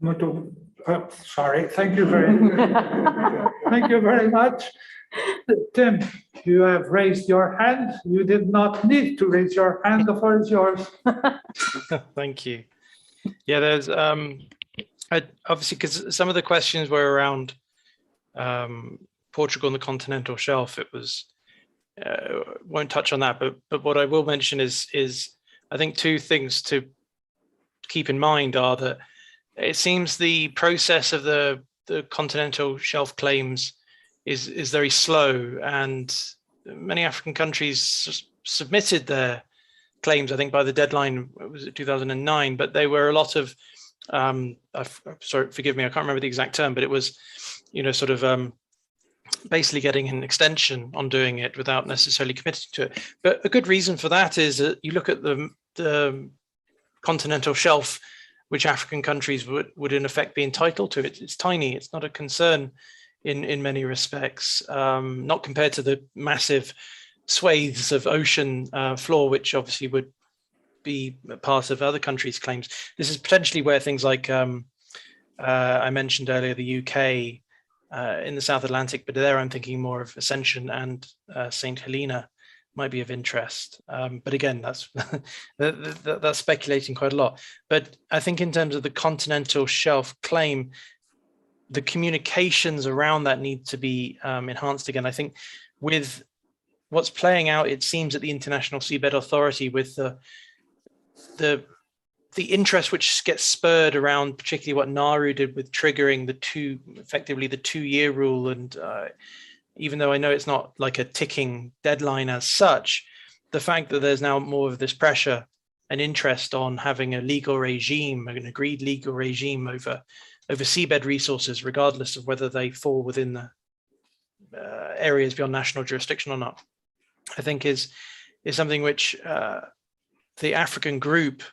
Muito Sorry, thank you very, thank you very much. Tim, you have raised your hand. You did not need to raise your hand. The floor is yours. Thank you. Yeah, there's obviously, because some of the questions were around Portugal and the continental shelf. It was won't touch on that, but what I will mention is I think two things to keep in mind are that it seems the process of the continental shelf claims is very slow, and many African countries submitted their claims, I think, by the deadline, was it 2009, but they were a lot of sorry, forgive me, I can't remember the exact term, but it was, sort of basically getting an extension on doing it without necessarily committing to it. But a good reason for that is that you look at the continental shelf, which African countries would in effect be entitled to. It's tiny, it's not a concern in many respects, not compared to the massive swathes of ocean floor, which obviously would be part of other countries' claims. This is potentially where things like I mentioned earlier, the UK in the South Atlantic, but there I'm thinking more of Ascension and St. Helena might be of interest. But again, that's that's speculating quite a lot. But I think in terms of the continental shelf claim, the communications around that need to be enhanced again. I think with what's playing out, it seems at the International Seabed Authority with the interest which gets spurred around, particularly what Nauru did with triggering effectively the 2-year rule. And even though I know it's not like a ticking deadline as such, the fact that there's now more of this pressure and interest on having a legal regime, an agreed legal regime over seabed resources, regardless of whether they fall within the areas beyond national jurisdiction or not, I think is something which the African group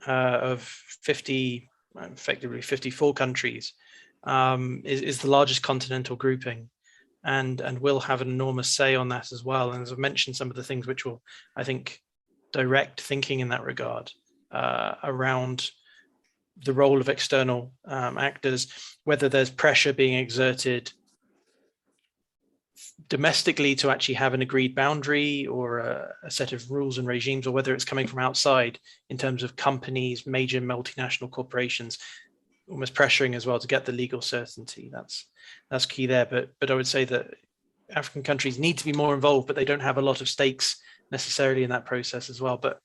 of 50, effectively 54 countries, is the largest continental grouping, and will have an enormous say on that as well. And as I've mentioned, some of the things which will, I think, direct thinking in that regard around the role of external actors, whether there's pressure being exerted domestically to actually have an agreed boundary or a set of rules and regimes, or whether it's coming from outside in terms of companies, major multinational corporations, almost pressuring as well to get the legal certainty. That's key there. But I would say that African countries need to be more involved, but they don't have a lot of stakes necessarily in that process as well. But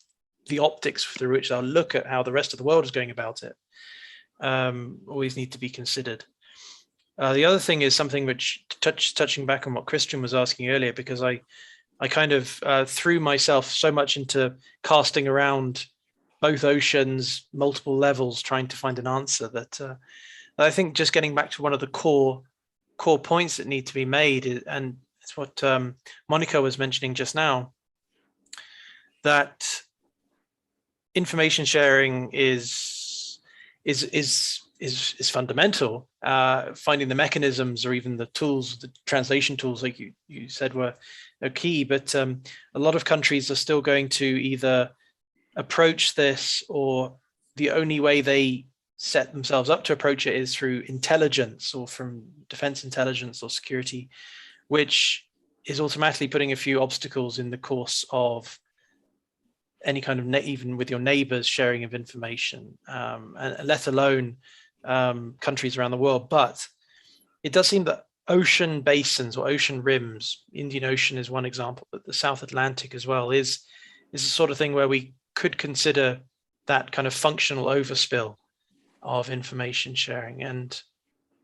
the optics through which they'll look at how the rest of the world is going about it always need to be considered. The other thing is something which, touching back on what Christian was asking earlier, because I kind of threw myself so much into casting around both oceans, multiple levels, trying to find an answer, that I think just getting back to one of the core points that need to be made, and it's what Monica was mentioning just now, that information sharing is fundamental. Finding the mechanisms or even the tools, the translation tools, like you said, are key. But a lot of countries are still going to either approach this, or the only way they set themselves up to approach it is through intelligence, or from defense intelligence or security, which is automatically putting a few obstacles in the course of any kind of even with your neighbors sharing of information, and let alone countries around the world. But it does seem that ocean basins or ocean rims, Indian Ocean is one example, but the South Atlantic as well, is the sort of thing where we could consider that kind of functional overspill of information sharing. And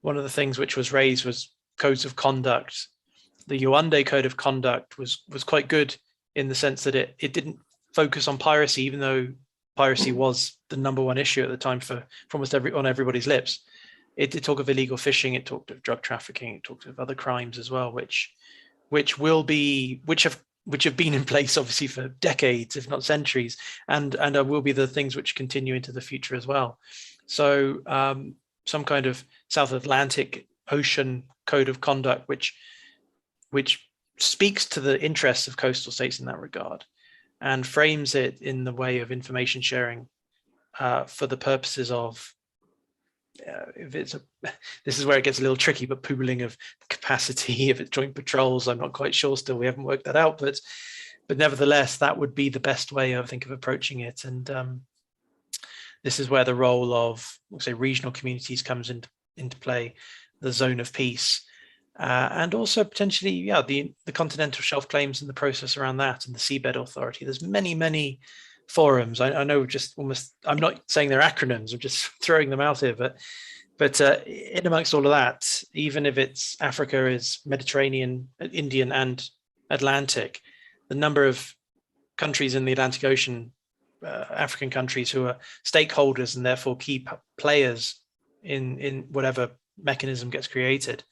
one of the things which was raised was codes of conduct. The Yaoundé Code of Conduct was quite good in the sense that it didn't focus on piracy, even though piracy was the number-one issue at the time for almost on everybody's lips. It did talk of illegal fishing, it talked of drug trafficking, it talked of other crimes as well, which have been in place obviously for decades, if not centuries, and will be the things which continue into the future as well. So some kind of South Atlantic Ocean Code of Conduct, which speaks to the interests of coastal states in that regard, and frames it in the way of information sharing for the purposes of if it's this is where it gets a little tricky, but pooling of capacity, if it's joint patrols, I'm not quite sure still, we haven't worked that out, but nevertheless, that would be the best way, I think, of approaching it. And this is where the role of, we'll say, regional communities comes into play, the zone of peace, and also potentially, yeah, the continental shelf claims and the process around that, and the seabed authority. There's many forums. I know, just almost, I'm not saying they're acronyms, I'm just throwing them out here, but in amongst all of that, even if it's Africa is Mediterranean, Indian, and Atlantic, the number of countries in the Atlantic Ocean, African countries who are stakeholders and therefore key players in whatever mechanism gets created,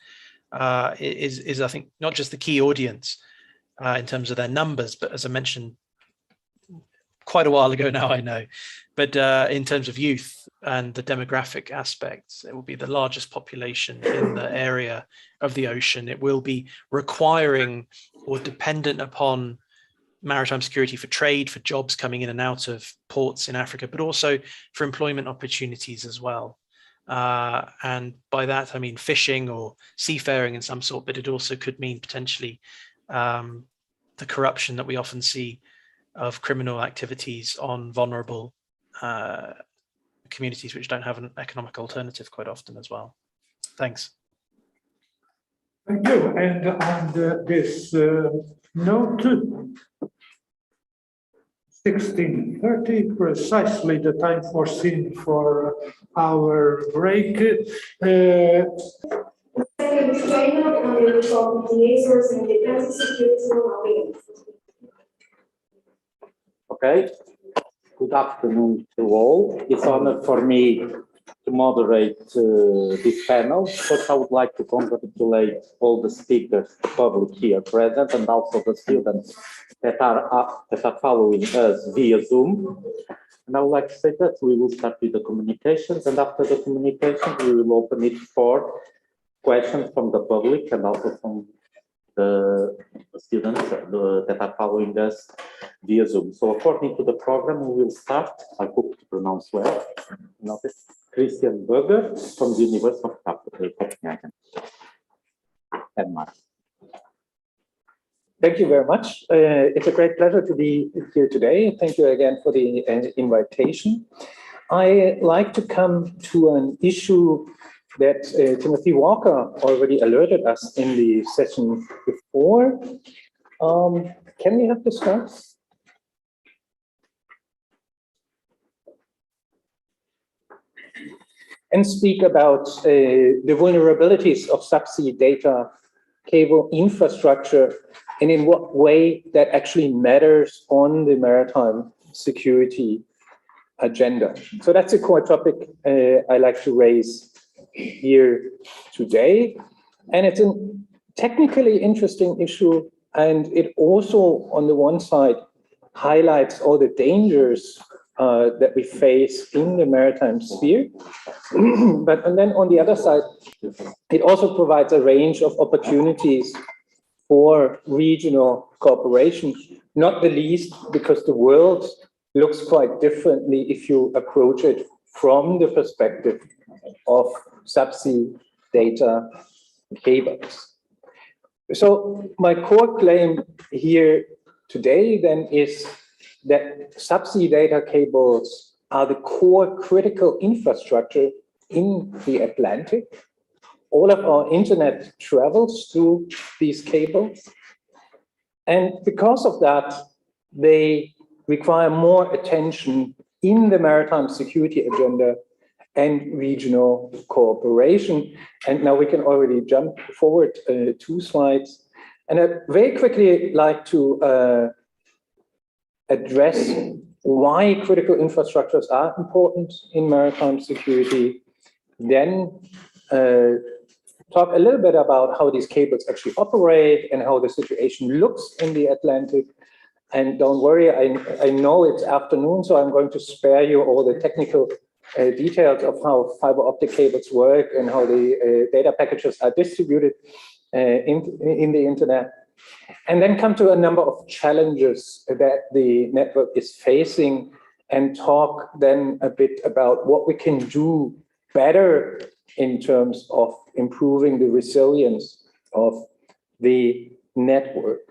is I think not just the key audience in terms of their numbers, but as I mentioned quite a while ago now, I know, but in terms of youth and the demographic aspects, it will be the largest population in the area of the ocean. It will be requiring or dependent upon maritime security for trade, for jobs coming in and out of ports in Africa, but also for employment opportunities as well. And by that, I mean fishing or seafaring in some sort, but it also could mean potentially the corruption that we often see of criminal activities on vulnerable communities which don't have an economic alternative quite often as well. Thanks. Thank you. And on this note, 16:30, precisely the time foreseen for our break. Second disclaimer on the report of the Azores and Defesa security will be. Okay, good afternoon to all. It's an honor for me to moderate this panel. First, I would like to congratulate all the speakers, the public here present, and also the students that are following us via Zoom. And I would like to say that we will start with the communications, and after the communications, we will open it for questions from the public and also from the students that are following us via Zoom. So according to the program, we will start, I hope to pronounce well, Christian Berger from the University of Copenhagen. Denmark. Thank you very much. It's a great pleasure to be here today. Thank you again for the invitation. I like to come to an issue that Timothy Walker already alerted us in the session before. Can we have the slides? And speak about the vulnerabilities of subsea data cable infrastructure and in what way that actually matters on the maritime security agenda. So that's a core topic I like to raise here today. And it's a technically interesting issue, and it also, on the one side, highlights all the dangers that we face in the maritime sphere. And then on the other side, it also provides a range of opportunities for regional cooperation, not the least because the world looks quite differently if you approach it from the perspective of subsea data cables. So my core claim here today then is that subsea data cables are the core critical infrastructure in the Atlantic. All of our internet travels through these cables. And because of that, they require more attention in the maritime security agenda and regional cooperation. And now we can already jump forward 2 slides. And I'd very quickly like to address why critical infrastructures are important in maritime security, then talk a little bit about how these cables actually operate and how the situation looks in the Atlantic. And don't worry, I know it's afternoon, so I'm going to spare you all the technical details of how fiber optic cables work and how the data packages are distributed in the internet. And then come to a number of challenges that the network is facing and talk then a bit about what we can do better in terms of improving the resilience of the network.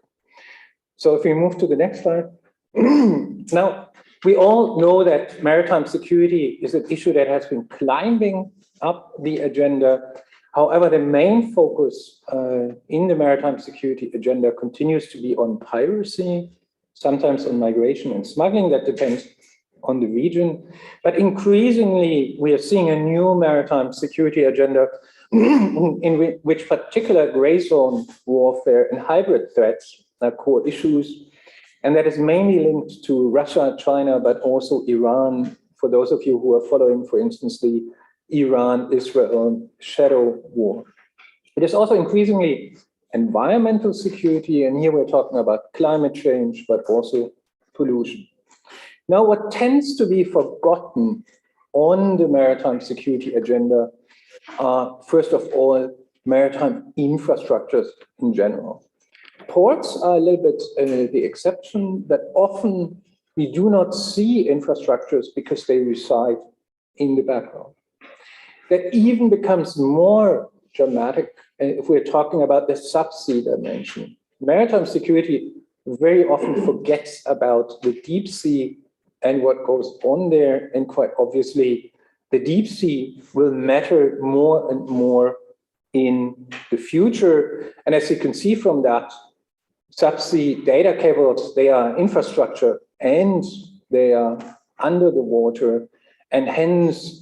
So if we move to the next slide. Now, we all know that maritime security is an issue that has been climbing up the agenda. However, the main focus in the maritime security agenda continues to be on piracy, sometimes on migration and smuggling. That depends on the region. But increasingly, we are seeing a new maritime security agenda in which particular gray zone warfare and hybrid threats are core issues. And that is mainly linked to Russia, China, but also Iran. For those of you who are following, for instance, the Iran-Israel shadow war. It is also increasingly environmental security, and here we're talking about climate change, but also pollution. Now, what tends to be forgotten on the maritime security agenda are, first of all, maritime infrastructures in general. Ports are a little bit the exception, but often we do not see infrastructures because they reside in the background. That even becomes more dramatic if we're talking about the subsea dimension. Maritime security very often forgets about the deep sea and what goes on there, and quite obviously, the deep sea will matter more and more in the future. And as you can see from that, subsea data cables, they are infrastructure and they are under the water, and hence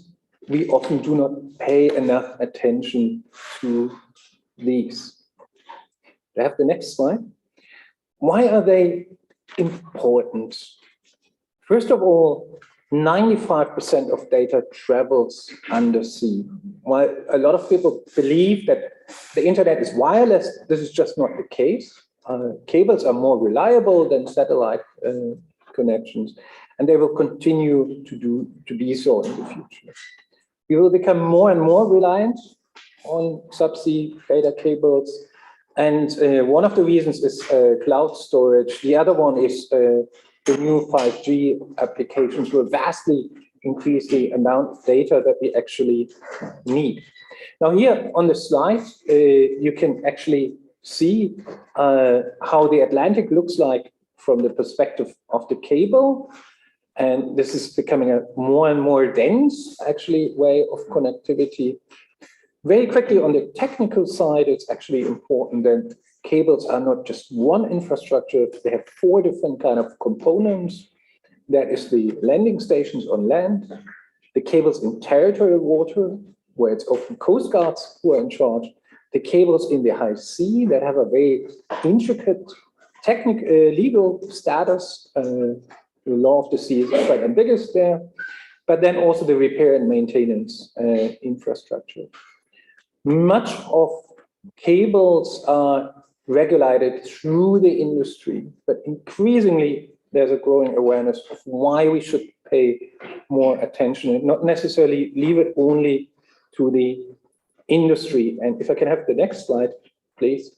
we often do not pay enough attention to these. I have the next slide. Why are they important? First of all, 95% of data travels undersea. While a lot of people believe that the internet is wireless, this is just not the case. Cables are more reliable than satellite connections, and they will continue to be so in the future. We will become more and more reliant on subsea data cables, and one of the reasons is cloud storage. The other one is the new 5G applications will vastly increase the amount of data that we actually need. Now here on the slide, you can actually see how the Atlantic looks like from the perspective of the cable. And this is becoming a more and more dense, actually, way of connectivity. Very quickly, on the technical side, it's actually important that cables are not just one infrastructure. They have 4 different kind of components. That is the landing stations on land, the cables in territorial water, where it's often coast guards who are in charge, the cables in the high sea that have a very intricate technical legal status. The law of the sea is quite ambiguous there, but then also the repair and maintenance infrastructure. Much of cables are regulated through the industry, but increasingly there's a growing awareness of why we should pay more attention and not necessarily leave it only to the industry. And if I can have the next slide, please.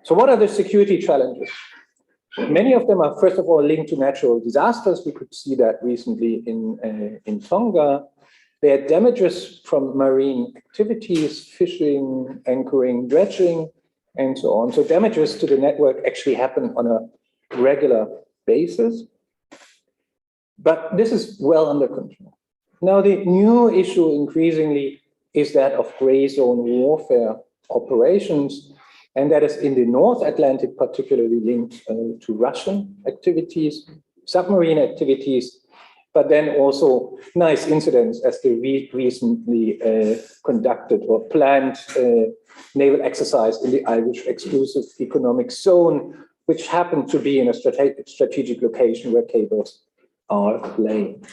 So what are the security challenges? Many of them are, first of all, linked to natural disasters. We could see that recently in Tonga. There are damages from marine activities, fishing, anchoring, dredging, and so on. So damages to the network actually happen on a regular basis. But this is well under control. Now, the new issue increasingly is that of gray zone warfare operations. And that is in the North Atlantic, particularly linked to Russian activities, submarine activities, but then also nice incidents as the recently conducted or planned naval exercise in the Irish Exclusive Economic Zone, which happened to be in a strategic location where cables are laying.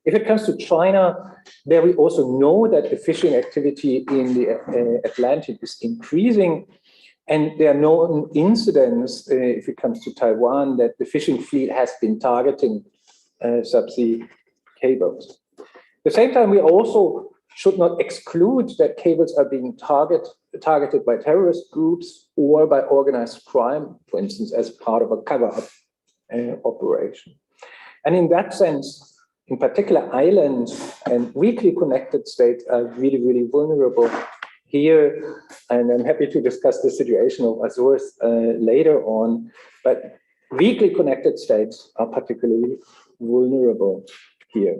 If it comes to China, there we also know that the fishing activity in the Atlantic is increasing. And there are no incidents, if it comes to Taiwan, that the fishing fleet has been targeting subsea cables. At the same time, we also should not exclude that cables are being targeted by terrorist groups or by organized crime, for instance, as part of a cover-up operation. And in that sense, in particular islands and weakly connected states are really, really vulnerable here. And I'm happy to discuss the situation of Azores later on, but weakly connected states are particularly vulnerable here.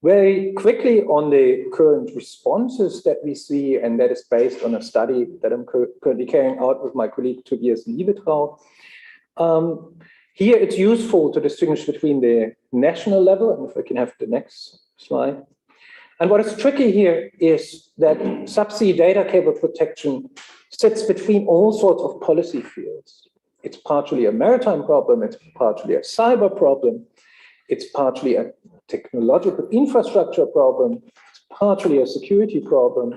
Very quickly on the current responses that we see, and that is based on a study that I'm currently carrying out with my colleague Tobias Liebetrau. Here it's useful to distinguish between the national level, and if I can have the next slide. And what is tricky here is that subsea data cable protection sits between all sorts of policy fields. It's partially a maritime problem, it's partially a cyber problem, it's partially a technological infrastructure problem, it's partially a security problem,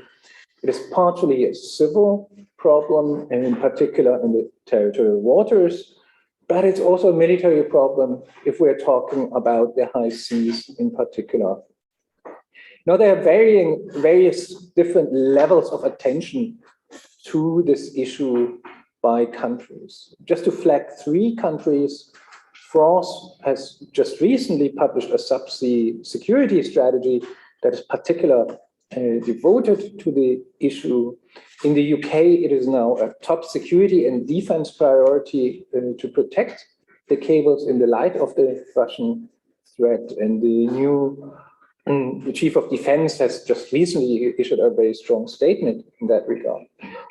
it is partially a civil problem, and in particular in the territorial waters, but it's also a military problem if we're talking about the high seas in particular. Now, there are various different levels of attention to this issue by countries. Just to flag 3 countries, France has just recently published a subsea security strategy that is particularly devoted to the issue. In the UK, it is now a top security and defense priority to protect the cables in the light of the Russian threat. And the new Chief of Defense has just recently issued a very strong statement in that regard.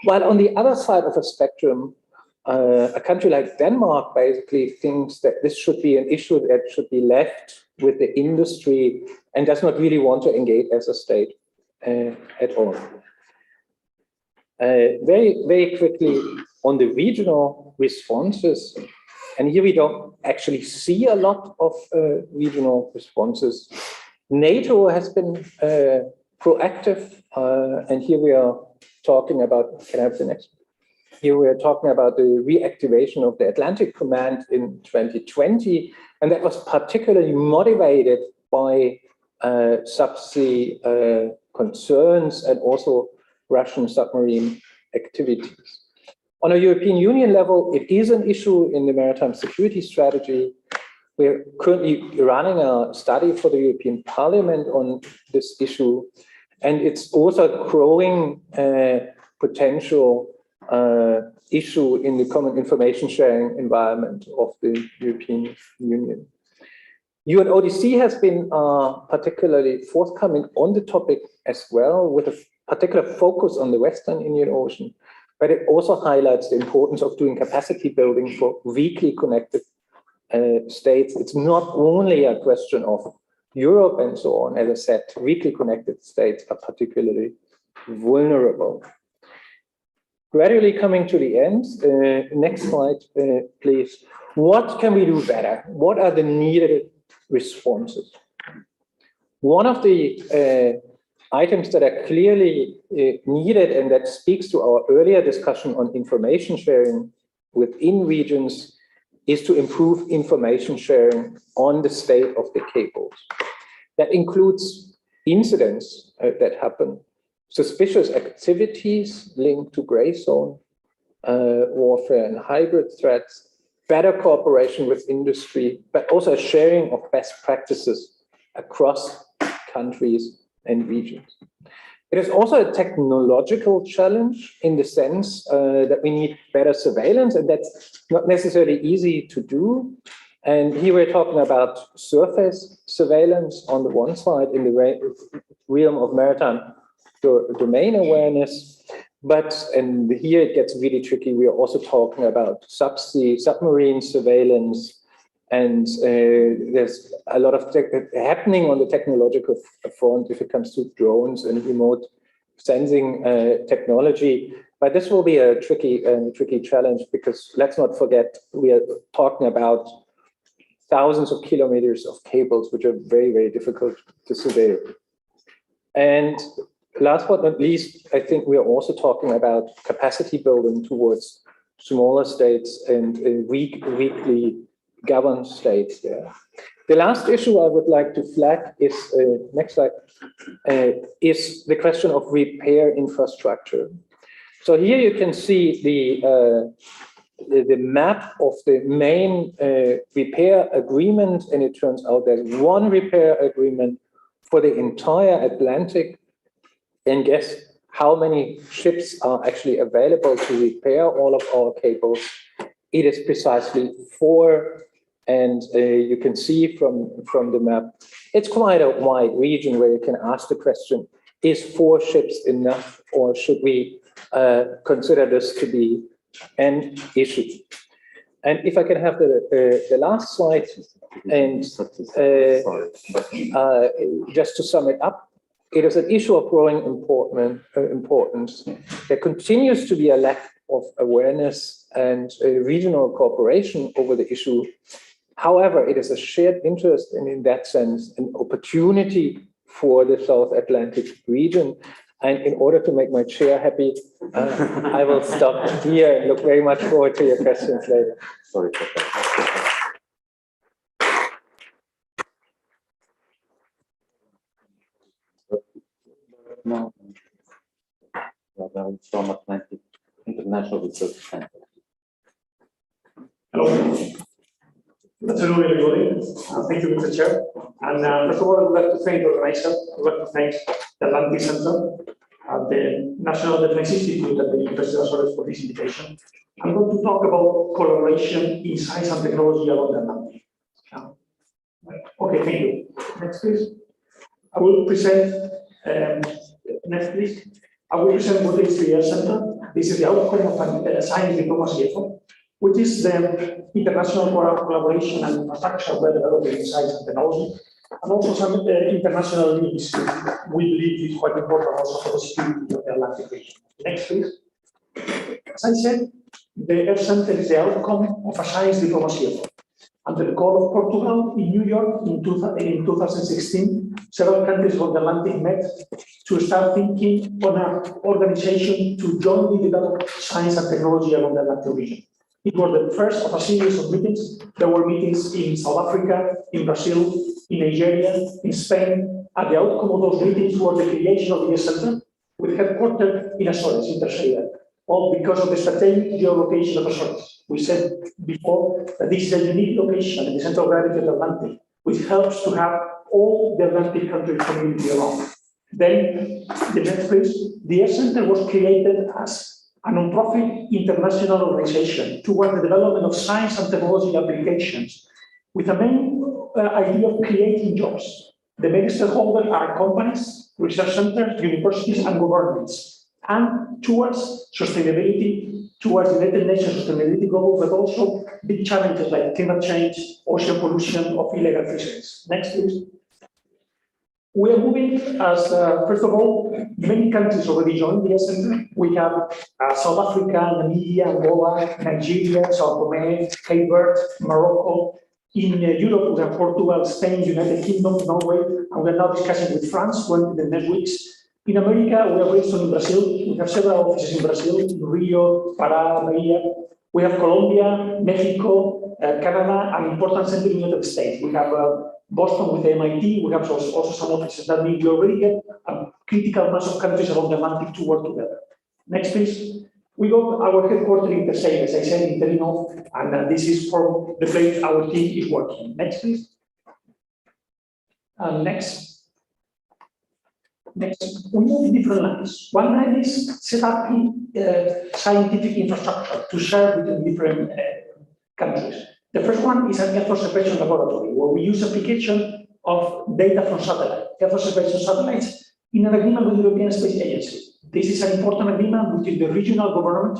While on the other side of the spectrum, a country like Denmark basically thinks that this should be an issue that should be left with the industry and does not really want to engage as a state at all. Very, very quickly on the regional responses, and here we don't actually see a lot of regional responses. NATO has been proactive, and here we are talking about, can I have the next? Here we are talking about the reactivation of the Atlantic Command in 2020, and that was particularly motivated by subsea concerns and also Russian submarine activities. On a European Union level, it is an issue in the maritime security strategy. We're currently running a study for the European Parliament on this issue, and it's also a growing potential issue in the common information sharing environment of the European Union. UNODC has been particularly forthcoming on the topic as well, with a particular focus on the Western Indian Ocean, but it also highlights the importance of doing capacity building for weakly connected states. It's not only a question of Europe and so on. As I said, weakly connected states are particularly vulnerable. Gradually coming to the end, next slide, please. What can we do better? What are the needed responses? One of the items that are clearly needed, and that speaks to our earlier discussion on information sharing within regions, is to improve information sharing on the state of the cables. That includes incidents that happen, suspicious activities linked to gray zone warfare and hybrid threats, better cooperation with industry, but also sharing of best practices across countries and regions. It is also a technological challenge in the sense that we need better surveillance, and that's not necessarily easy to do. And here we're talking about surface surveillance on the one side in the realm of maritime domain awareness. But, and here it gets really tricky, we are also talking about submarine surveillance, and there's a lot of happening on the technological front if it comes to drones and remote sensing technology. But this will be a tricky challenge, because let's not forget, we are talking about thousands of kilometers of cables, which are very, very difficult to survey. And last but not least, I think we are also talking about capacity building towards smaller states and weakly governed states there. The last issue I would like to flag is, next slide, is the question of repair infrastructure. So here you can see the map of the main repair agreement, and it turns out there's one repair agreement for the entire Atlantic. And guess how many ships are actually available to repair all of our cables? It is precisely 4. And you can see from the map, it's quite a wide region where you can ask the question, is 4 ships enough, or should we consider this to be an issue? And if I can have the last slide, and just to sum it up, it is an issue of growing importance. There continues to be a lack of awareness and regional cooperation over the issue. However, it is a shared interest, and in that sense, an opportunity for the South Atlantic region. And in order to make my chair happy, I will stop here and look very much forward to your questions later. Sorry for that. No. From Atlantic International Research Center. Hello. Good afternoon, everybody. Thank you, Mr. Chair. And first of all, I would like to thank the organizer. I would like to thank the Atlantic Center, the National Defense Institute, and the University of Azores for this invitation. I'm going to talk about collaboration in science and technology along the Atlantic. Okay, thank you. Next, please. I will present. Next, please. I will present what is the Center. This is the outcome of a science diplomacy effort, which is the international collaboration and infrastructure we're developing in science and technology, and also some international links. We believe is quite important also for the security of the Atlantic region. Next, please. As I said, the Earth Center is the outcome of a science diplomacy effort. Under the call of Portugal in New York in 2016, several countries of the Atlantic met to start thinking on an organization to jointly develop science and technology along the Atlantic region. It was the first of a series of meetings. There were meetings in South Africa, in Brazil, in Nigeria, in Spain. And the outcome of those meetings was the creation of the Center, with headquarters in Azores, in Terceira, all because of the strategic geolocation of Azores. We said before that this is a unique location in the center of gravity of the Atlantic, which helps to have all the Atlantic country community around. Then, the next please, the Earth Center was created as a non-profit international organization towards the development of science and technology applications, with a main idea of creating jobs. The main stakeholders are companies, research centers, universities, and governments, and towards sustainability, towards the United Nations sustainability goals, but also big challenges like climate change, ocean pollution, or illegal fisheries. Next, please. We are moving as, first of all, many countries already joined the Center. We have South Africa, Namibia, Angola, Nigeria, Sao Tome, Cape Verde, Morocco. In Europe, we have Portugal, Spain, United Kingdom, Norway, and we're now discussing with France in the next weeks. In America, we are based in Brazil. We have several offices in Brazil, in Rio, Pará, Bahia. We have Colombia, Mexico, Canada, and important center in the United States. We have Boston with MIT. We have also some offices. That means we already get a critical mass of countries along the Atlantic to work together. Next, please. We got our headquarters in Terceira, as I said, in Terino, and this is from the place our team is working. Next, please. Next. Next, we move different lines. One line is set up scientific infrastructure to share between different countries. The first one is an Earth observation laboratory, where we use application of data from satellite, Earth observation satellites, in an agreement with the European Space Agency. This is an important agreement between the regional government,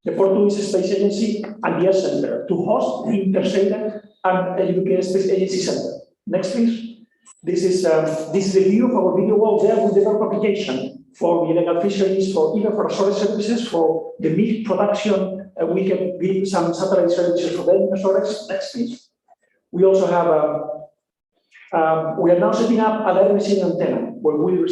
the Portuguese Space Agency, and the Earth Center to host in Terceira and the European Space Agency Center. Next, please. This is the view of our video wall. There we develop application for illegal fisheries, for even for Azores services, for the meat production. We can give some satellite services for them in Azores. Next, please. We also have, we are now setting up an air receiving antenna where we are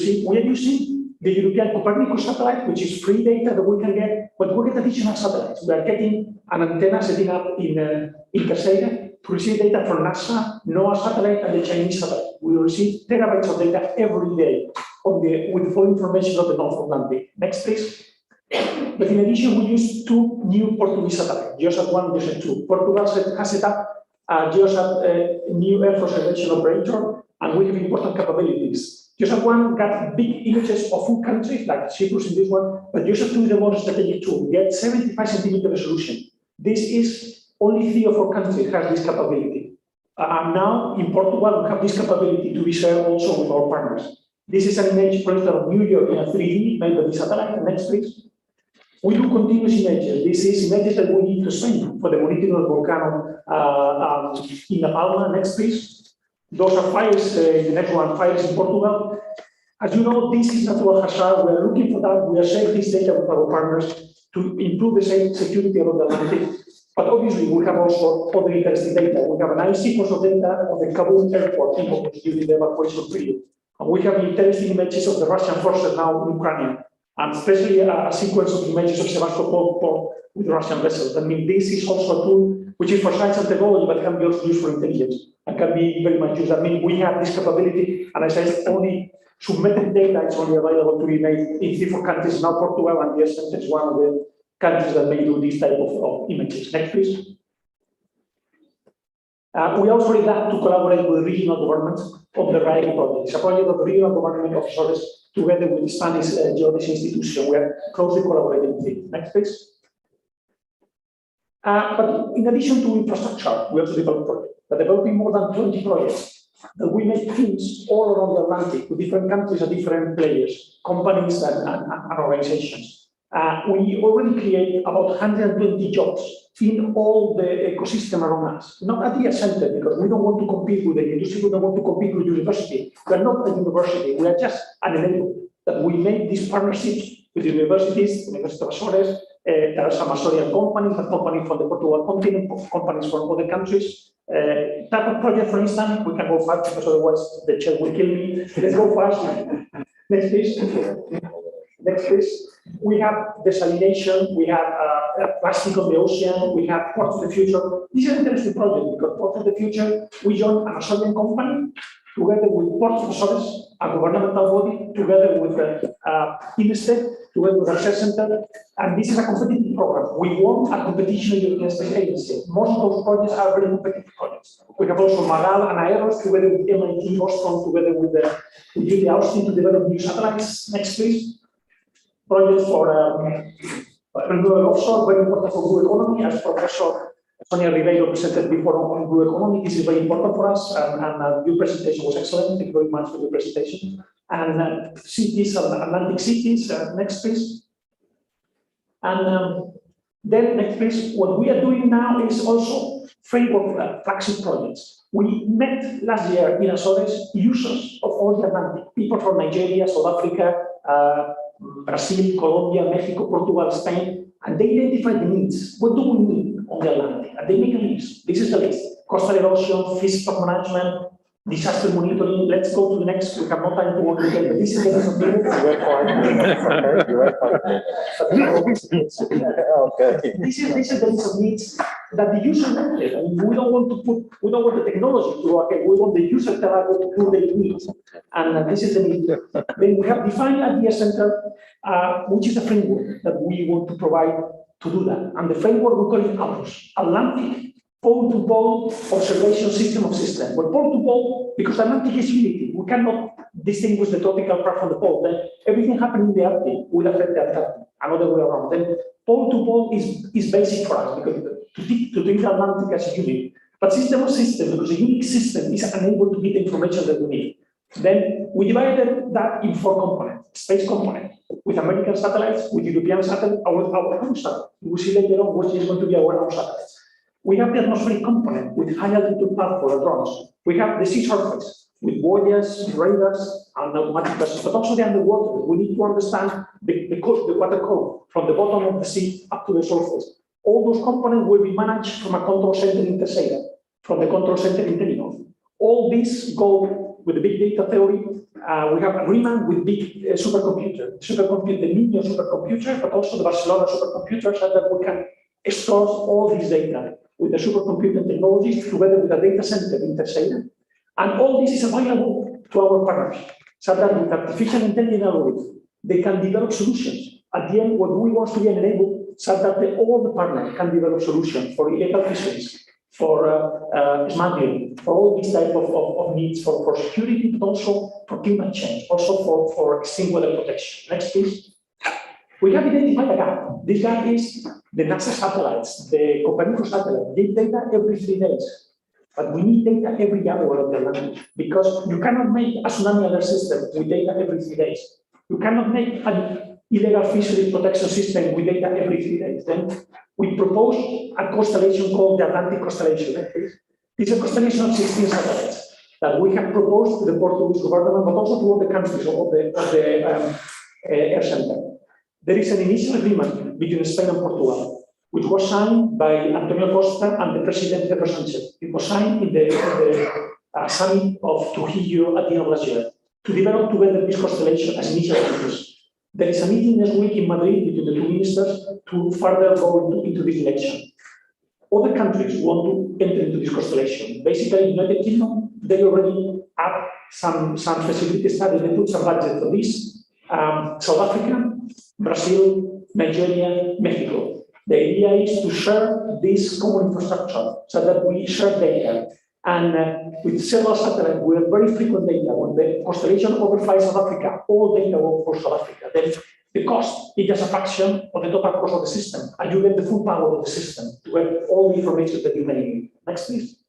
using the European Copernicus satellite, which is free data that we can get, but we get additional satellites. We are getting an antenna setting up in Terceira to receive data from NASA, NOAA satellite, and the Chinese satellite. We receive terabytes of data every day with full information of the North Atlantic. Next, please. But in addition, we use two new Portuguese satellites, GeoSat-1 and GeoSat-2. Portugal has set up a GeoSat new Air Force observation operator, and we have important capabilities. GeoSat-1 got big images of full countries, like Cyprus in this one, but GeoSat-2 is the more strategic tool. We get 75 centimeter resolution. This is only 3 or 4 countries have this capability. And now in Portugal, we have this capability to be shared also with our partners. This is an image, for instance, of New York in a 3D made by the satellite. Next, please. We do continuous images. This is images that we need to send for the monitoring of volcano in La Palma. Next, please. Those are fires, the next one, fires in Portugal. As you know, this is natural hazard. We are looking for that. We are sharing this data with our partners to improve the security of the Atlantic. But obviously, we have also other interesting data. We have an nice sequence of data of the Kabul airport during the evacuation period. And we have interesting images of the Russian forces now in Ukraine, and especially a sequence of images of Sevastopol port with Russian vessels. I mean, this is also a tool which is for science and technology, but can be also used for intelligence and can be very much used. I mean, we have this capability, and as I said, only submitted data is only available to be made in 3 or 4 countries. Now Portugal and the Essence is one of the countries that may do this type of images. Next, please. We also would like to collaborate with regional governments of the RAIC project. It's a project of the regional government of Azores together with the Spanish geodesy institution. We are closely collaborating with it. Next, please. But in addition to infrastructure, we also develop projects. We're developing more than 20 projects that we make teams all around the Atlantic with different countries and different players, companies and organizations. We already create about 120 jobs in all the ecosystem around us. Not at the center, because we don't want to compete with the industry, we don't want to compete with university. We are not a university, we are just an enabler. That we make these partnerships with universities, University of Azores, there are some Azorian companies, but companies from the Portugal continent, companies from other countries. Type of project, for instance, we can go fast because otherwise the chair will kill me. Let's go fast. Next, please. Next, please. We have desalination, we have plastic on the ocean, we have Ports of the Future. This is an interesting project because Ports of the Future, we joined an Australian company together with Ports of Azores, a governmental body, together with INSTEC, together with our Research Center, and this is a competitive program. We won a competition in the European Space Agency. Most of those projects are very competitive projects. We have also Magal and Aeros together with MIT Boston, together with the Austin to develop new satellites. Next, please. Projects for renewable offshore, very important for blue economy, as Professor Sonia Ribeiro presented before on blue economy. This is very important for us, and your presentation was excellent. Thank you very much for your presentation. And cities, Atlantic cities, next please. And then next please, what we are doing now is also framework flagship projects. We met last year in Azores users of all the Atlantic, people from Nigeria, South Africa, Brazil, Colombia, Mexico, Portugal, Spain, and they identify the needs. What do we need on the Atlantic? And they make a list. This is the list. Coastal erosion, fish stock management, disaster monitoring. Let's go to the next. We have no time to work together, but this is the list of needs. This is the list of needs that the user wanted. I mean, we don't want the technology to work. We want the user to tell us what they need. And this is the need. Then we have defined at the center, which is the framework that we want to provide to do that. And the framework, we call it APOS, Atlantic Pole-to-Pole Observation System of Systems. But pole-to-pole, because Atlantic is unity, we cannot distinguish the tropical part from the pole. Then everything happening in the Arctic will affect the Antarctic, another way around. Then pole-to-pole is basic for us, because to treat the Atlantic as a unit. But system of systems, because a unique system is unable to get the information that we need. Then we divided that in 4 components. Space component, with American satellites, with European satellites, our own satellite. We will see later on which is going to be our own satellites. We have the atmospheric component with high altitude path for the drones. We have the sea surface with buoys, radars, and automatic vessels, but also the underwater. We need to understand the water column from the bottom of the sea up to the surface. All those components will be managed from a control center in Terceira, from the control center in Tenerife. All these go with the big data theory. We have agreement with big supercomputer, the Niño supercomputer, but also the Barcelona supercomputer, so that we can store all this data with the supercomputing technologies together with a data center in Terceira. And all this is available to our partners, so that with artificial intelligence algorithms, they can develop solutions At the end, what we want to be enabled so that all the partners can develop solutions for illegal fisheries, for smuggling, for all these type of needs for security, but also for climate change, also for extreme weather protection. Next, please. We have identified a gap. This gap is the NASA satellites, the Copernicus satellite. They data every 3 days. But we need data every hour of the land because you cannot make a tsunami alert system with data every 3 days. You cannot make an illegal fishery protection system with data every 3 days. Then we propose a constellation called the Atlantic Constellation. This is a constellation of 16 satellites that we have proposed to the Portuguese government, but also to all the countries of the Air Center. There is an initial agreement between Spain and Portugal, which was signed by Antonio Costa and the President Pedro Sánchez. It was signed in the summit of Trujillo at the end of last year to develop together this constellation as initial agreements. There is a meeting next week in Madrid between the two ministers to further go into this direction. Other countries want to enter into this constellation. Basically, United Kingdom, they already have some feasibility study, they put some budget for this. South Africa, Brazil, Nigeria, Mexico. The idea is to share this common infrastructure so that we share data. And with several satellites, we have very frequent data. When the constellation overflies South Africa, all data will for South Africa. Then the cost is just a fraction of the total cost of the system. And you get the full power of the system to have all the information that you may need. Next, please.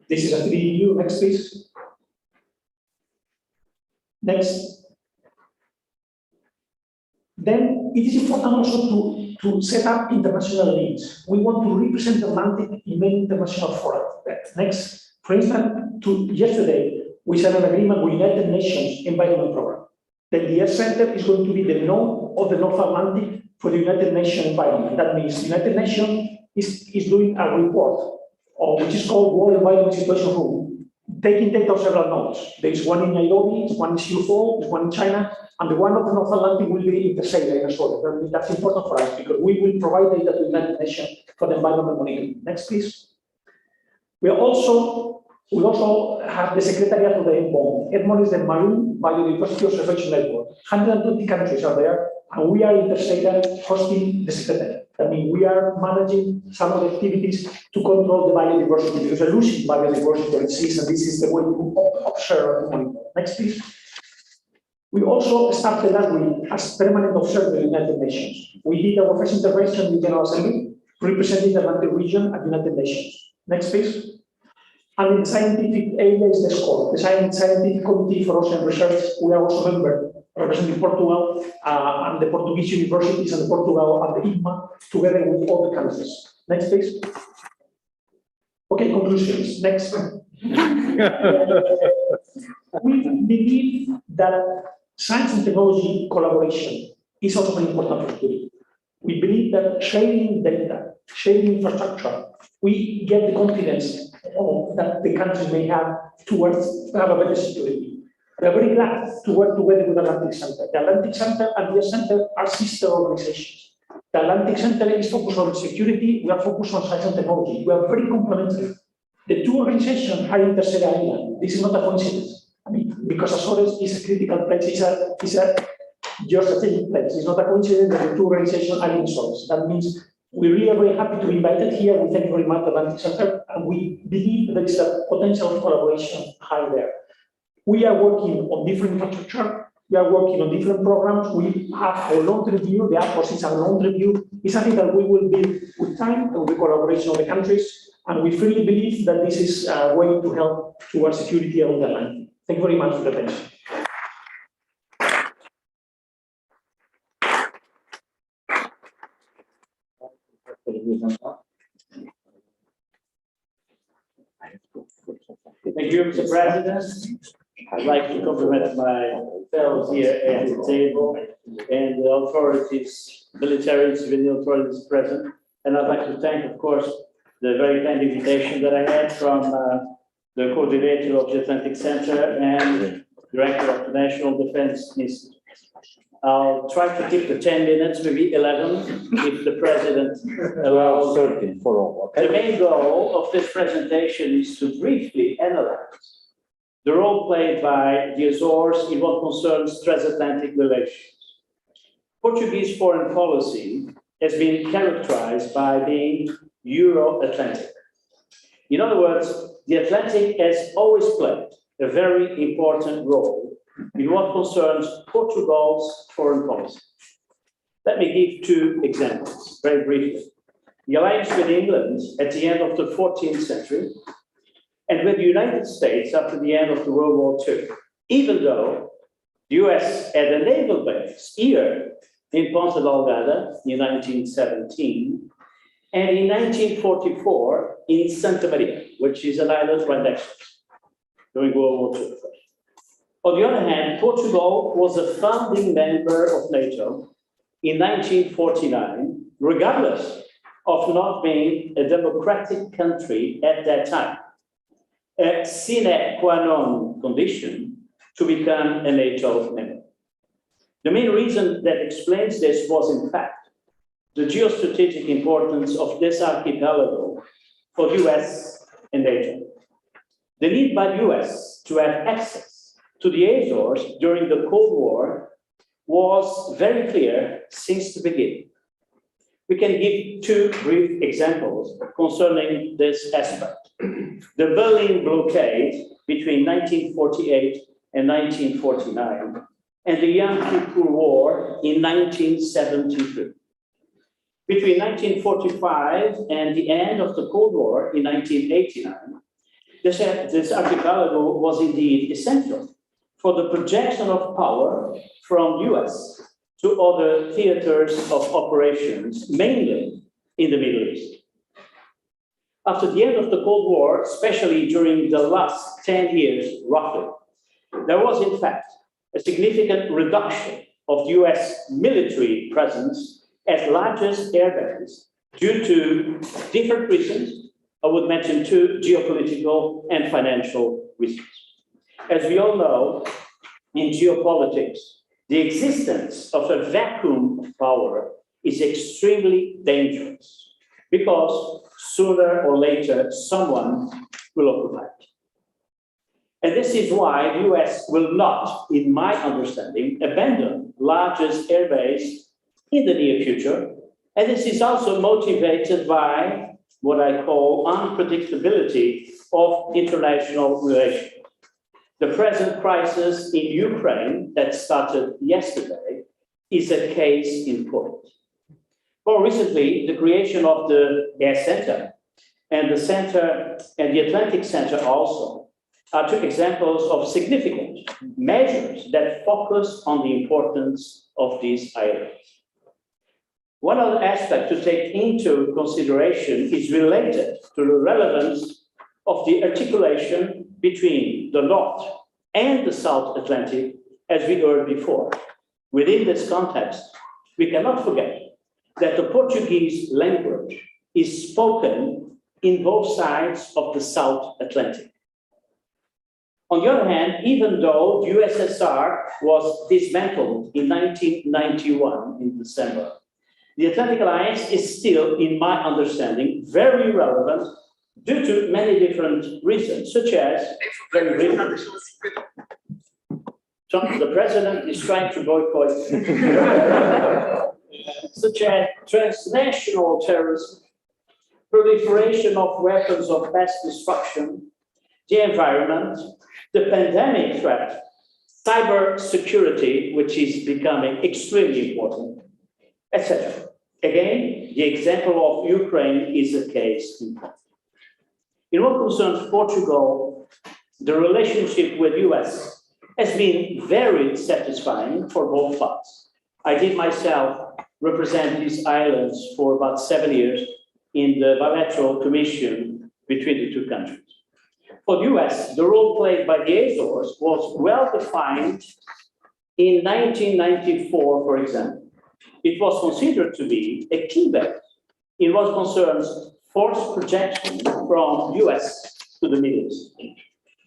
This is a 3D view. Next, please. Next. Then it is important also to set up international links. We want to represent the Atlantic in many international fora. Next, for instance, yesterday we signed an agreement with United Nations Environment Program. Then the Air Center is going to be the node of the North Atlantic for the United Nations Environment. That means the United Nations is doing a report, which is called World Environment Situation Room, taking data of several nodes. There is one in Nairobi, one in Sioux Falls, one in China, and the one of the North Atlantic will be in the same area as well. That's important for us because we will provide data to the United Nations for the environment monitoring. Next, please. We also have the Secretariat of the EDMON. EDMON is the Marine Biodiversity Observation Network. 120 countries are there, and we are interstate hosting the Secretariat. I mean, we are managing some of the activities to control the biodiversity because we're losing biodiversity on the seas, and this is the way to observe and monitor. Next, please. We also started that as permanent observer in the United Nations. We did our first intervention in the General Assembly, representing the Atlantic region at the United Nations. Next, please. And in the scientific area is the SCORE, the Scientific Committee for Ocean Research. We are also member representing Portugal and the Portuguese universities and Portugal and the IPMA, together with all the countries. Next, please. Okay, conclusions. Next. We believe that science and technology collaboration is also very important for security. We believe that sharing data, sharing infrastructure, we get the confidence that the countries may have towards have a better security. We are very glad to work together with the Atlantic Center. The Atlantic Center and the Center are sister organizations. The Atlantic Center is focused on security, we are focused on science and technology. We are very complementary. The two organizations are interstate island. This is not a coincidence. I mean, because Azores is a critical place, it's a geostrategic place. It's not a coincidence that the two organizations are in Azores. That means we're really very happy to be invited here. We thank you very much, Atlantic Center, and we believe there is a potential of collaboration high there. We are working on different infrastructure. We are working on different programs. We have a long review. The APOS is a long review. It's something that we will build with time and with the collaboration of the countries. And we fully believe that this is a way to help towards security along the line. Thank you very much for the attention. Thank you, Mr. President. I'd like to compliment my fellows here at the table and the authorities, military and civilian authorities present. And I'd like to thank, of course, the very kind invitation that I had from the coordinator of the Atlantic Center and director of the National Defense Institute. I'll try to keep the 10 minutes, maybe 11, if the president allows. 13 for all. Okay. The main goal of this presentation is to briefly analyze the role played by the Azores in what concerns transatlantic relations. Portuguese foreign policy has been characterized by being Euro-Atlantic. In other words, the Atlantic has always played a very important role in what concerns Portugal's foreign policy. Let me give two examples very briefly. The alliance with England at the end of the 14th century and with the United States after the end of the World War II, even though the US had a naval base here in Ponta Delgada in 1917 and in 1944 in Santa Maria, which is an island right next to us during World War II. On the other hand, Portugal was a founding member of NATO in 1949, regardless of not being a democratic country at that time, a sine qua non condition to become a NATO member. The main reason that explains this was, in fact, the geostrategic importance of this archipelago for the US and NATO. The need by the US to have access to the Azores during the Cold War was very clear since the beginning. We can give two brief examples concerning this aspect. The Berlin blockade between 1948 and 1949, and the Yom Kippur War in 1973. Between 1945 and the end of the Cold War in 1989, this archipelago was indeed essential for the projection of power from US to other theaters of operations, mainly in the Middle East. After the end of the Cold War, especially during the last 10 years, roughly, there was in fact a significant reduction of US military presence as largest airbases due to different reasons. I would mention two: geopolitical and financial reasons. As we all know, in geopolitics, the existence of a vacuum power is extremely dangerous because sooner or later someone will occupy it. And this is why the US will not, in my understanding, abandon largest airbase in the near future. And this is also motivated by what I call unpredictability of international relations. The present crisis in Ukraine that started yesterday is a case in point. More recently, the creation of the Air Center and the Atlantic Center also are two examples of significant measures that focus on the importance of these islands. One other aspect to take into consideration is related to the relevance of the articulation between the North and the South Atlantic, as we heard before. Within this context, we cannot forget that the Portuguese language is spoken in both sides of the South Atlantic. On the other hand, even though the USSR was dismantled in 1991 in December, the Atlantic Alliance is still, in my understanding, very relevant due to many different reasons, such as, very briefly, the president is trying to boycott, such as transnational terrorism, proliferation of weapons of mass destruction, the environment, the pandemic threat, cyber security, which is becoming extremely important, etc. Again, the example of Ukraine is a case in point. In what concerns Portugal, the relationship with US has been very satisfying for both parts. I did myself represent these islands for about 7 years in the bilateral commission between the two countries. For the US, the role played by the Azores was well defined in 1994, for example. It was considered to be a key base in what concerns force projection from US to the Middle East.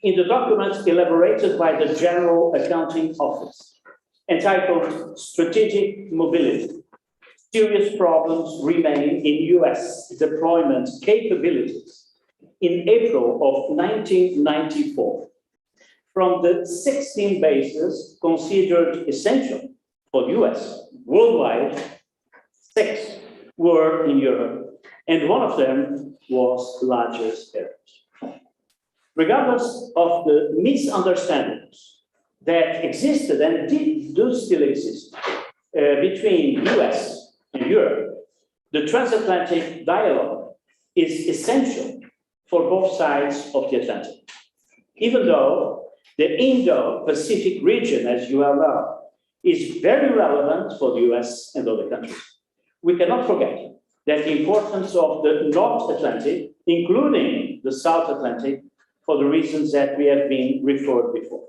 In the documents elaborated by the General Accounting Office, entitled Strategic Mobility, serious problems remain in US deployment capabilities. In April of 1994, from the 16 bases considered essential for the US. Worldwide, 6 were in Europe, and one of them was largest areas. Regardless of the misunderstandings that existed and do still exist between US and Europe, the transatlantic dialogue is essential for both sides of the Atlantic. Even though the Indo-Pacific region, as you well know, is very relevant for the US and other countries, we cannot forget that the importance of the North Atlantic, including the South Atlantic, for the reasons that we have been referred before.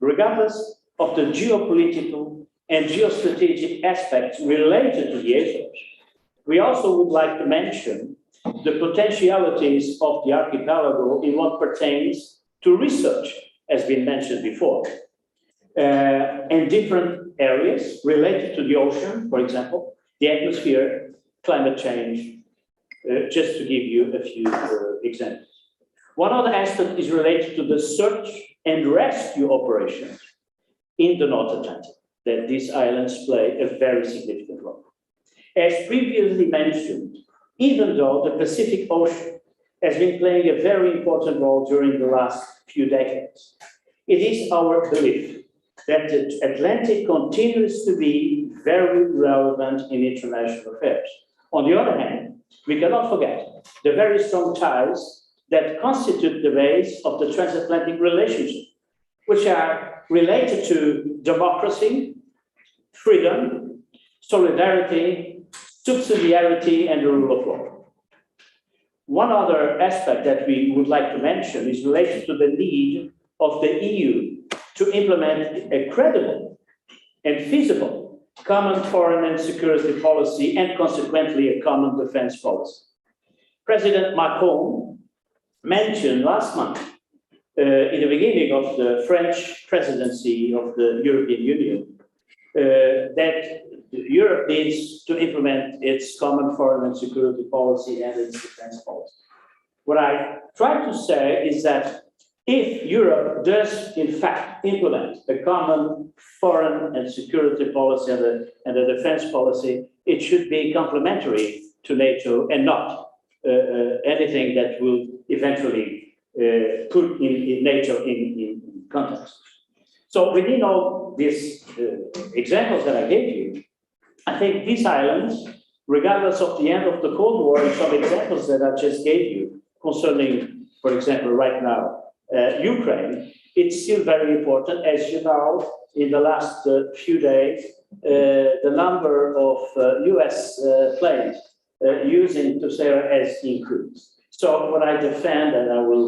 Regardless of the geopolitical and geostrategic aspects related to the Azores, we also would like to mention the potentialities of the archipelago in what pertains to research, as been mentioned before, and different areas related to the ocean, for example, the atmosphere, climate change, just to give you a few examples. One other aspect is related to the search and rescue operations in the North Atlantic, that these islands play a very significant role. As previously mentioned, even though the Pacific Ocean has been playing a very important role during the last few decades, it is our belief that the Atlantic continues to be very relevant in international affairs. On the other hand, we cannot forget the very strong ties that constitute the base of the transatlantic relationship, which are related to democracy, freedom, solidarity, subsidiarity, and the rule of law. One other aspect that we would like to mention is related to the need of the EU to implement a credible and feasible common foreign and security policy and consequently a common defense policy. President Macron mentioned last month in the beginning of the French presidency of the European Union that Europe needs to implement its common foreign and security policy and its defense policy. What I try to say is that if Europe does in fact implement a common foreign and security policy and a defense policy, it should be complementary to NATO and not anything that will eventually put in NATO in context. So within all these examples that I gave you, I think these islands, regardless of the end of the Cold War, and some examples that I just gave you concerning, for example, right now, Ukraine, it's still very important. As you know, in the last few days, the number of US planes using Defesa has increased. So what I defend, and I will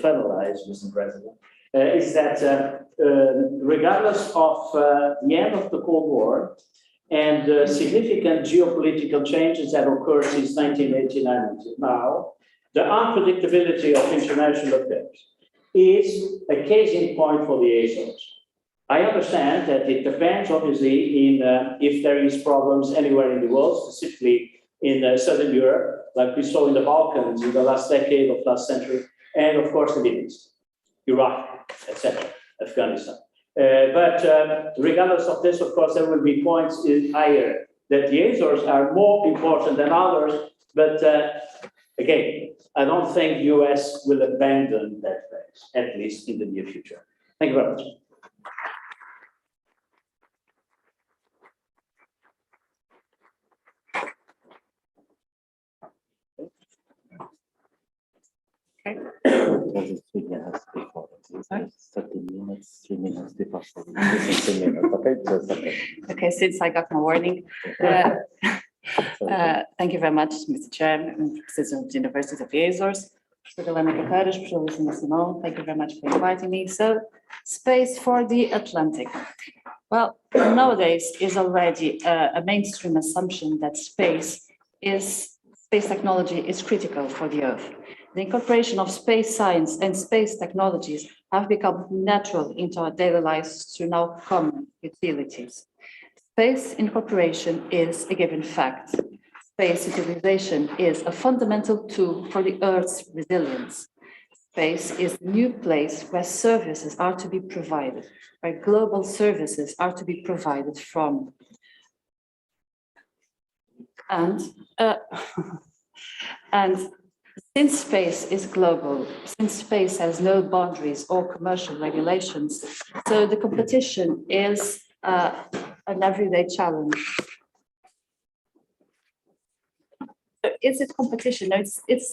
finalize, Mr. President, is that regardless of the end of the Cold War and significant geopolitical changes that occurred since 1989 until now, the unpredictability of international affairs is a case in point for the Azores. I understand that it depends, obviously, in if there is problems anywhere in the world, specifically in Southern Europe, like we saw in the Balkans in the last decade of last century, and of course the Middle East, Iraq, etc., Afghanistan. But regardless of this, of course, there will be points higher that the Azores are more important than others. But again, I don't think the US will abandon that place, at least in the near future. Thank you very much. Okay. 3 minutes before. 30 minutes, 3 minutes before. 3 minutes. Okay, just okay. Okay, since I got my warning. Thank you very much, Mr. Chair and President of the University of the Azores. Professor Nacional, thank you very much for inviting me. So, space for the Atlantic. Well, nowadays is already a mainstream assumption that space technology is critical for the Earth. The incorporation of space science and space technologies have become natural into our daily lives through now common utilities. Space incorporation is a given fact. Space utilization is a fundamental tool for the Earth's resilience. Space is a new place where services are to be provided, where global services are to be provided from. And, and since space is global, since space has no boundaries or commercial regulations, so the competition is an everyday challenge. Is it competition? No, it's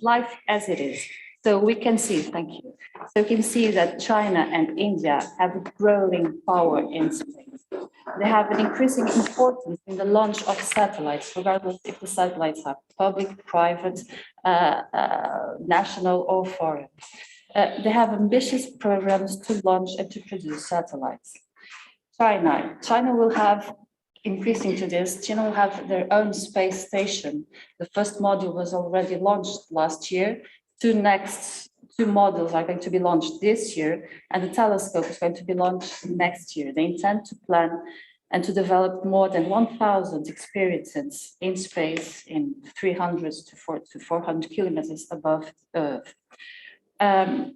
life as it is. So we can see, thank you. So we can see that China and India have a growing power in space. They have an increasing importance in the launch of satellites, regardless if the satellites are public, private, national or foreign. They have ambitious programs to launch and to produce satellites. China will have, increasing to this, China will have their own space station. The first module was already launched last year. Two modules are going to be launched this year, and the telescope is going to be launched next year. They intend to plan and to develop more than 1,000 experiences in space in 300 to 400 kilometers above Earth. And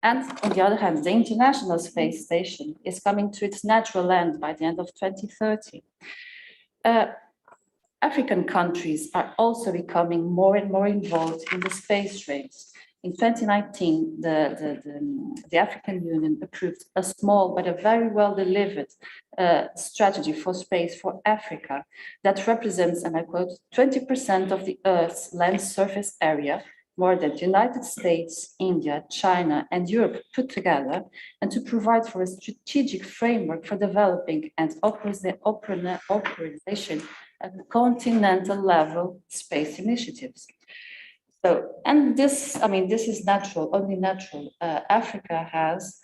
on the other hand, the International Space Station is coming to its natural end by the end of 2030. African countries are also becoming more and more involved in the space race. In 2019, the African Union approved a small but a very well delivered strategy for space for Africa that represents, and I quote, 20% of the Earth's land surface area, more than the United States, India, China, and Europe put together, and to provide for a strategic framework for developing and operation at continental level space initiatives. So, and this, I mean, this is natural, only natural. Africa has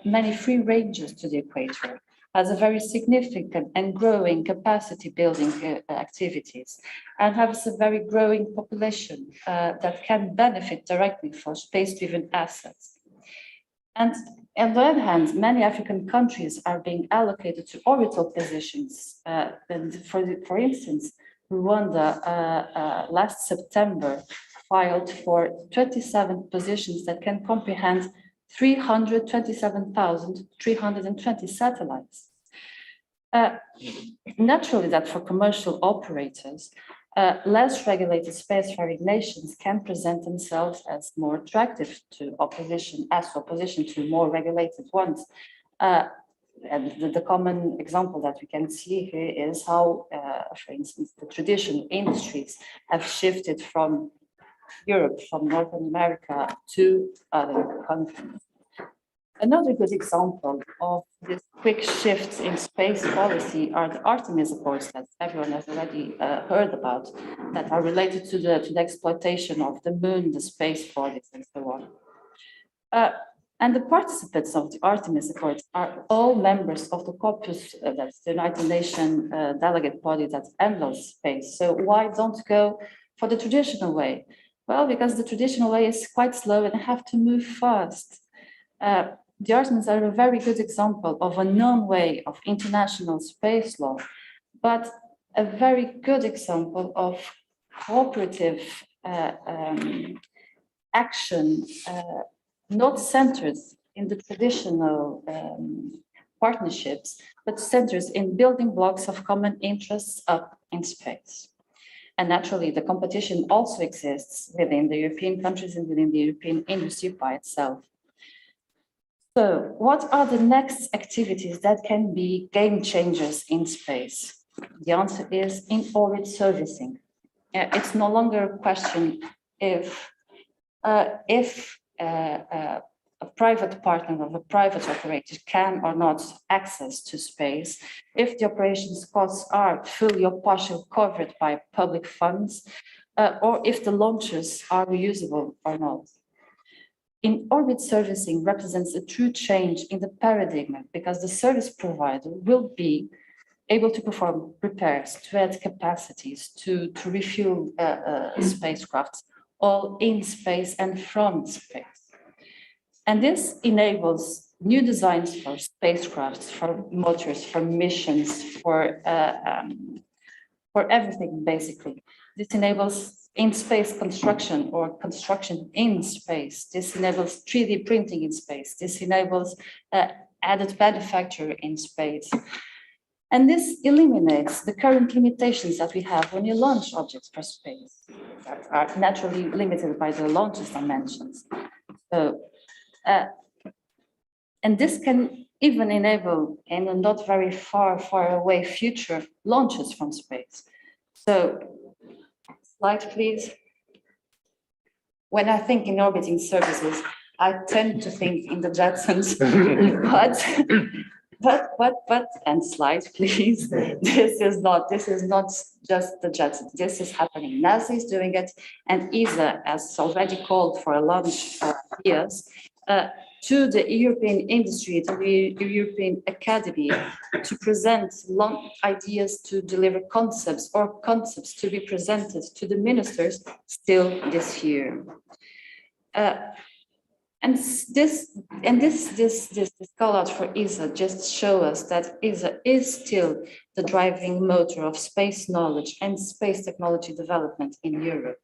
many free ranges to the equator, has a very significant and growing capacity building activities, and has a very growing population that can benefit directly from space-driven assets. And on the other hand, many African countries are being allocated to orbital positions. And for instance, Rwanda last September filed for 27 positions that can comprehend 327,320 satellites. Naturally, that for commercial operators, less regulated spacefaring nations can present themselves as more attractive to opposition, as opposition to more regulated ones. And the common example that we can see here is how, for instance, the traditional industries have shifted from Europe, from North America to other countries. Another good example of this quick shifts in space policy are the Artemis Accords that everyone has already heard about, that are related to the exploitation of the moon, the space bodies, and so on. And the participants of the Artemis Accords are all members of the Corpus, that's the United Nations delegate body that handles space. So why don't go for the traditional way? Well, because the traditional way is quite slow and have to move fast. The Artemis are a very good example of a known way of international space law, but a very good example of cooperative action, not centered in the traditional partnerships, but centers in building blocks of common interests up in space. And naturally, the competition also exists within the European countries and within the European industry by itself. So what are the next activities that can be game changers in space? The answer is in-orbit servicing. It's no longer a question if a private partner of a private operator can or not access to space, if the operations costs are fully or partially covered by public funds, or if the launches are reusable or not. In-orbit servicing represents a true change in the paradigm because the service provider will be able to perform repairs, to add capacities, to refuel spacecrafts, all in space and from space. And this enables new designs for spacecrafts, for motors, for missions, for everything, basically. This enables in-space construction or construction in space. This enables 3D printing in space. This enables added manufacture in space. And this eliminates the current limitations that we have when you launch objects for space that are naturally limited by the launches dimensions. So, and this can even enable in a not very far away future launches from space. So, slide please. When I think in orbiting services, I tend to think in the Jetsons, but, and slide please. This is not just the Jetsons. This is happening. NASA is doing it, and ESA has already called for a launch years to the European industry, to the European Academy, to present long ideas to deliver concepts or concepts to be presented to the ministers still this year. And this call out for ESA just show us that ESA is still the driving motor of space knowledge and space technology development in Europe.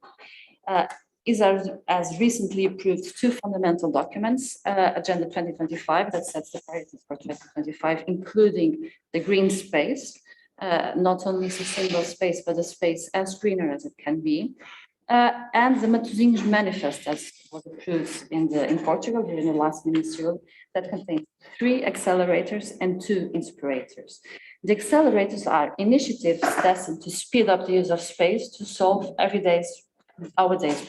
ESA has recently approved two fundamental documents, Agenda 2025 that sets the priorities for 2025, including the green space, not only sustainable space, but a space as greener as it can be. And the Matosinhos Manifest that was approved in Portugal during the last ministerial that contains 3 accelerators and 2 inspirators. The accelerators are initiatives destined to speed up the use of space to solve our day's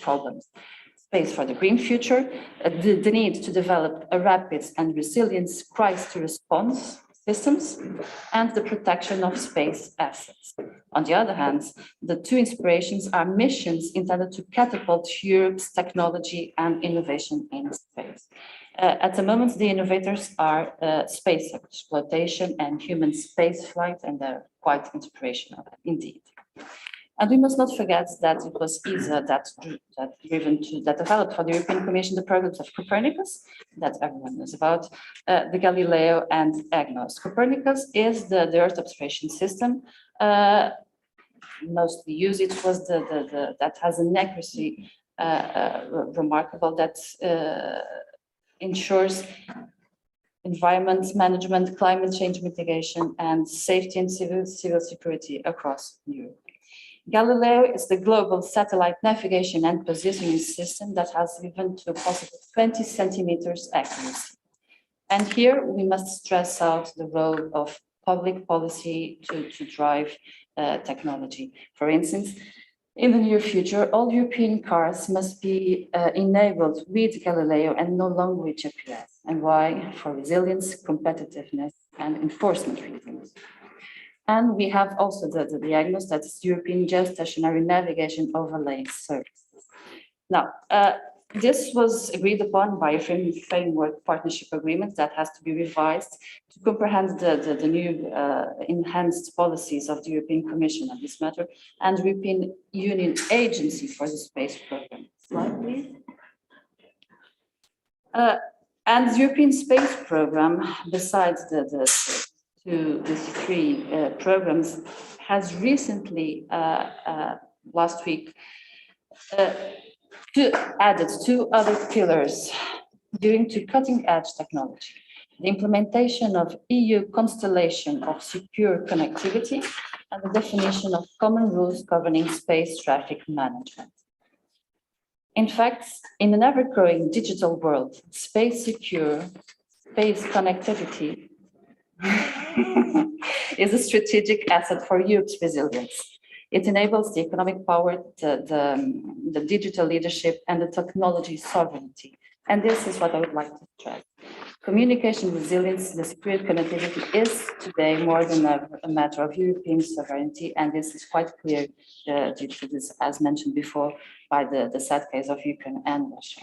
problems. Space for the green future, the need to develop a rapid and resilient crisis-response systems, and the protection of space assets. On the other hand, the 2 inspirations are missions intended to catapult Europe's technology and innovation in space. At the moment, the innovators are space exploitation and human space flight, and they're quite inspirational indeed. And we must not forget that it was ESA that developed for the European Commission the programs of Copernicus, that everyone knows about, the Galileo and EGNOS. Copernicus is the Earth observation system. Mostly used, it was that has an accuracy remarkable that ensures environment management, climate change mitigation, and safety and civil security across Europe. Galileo is the global satellite navigation and positioning system that has even to a possible 20 centimeters accuracy. And here we must stress out the role of public policy to drive technology. For instance, in the near future, all European cars must be enabled with Galileo and no longer with GPS. And why? For resilience, competitiveness, and enforcement reasons. And we have also the EGNOS, that's European Geostationary Navigation Overlay Services. Now, this was agreed upon by a framework partnership agreement that has to be revised to comprehend the new enhanced policies of the European Commission on this matter and the European Union Agency for the Space Program. Slide, please. And the European Space Program, besides the 3 programs, has recently, last week, added 2 other pillars due to cutting-edge technology. The implementation of EU constellation of secure connectivity and the definition of common rules governing space traffic management. In fact, in an ever-growing digital world, space secure, space connectivity is a strategic asset for Europe's resilience. It enables the economic power, the digital leadership, and the technology sovereignty. And this is what I would like to stress. Communication resilience, the secure connectivity is today more than ever a matter of European sovereignty, and this is quite clear due to this, as mentioned before, by the sad case of Ukraine and Russia.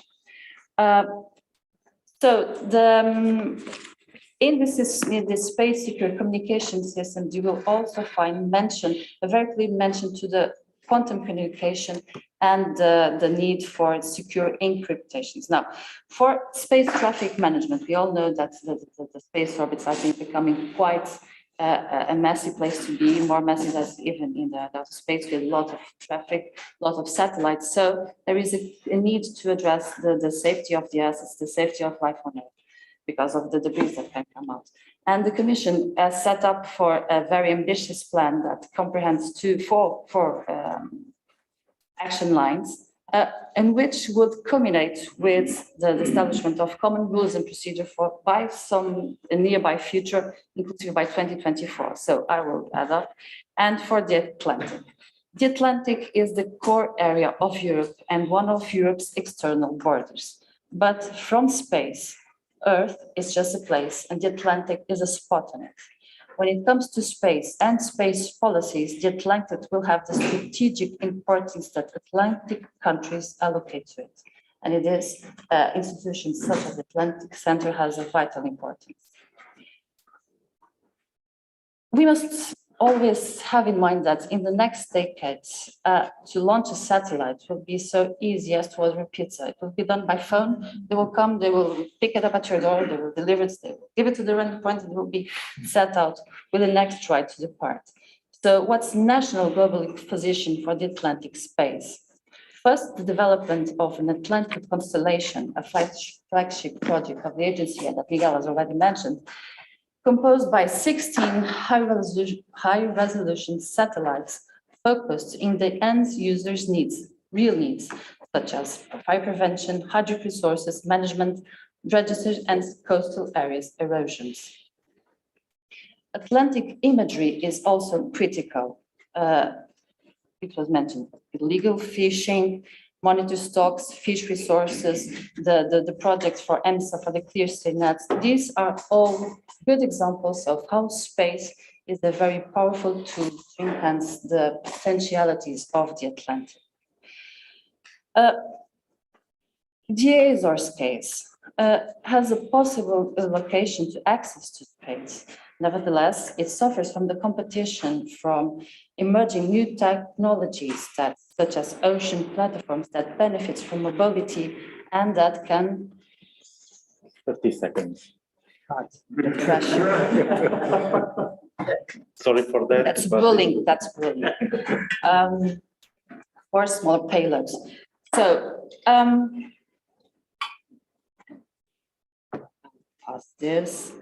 In this space secure communication system, you will also find a very clear mention to the quantum communication and the need for secure encryptations. Now, for space traffic management, we all know that the space orbits are becoming quite a messy place to be, more messy than even in the outer space with a lot of traffic, a lot of satellites. So there is a need to address the safety of the assets, the safety of life on Earth, because of the debris that can come out. And the Commission has set up for a very ambitious plan that comprehends four action lines, and which would culminate with the establishment of common rules and procedure for by some nearby future, including by 2024. So I will add up. And for the Atlantic. The Atlantic is the core area of Europe and one of Europe's external borders. But from space, Earth is just a place and the Atlantic is a spot on it. When it comes to space and space policies, the Atlantic will have the strategic importance that Atlantic countries allocate to it. And it is institutions such as the Atlantic Center has a vital importance. We must always have in mind that in the next decades, to launch a satellite will be so easy as to order a pizza. It will be done by phone. They will come, they will pick it up at your door, they will deliver it, they will give it to the running point, and it will be set out with the next right to depart. So what's national global position for the Atlantic space? First, the development of an Atlantic constellation, a flagship project of the agency that Miguel has already mentioned, composed by 16 high-resolution satellites focused in the end user's needs, real needs, such as fire prevention, hydric resources management, dredges, and coastal areas erosions. Atlantic imagery is also critical. It was mentioned, illegal fishing, monitor stocks, fish resources, the projects for EMSA, for the clear sea nets. These are all good examples of how space is a very powerful tool to enhance the potentialities of the Atlantic. The Azores case has a possible location to access to space. Nevertheless, it suffers from the competition from emerging new technologies such as ocean platforms that benefits from mobility and that can 30 seconds. crash. Sorry for that. That's bullying. That's bullying. For smaller payloads. So past this.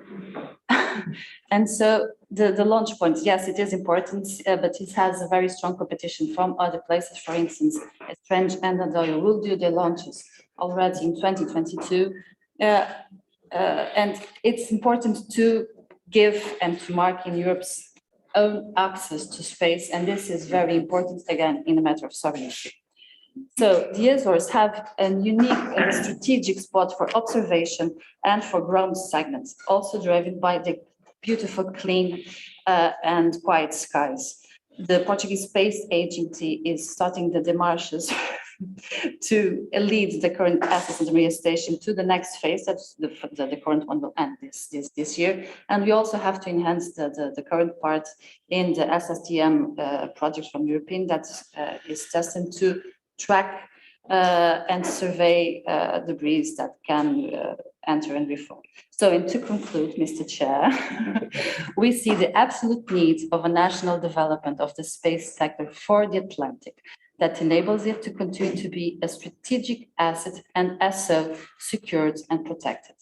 And so the launch points, yes, it is important, but it has a very strong competition from other places. For instance, Strange and Andoya will do their launches already in 2022. And it's important to give and to mark in Europe's own access to space. And this is very important, again, in a matter of sovereignty. So the Azores have a unique and strategic spot for observation and for ground segments, also driven by the beautiful, clean and quiet skies. The Portuguese Space Agency is starting the démarches to lead the current assets and station to the next phase. That's the current one will end this year. And we also have to enhance the current part in the SSTM project from European that is destined to track and survey debris that can enter and reform. So, and to conclude, Mr. Chair, we see the absolute need of a national development of the space sector for the Atlantic that enables it to continue to be a strategic asset and as so secured and protected.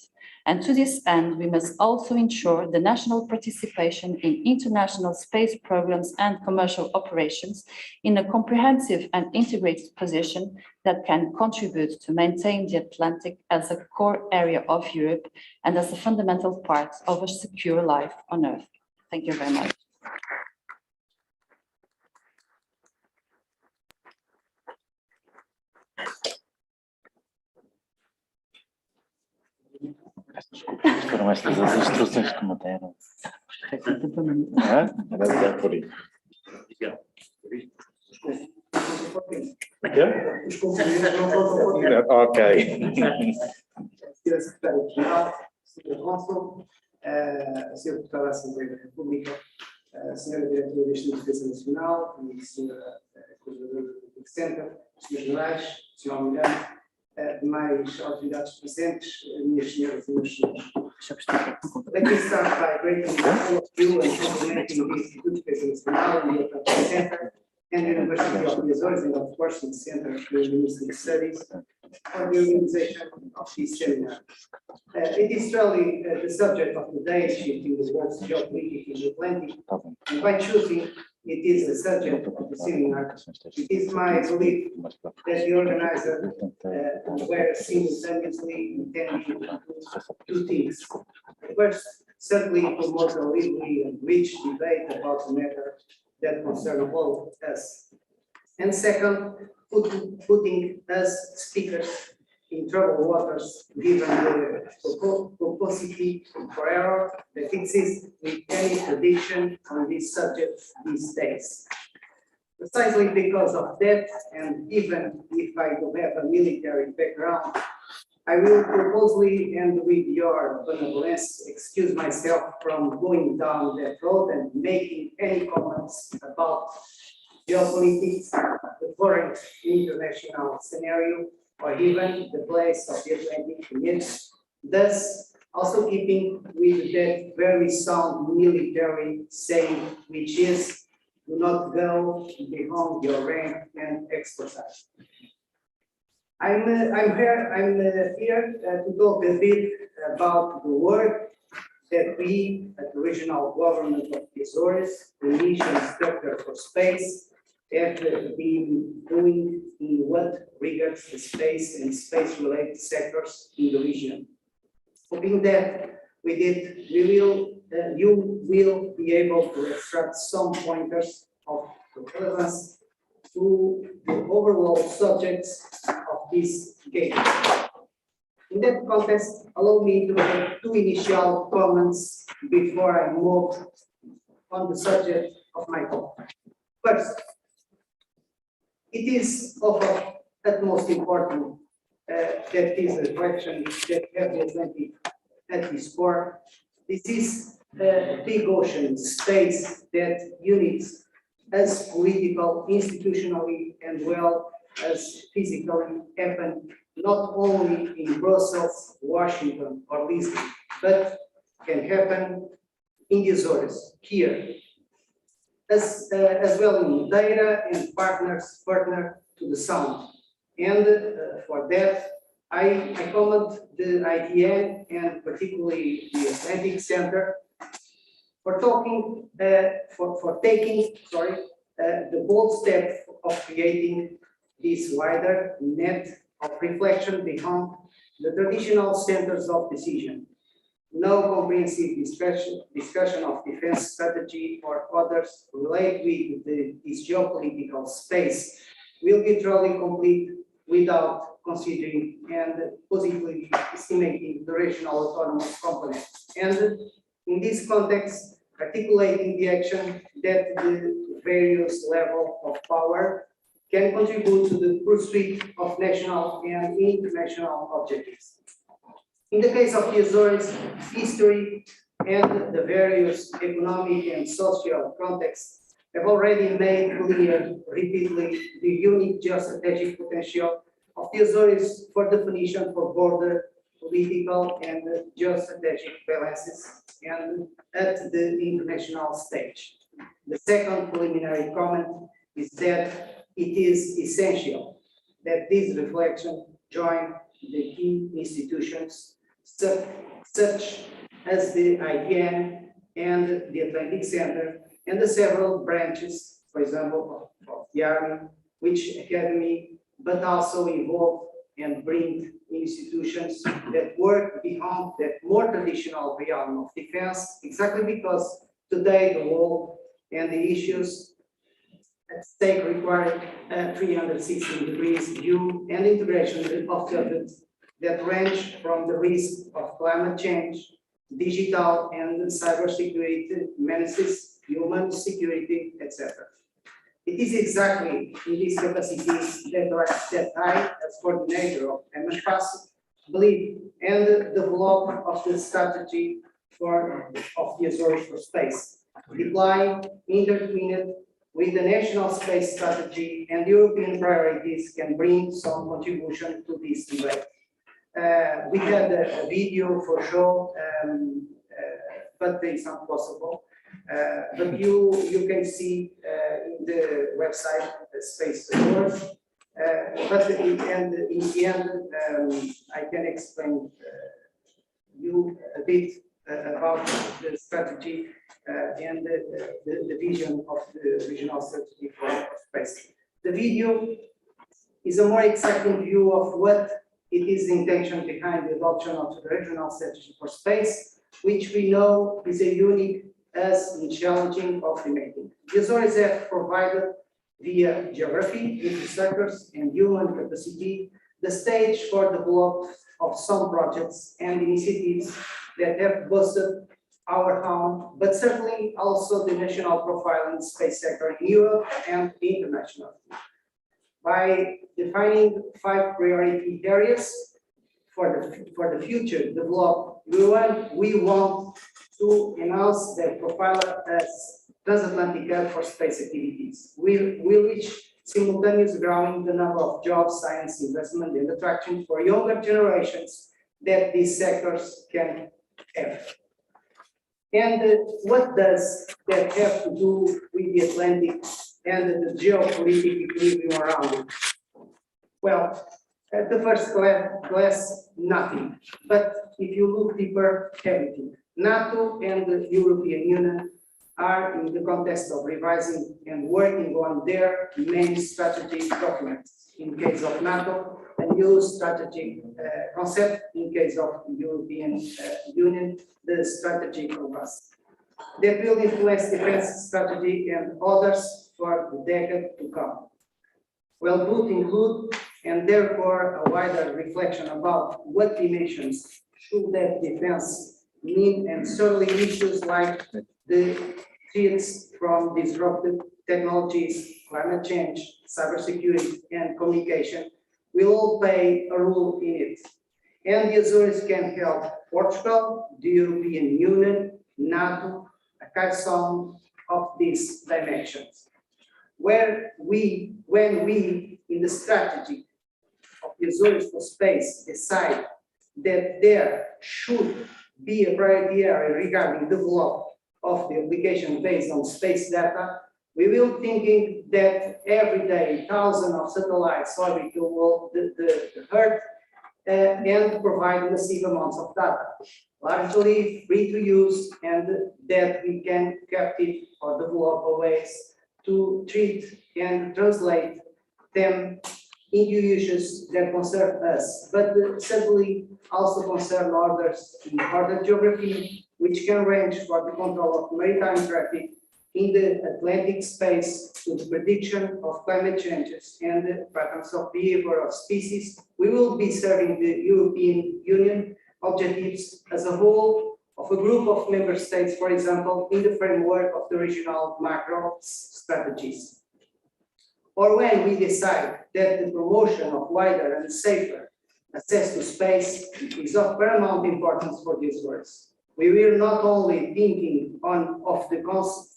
And to this end, we must also ensure the national participation in international space programs and commercial operations in a comprehensive and integrated position that can contribute to maintain the Atlantic as a core area of Europe and as a fundamental part of a secure life on Earth. Thank you very much. Foram estas as instruções que me deram. Era por isso. Ok. Sra. Secretária-Geral, Sra. Cônsul, a Sra. Deputada da Assembleia da República, a Sra. Diretora do Instituto de Defesa Nacional, a Sra. Coordenadora do Centro, Srs. Generais, Sr. Almirante, demais autoridades presentes, minhas senhoras e meus senhores. Let me start by greeting all of you and complimenting the Institute of Defesa Nacional and the Atlantic Center and the University of the Azores and of course the Center for Linguistic Studies for the organization of this seminar. It is really the subject of the day, shifting the world's geopolitics in the Atlantic, and by choosing it is the subject of the seminar. It is my belief that the organizer were simultaneously intending to do two things. First, certainly promote a lively and rich debate about the matter that concern all of us. And second, putting us speakers in troubled waters, given the propensity for error that exists with any prediction on this subject these days. Precisely because of that, and even if I don't have a military background, I will purposely and with your benevolence excuse myself from going down that road and making any comments about geopolitics, the current international scenario, or even the place of the Atlantic in it, thus also keeping with that very sound military saying, which is, do not go beyond your rank and expertise. I'm here to talk a bit about the work that we at the regional government of the Azores, the mission structure for space, have been doing in what regards the space and space-related sectors in the region. Hoping that with it, you will be able to extract some pointers of relevance to the overall subjects of this game. In that context, allow me to make two initial comments before I move on the subject of my talk. First, it is of utmost importance that is a question that have the Atlantic at its core. This is a big ocean space that unites as political, institutionally, and well as physically happen not only in Brussels, Washington, or Lisbon, but can happen in the Azores, here, as well in data and partner to the Sound. And for that, I comment the IDN and particularly the Atlantic Center for taking the bold step of creating this wider net of reflection beyond the traditional centers of decision. No comprehensive discussion of defense strategy or others related with this geopolitical space will be truly complete without considering and positively estimating the regional autonomous component. And in this context, articulating the action that the various levels of power can contribute to the pursuit of national and international objectives. In the case of the Azores, history and the various economic and social contexts have already made clear repeatedly the unique geostrategic potential of the Azores for definition for border, political, and geostrategic balances and at the international stage. The second preliminary comment is that it is essential that this reflection join the key institutions such as the IDN and the Atlantic Center and the several branches, for example, of the Army, which Academy, but also involve and bring institutions that work beyond that more traditional realm of defense, exactly because today the world and the issues at stake require 360 degrees view and integration of subjects that range from the risk of climate change, digital and cybersecurity menaces, human security, etc. It is exactly in these capacities that I, as coordinator of MSPAS, believe and develop of the strategy of the Azores for space, deploy intertwined with the national space strategy and European priorities can bring some contribution to this debate. We had a video for show, but it's not possible. But you can see in the website the Space Awards But in the end, I can explain you a bit about the strategy and the vision of the regional strategy for space. The video is a more exciting view of what it is the intention behind the adoption of the regional strategy for space, which we know is a unique as in challenging of remaking. The Azores have provided via geography, infrastructures, and human capacity the stage for the development of some projects and initiatives that have boosted our own, but certainly also the national profile in the space sector in Europe and internationally. By defining 5 priority areas for the future development, we want to enhance their profile as transatlantic hub for space activities. We will reach simultaneous growing the number of jobs, science, investment, and attraction for younger generations that these sectors can have. And what does that have to do with the Atlantic and the geopolitical equilibrium around it? Well, at the first glance, nothing. But if you look deeper, everything. NATO and the European Union are in the context of revising and working on their main strategic documents. In case of NATO, a new strategic concept. In case of European Union, the strategic compass. That will influence defense strategy and others for the decade to come. Well, both include, and therefore a wider reflection about what dimensions should that defense mean, and certainly issues like the threats from disruptive technologies, climate change, cybersecurity, and communication will all play a role in it. And the Azores can help Portugal, the European Union, NATO, a capstone of these dimensions. When we, in the strategy of the Azores for space, decide that there should be a priority area regarding the development of the application based on space data, we will thinking that every day thousands of satellites orbit the Earth and provide massive amounts of data, largely free to use, and that we can captive or develop ways to treat and translate them into issues that concern us, but certainly also concern others in other geography, which can range for the control of maritime traffic in the Atlantic space to the prediction of climate changes and the patterns of behavior of species. We will be serving the European Union objectives as a whole of a group of member states, for example, in the framework of the regional macro strategies. Or when we decide that the promotion of wider and safer access to space is of paramount importance for these works. We will not only thinking of the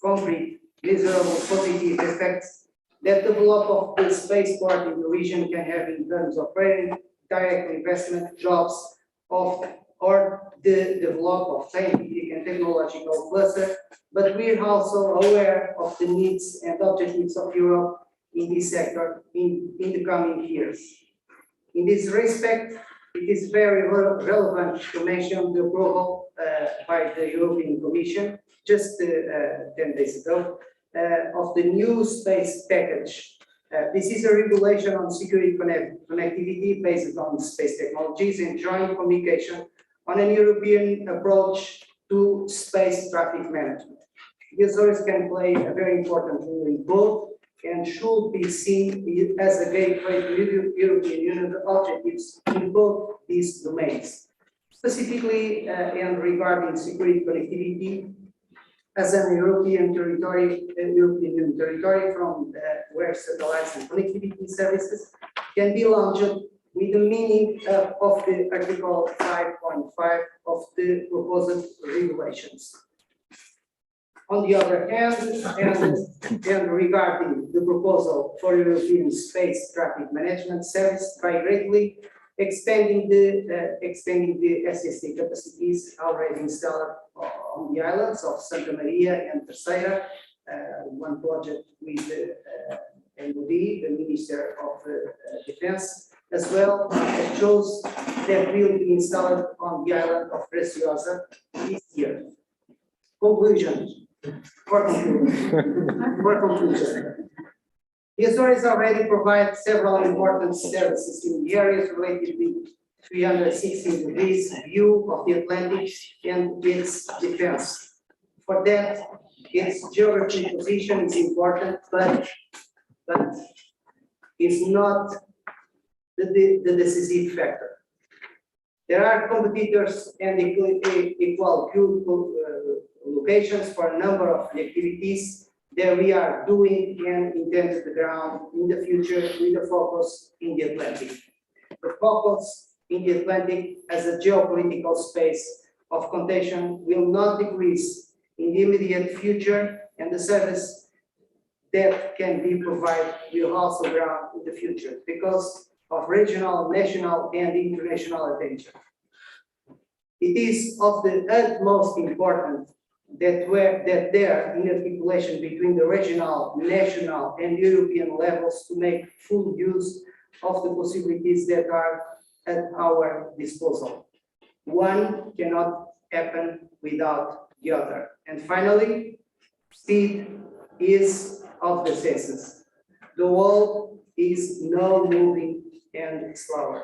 concrete, measurable positive effects that the development of the spaceport in the region can have in terms of direct investment, jobs, or the development of scientific and technological cluster, but we are also aware of the needs and objectives of Europe in this sector in the coming years. In this respect, it is very relevant to mention the approval by the European Commission just 10 days ago of the new space package. This is a regulation on security connectivity based on space technologies and joint communication on a European approach to space traffic management. The Azores can play a very important role in both and should be seen as a gateway to European Union objectives in both these domains. Specifically, and regarding security connectivity, as an European Union territory from where satellites and connectivity services can be launched with the meaning of the Article 5.5 of the proposed regulations. On the other hand, and regarding the proposal for European space traffic management service by greatly extending the SST capacities already installed on the islands of Santa Maria and Terceira, one project with MOD, the Minister of Defense, as well as those that will be installed on the island of Preciosa this year. Conclusion. For conclusion. The Azores already provide several important services in the areas related with 360 degrees view of the Atlantic and its defense. For that, its geographic position is important, but it's not the decisive factor. There are competitors and equal locations for a number of activities that we are doing and intend to the ground in the future with a focus in the Atlantic. The focus in the Atlantic as a geopolitical space of contention will not decrease in the immediate future, and the service that can be provided will also grow in the future because of regional, national, and international attention. It is of the utmost importance that there in articulation between the regional, national, and European levels to make full use of the possibilities that are at our disposal. One cannot happen without the other. And finally, speed is of the essence. The world is now moving and slower.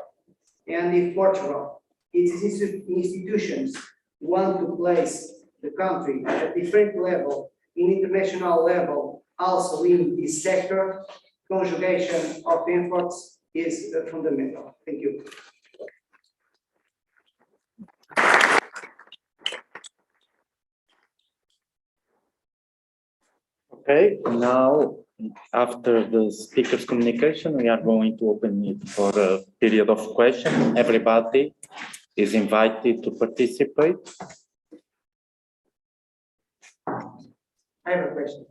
And if Portugal, its institutions want to place the country at a different level, in international level, also in this sector, conjugation of efforts is fundamental. Thank you. Okay, now after the speaker's communication, we are going to open it for a period of questions. Everybody is invited to participate. I have a question.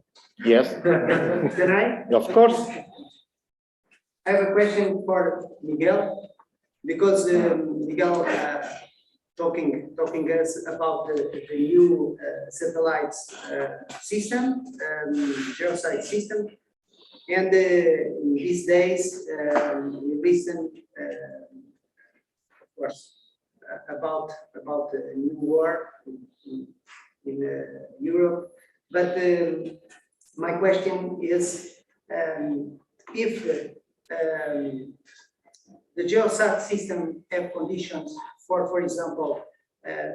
Yes. Can I? Of course. I have a question for Miguel, because Miguel talking us about the new satellites system, geosite system, and these days we listen, of course, about the new war in Europe. But my question is, if the geosat system have conditions for example,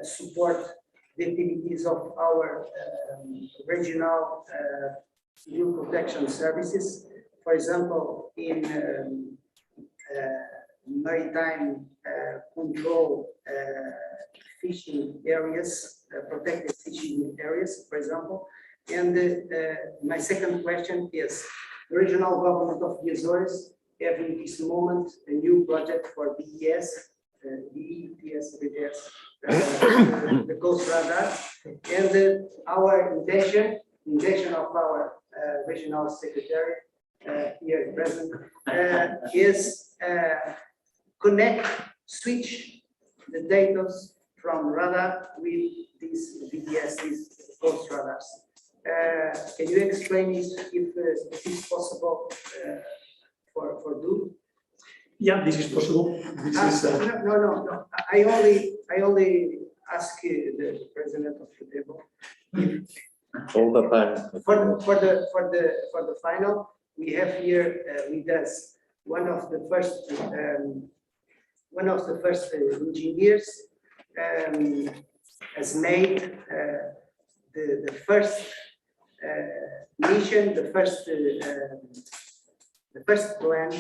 support the activities of our regional civil protection services, for example, in maritime control fishing areas, protected fishing areas, for example. And my second question is, the regional government of the Azores have in this moment a new project for BES, the coast radar, and our intention of our regional secretary here present is switch the data from radar with these BDS, these coast radars. Can you explain if this is possible for do? Yeah, this is possible. This is no. I only ask the president of the table. All the time. For the final, we have here with us one of the first engineers has made the first mission, the first plan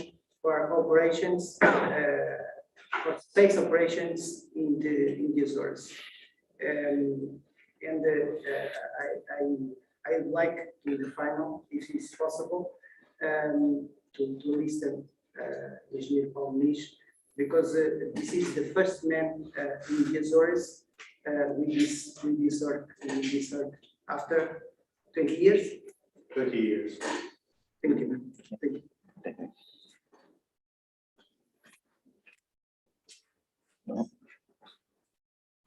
for operations, for space operations in the Azores. I would like to the final, if it's possible, to listen Engineer Paul Muniz, because this is the first man in the Azores with this work after 20 years. 30 years. Thank you. Thank you.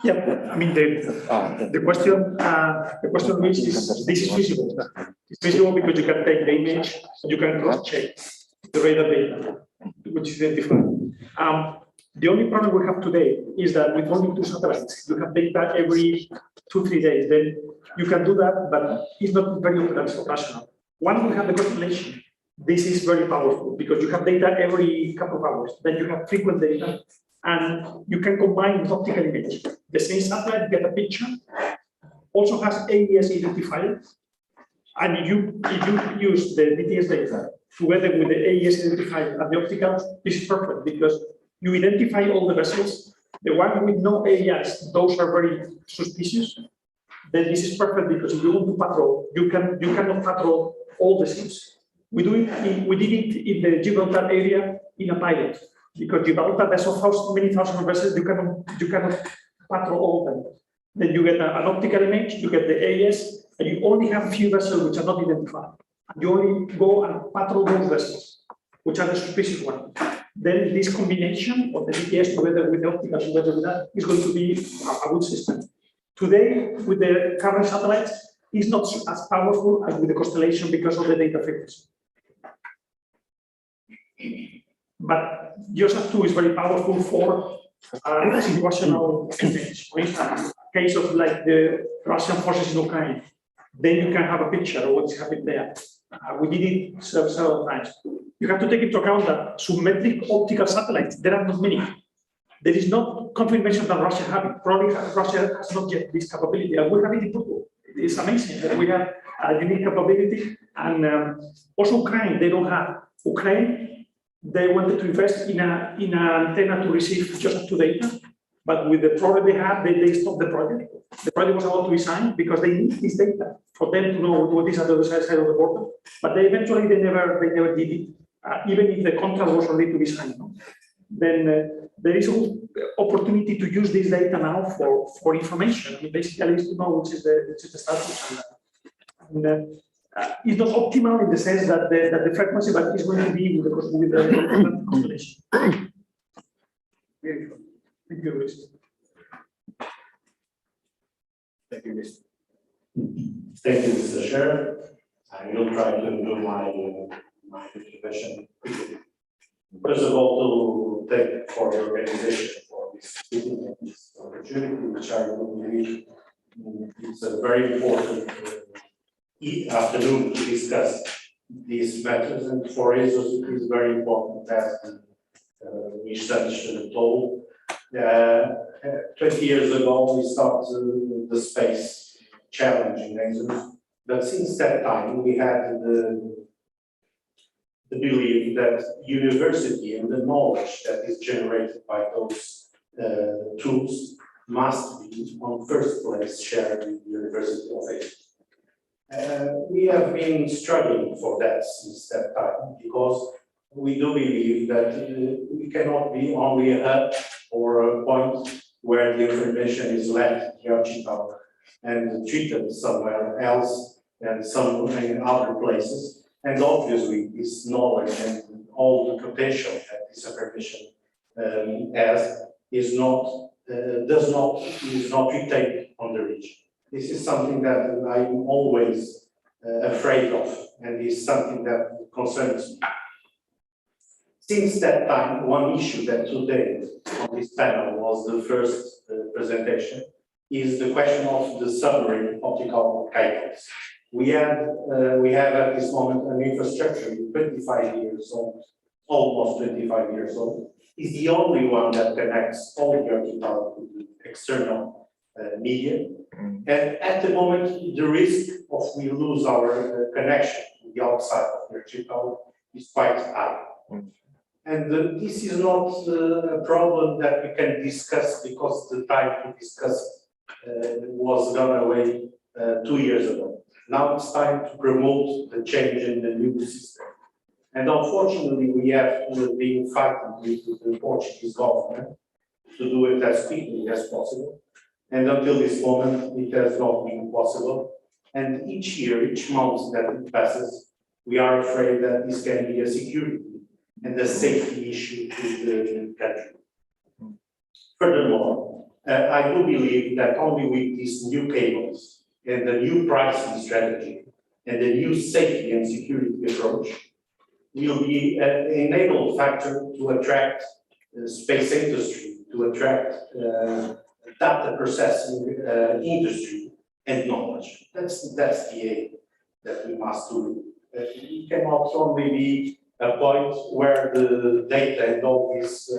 Yeah, I mean, the question is, this is feasible. It's feasible because you can take the image, you can cross-check the radar data, which is identified. The only problem we have today is that with only 2 satellites, you have data every 2-3 days. Then you can do that, but it's not very operational. Once we have the constellation, this is very powerful because you have data every couple of hours. Then you have frequent data, and you can combine with optical image. The same satellite get a picture, also has AES identifier, and if you use the BTS data together with the AES identifier and the optical, this is perfect because you identify all the vessels. The one with no AES, those are very suspicious. Then this is perfect because if you want to patrol, you cannot patrol all the ships. We did it in the Gibraltar area in a pilot because Gibraltar, there's so many thousands of vessels, you cannot patrol all of them. Then you get an optical image, you get the AES, and you only have a few vessels which are not identified. You only go and patrol those vessels, which are the suspicious ones. Then this combination of the BTS together with the optical together with that is going to be a good system. Today, with the current satellites, it's not as powerful as with the constellation because of the data frequency. But GeoSat-2 is very powerful for situational image. For instance, case of like the Russian forces in Ukraine, then you can have a picture of what's happening there. We did it several times. You have to take into account that symmetric optical satellites, there are not many. There is no confirmation that Russia have it. Probably Russia has not yet this capability. And we have it in Portugal. It's amazing that we have a unique capability. And also Ukraine, they don't have. Ukraine, they wanted to invest in an antenna to receive just to data. But with the problem they have, they stopped the project. The project was about to be signed because they need this data for them to know what is at the other side of the border. But they eventually they never did it, even if the contract was ready to be signed. No? Then there is an opportunity to use this data now for information. I mean, basically, is to know which is the status. And, it's not optimal in the sense that the frequency, but it's going to be with the constellation. Beautiful. Thank you, Luis. Thank you, Luis. Thank you, Mr. Chair. I will try to do my intervention quickly. First of all, to thank for the organization for this meeting and this opportunity, which I believe is a very important afternoon to discuss these matters. And for us, it is very important that we establish told. 20 years ago, we started the space challenge in England, but since that time, we had the belief that university and the knowledge that is generated by those tools must be on first place shared with the University of England. We have been struggling for that since that time because we do believe that we cannot be only a hub or a point where the information is left the archipelago and treated somewhere else and some in other places. And obviously, this knowledge and all the potential that this information has is not retained on the region. This is something that I'm always afraid of, and is something that concerns me. Since that time, one issue that today on this panel was the first presentation is the question of the submarine optical cables. We have at this moment an infrastructure 25 years old, almost 25 years old. Is the only one that connects all the archipelago to the external media. And at the moment, the risk of we lose our connection to the outside of the archipelago is quite high. And this is not a problem that we can discuss because the time to discuss was gone away 2 years ago. Now it's time to promote the change in the new system. And unfortunately, we have been fighting with the Portuguese government to do it as quickly as possible. And until this moment, it has not been possible. And each year, each month that it passes, we are afraid that this can be a security and a safety issue to the country. Furthermore, I do believe that only with these new cables and the new pricing strategy and the new safety and security approach will be an enabling factor to attract the space industry, to attract data processing industry and knowledge. That's the aim that we must do. It cannot only be a point where the data and all this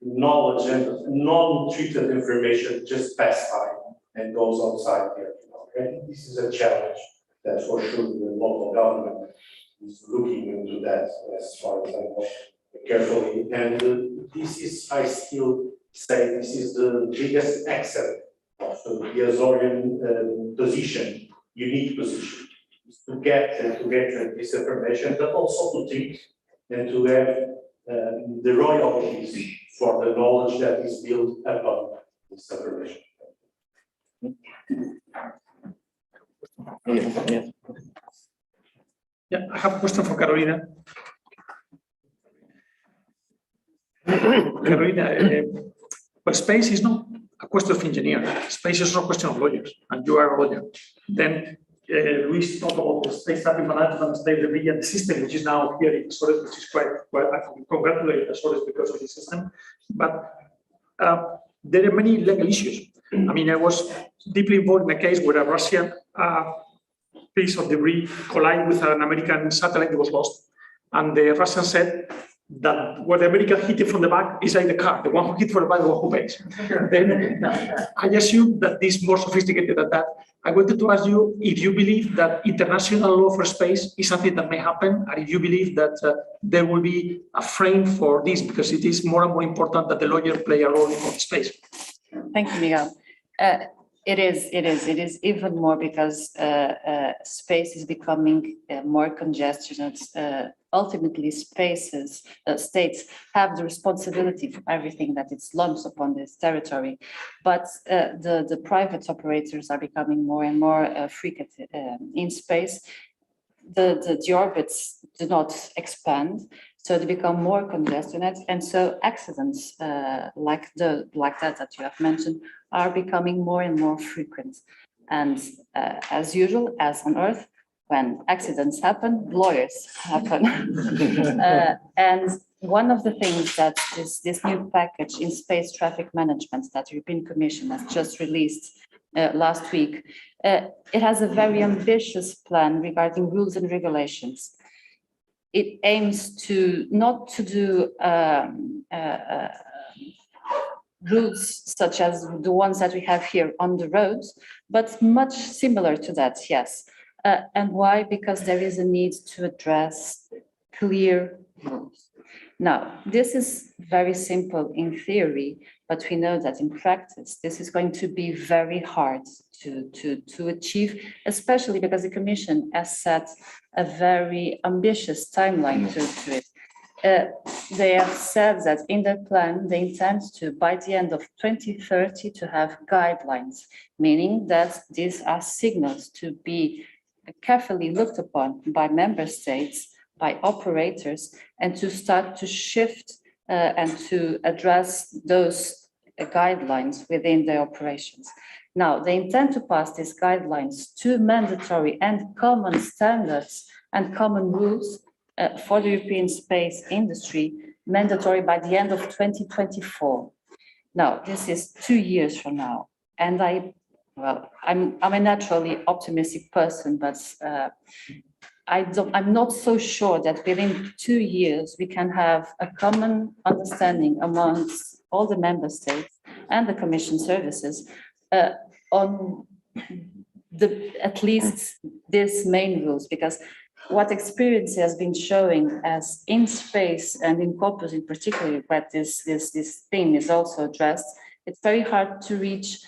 knowledge and non-treated information just pass by and goes outside there. And this is a challenge that for sure the local government is looking into that as far as I know carefully. And this is, I still say, this is the biggest asset of the Azorian position, unique position, is to get this information, but also to think and to have the royalties for the knowledge that is built upon this information. Yeah, I have a question for Carolina. Carolina, but space is not a question of engineers. Space is not a question of lawyers, and you are a lawyer. Then Luis talked about the space traffic management, state the system, which is now here in Azores, which is quite I congratulate Azores because of the system. But there are many legal issues. I mean, I was deeply involved in a case where a Russian piece of debris collided with an American satellite that was lost. And the Russian said that what the American hit it from the back is like the car, the one who hit from the back, the one who pays. Then I assume that this is more sophisticated than that. I wanted to ask you if you believe that international law for space is something that may happen, and if you believe that there will be a frame for this, because it is more and more important that the lawyer play a role in space. Thank you, Miguel. It is even more because space is becoming more congested. Ultimately, states have the responsibility for everything that it's launched upon this territory, but the private operators are becoming more and more frequent in space. The orbits do not expand, so they become more congested, and so accidents like that you have mentioned are becoming more and more frequent. And as usual, as on Earth, when accidents happen, lawyers happen. And one of the things that this new package in space traffic management that the European Commission has just released last week, it has a very ambitious plan regarding rules and regulations. It aims to not to do routes such as the ones that we have here on the roads, but much similar to that, yes. And why? Because there is a need to address clear rules. Now, this is very simple in theory, but we know that in practice, this is going to be very hard to achieve, especially because the Commission has set a very ambitious timeline to it. They have said that in their plan, they intend to, by the end of 2030, to have guidelines, meaning that these are signals to be carefully looked upon by member states, by operators, and to start to shift and to address those guidelines within their operations. Now, they intend to pass these guidelines to mandatory and common standards and common rules for the European space industry, mandatory by the end of 2024. Now, this is 2 years from now, and I'm a naturally optimistic person, but I'm not so sure that within 2 years we can have a common understanding amongst all the member states and the Commission services on at least these main rules, because what experience has been showing as in space and in corpus in particular, where this theme is also addressed, it's very hard to reach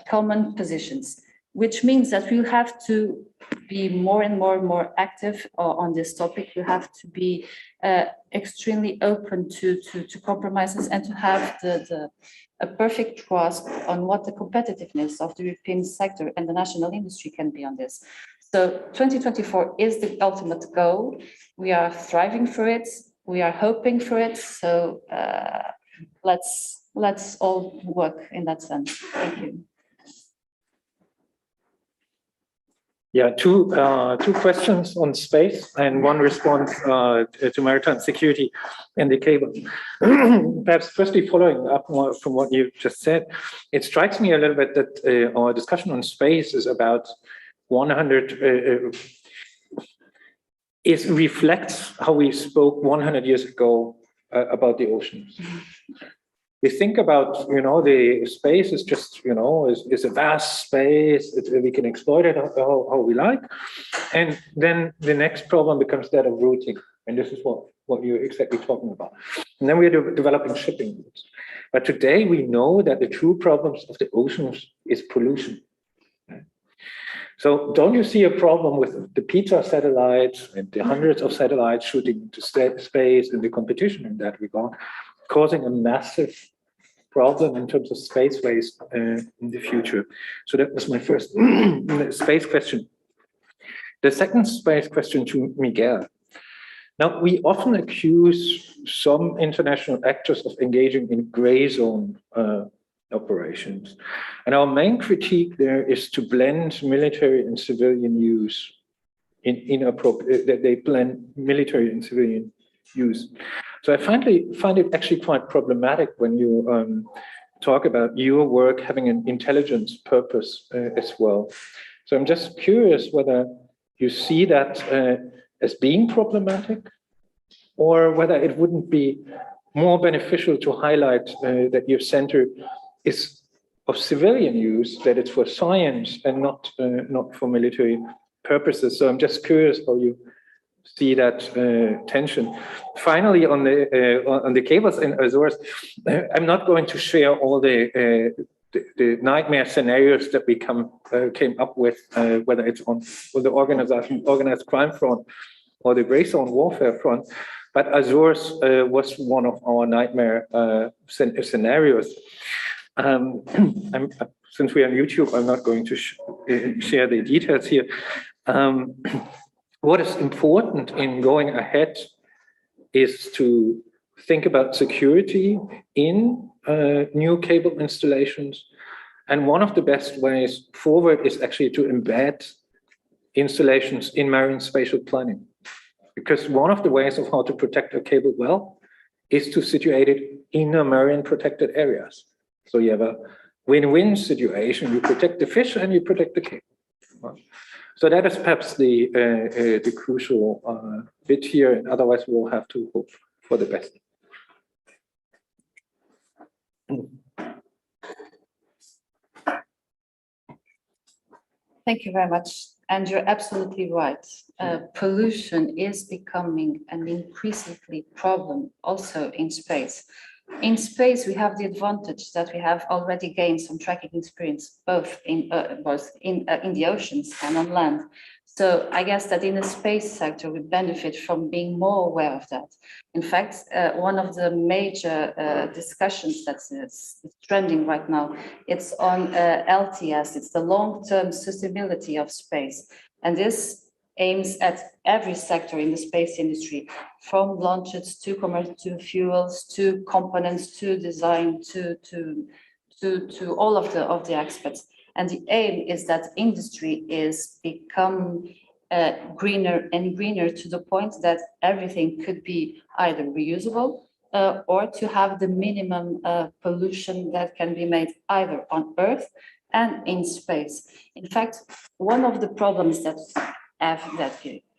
common positions, which means that we'll have to be more and more active on this topic. We have to be extremely open to compromises and to have a perfect grasp on what the competitiveness of the European sector and the national industry can be on this. So 2024 is the ultimate goal. We are thriving for it. We are hoping for it. So let's let's all work in that sense. Thank you. Yeah, two questions on space and one response to maritime security and the cable. Perhaps firstly, following up from what you just said, it strikes me a little bit that our discussion on space is about 100, it reflects how we spoke 100 years ago about the oceans. We think about, the space is just, is a vast space. We can exploit it how we like. And then the next problem becomes that of routing. And this is what you're exactly talking about. And then we're developing shipping routes. But today we know that the true problems of the oceans is pollution. So don't you see a problem with the pizza satellites and the hundreds of satellites shooting into space and the competition in that regard, causing a massive problem in terms of space waste in the future? So that was my first space question. The second space question to Miguel. Now, we often accuse some international actors of engaging in gray zone operations. And our main critique there is to blend military and civilian use that they blend military and civilian use. So I find it actually quite problematic when you talk about your work having an intelligence purpose as well. So I'm just curious whether you see that as being problematic, or whether it wouldn't be more beneficial to highlight that your center is of civilian use, that it's for science and not for military purposes. So I'm just curious how you see that tension. Finally, on the cables in Azores, I'm not going to share all the nightmare scenarios that we came up with, whether it's on the organized crime front or the gray zone warfare front. But Azores was one of our nightmare scenarios. Since we are on YouTube, I'm not going to share the details here. What is important in going ahead is to think about security in new cable installations. And one of the best ways forward is actually to embed installations in marine spatial planning. Because one of the ways of how to protect a cable well is to situate it in a marine protected areas. So you have a win-win situation. You protect the fish and you protect the cable. So that is perhaps the crucial bit here. And otherwise, we'll have to hope for the best. Thank you very much. And you're absolutely right. Pollution is becoming an increasingly problem also in space. In space, we have the advantage that we have already gained some tracking experience, both in the oceans and on land. So I guess that in the space sector, we benefit from being more aware of that. In fact, one of the major discussions that's trending right now, it's on LTS, it's the long-term sustainability of space. And this aims at every sector in the space industry, from launches to commercial, to fuels, to components, to design, to all of the aspects. And the aim is that industry is become greener and greener to the point that everything could be either reusable or to have the minimum pollution that can be made either on Earth and in space. In fact, one of the problems that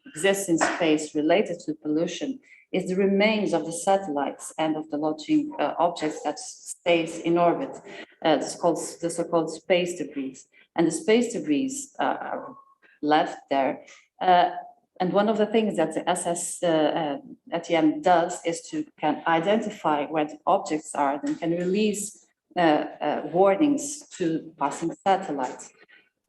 exists in space related to pollution is the remains of the satellites and of the launching objects that stays in orbit. It's called the so-called space debris. And the space debris are left there. And one of the things that the SSATM does is to can identify where the objects are and can release warnings to passing satellites.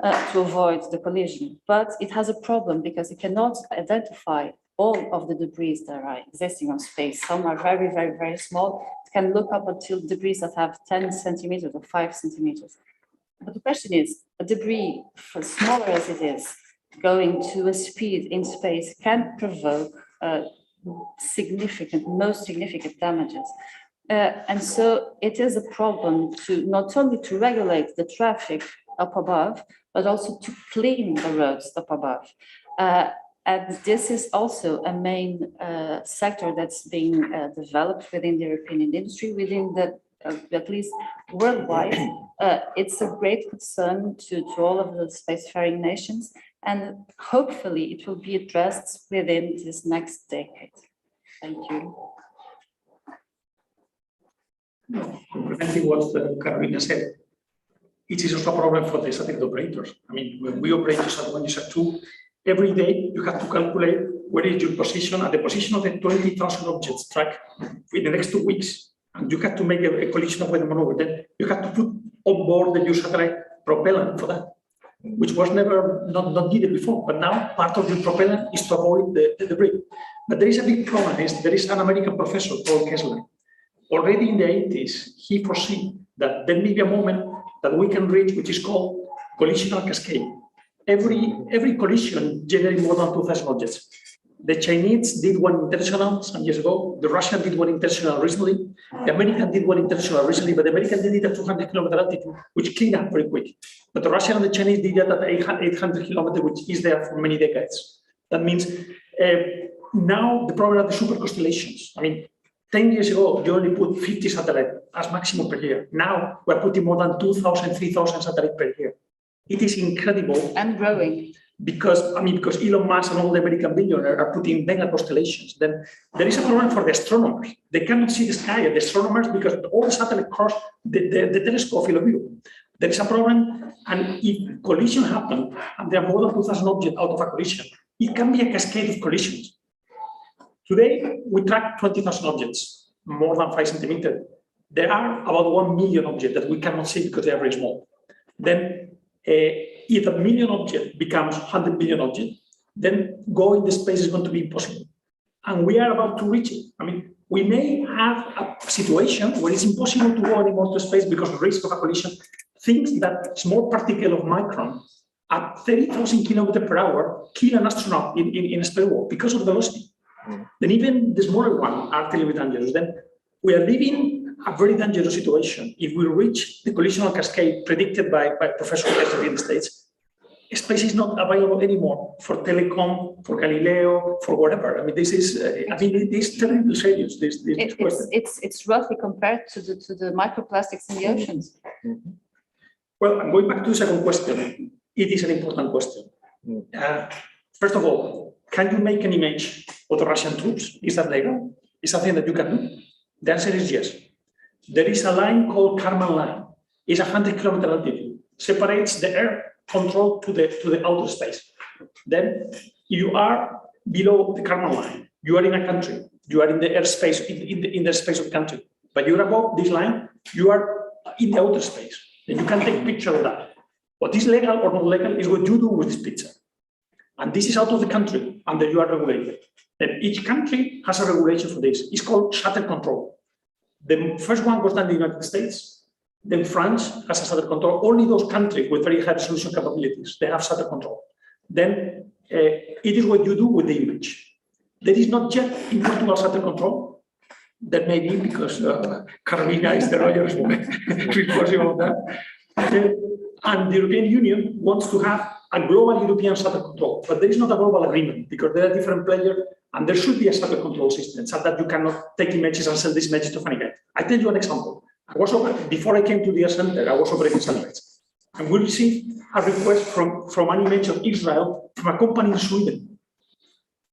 To avoid the collision, but it has a problem because it cannot identify all of the debris that are existing on space. Some are very, very, very small. It can look up until debris that have 10 centimeters or 5 centimeters. But the question is, a debris, for smaller as it is, going to a speed in space can provoke most significant damages. And so it is a problem to not only to regulate the traffic up above, but also to clean the roads up above. And this is also a main sector that's being developed within the European industry, within the, at least worldwide. It's a great concern to all of the spacefaring nations, and hopefully it will be addressed within this next decade. Thank you. Complementing what Carolina said, it is also a problem for the satellite operators. I mean, when we operate USAT1, USAT2, every day you have to calculate where is your position at the position of the 20,000 objects track in the next 2 weeks. And you have to make a collision of weather maneuver. Then you have to put on board your satellite propellant for that, which was never not needed before. But now part of your propellant is to avoid the debris. But there is a big problem. There is an American professor, Paul Kessler. Already in the 80s, he foreseen that there may be a moment that we can reach, which is called collisional cascade. Every collision generates more than 2,000 objects. The Chinese did one intentional some years ago. The Russian did one intentional recently. The American did one intentional recently, but the American did it at 200-kilometer altitude, which cleaned up very quick. But the Russian and the Chinese did it at 800 kilometers, which is there for many decades. That means now the problem are the super constellations. I mean, 10 years ago, you only put 50 satellites as maximum per year. Now we're putting more than 2,000, 3,000 satellites per year. It is incredible. And growing. Because Elon Musk and all the American billionaires are putting mega constellations. Then there is a problem for the astronomers. They cannot see the sky, the astronomers, because all the satellites cross the telescope field of view. There is a problem, and if collision happens, and there are more than 2,000 objects out of a collision, it can be a cascade of collisions. Today, we track 20,000 objects, more than 5 centimeters. There are about 1 million objects that we cannot see because they are very small. Then, if a million object becomes 100 billion objects, then going to space is going to be impossible. And we are about to reach it. I mean, we may have a situation where it's impossible to go anymore to space because of the risk of a collision. Things that small particle of micron at 30,000 kilometers per hour kill an astronaut in a space walk because of velocity. Then even the smaller ones are terribly dangerous. Then we are living a very dangerous situation. If we reach the collisional cascade predicted by Professor Kessler in the States, space is not available anymore for telecom, for Galileo, for whatever. I mean, this is, it is terribly serious. It's roughly compared to the microplastics in the oceans. Well, I'm going back to the second question. It is an important question. First of all, can you make an image of the Russian troops? Is that legal? Is that something that you can do? The answer is yes. There is a line called Kármán line. It's 100-kilometer altitude. Separates the air control to the outer space. Then you are below the Kármán line. You are in a country. You are in the airspace, in the space of the country. But you're above this line. You are in the outer space. Then you can take a picture of that. What is legal or not legal is what you do with this picture. And this is out of the country, and then you are regulated. Then each country has a regulation for this. It's called shutter control. The first one was done in the United States. Then France has a shutter control. Only those countries with very high resolution capabilities, they have shutter control. Then it is what you do with the image. There is not yet in Portugal shutter control. That may be because Carolina is the lawyer responsible of that. And the European Union wants to have a global European shutter control, but there is not a global agreement because there are different players, and there should be a shutter control system so that you cannot take images and sell these images to funny guys. I tell you an example. Before I came to the Air Center, I was operating satellites, and we received a request from an image of Israel from a company in Sweden.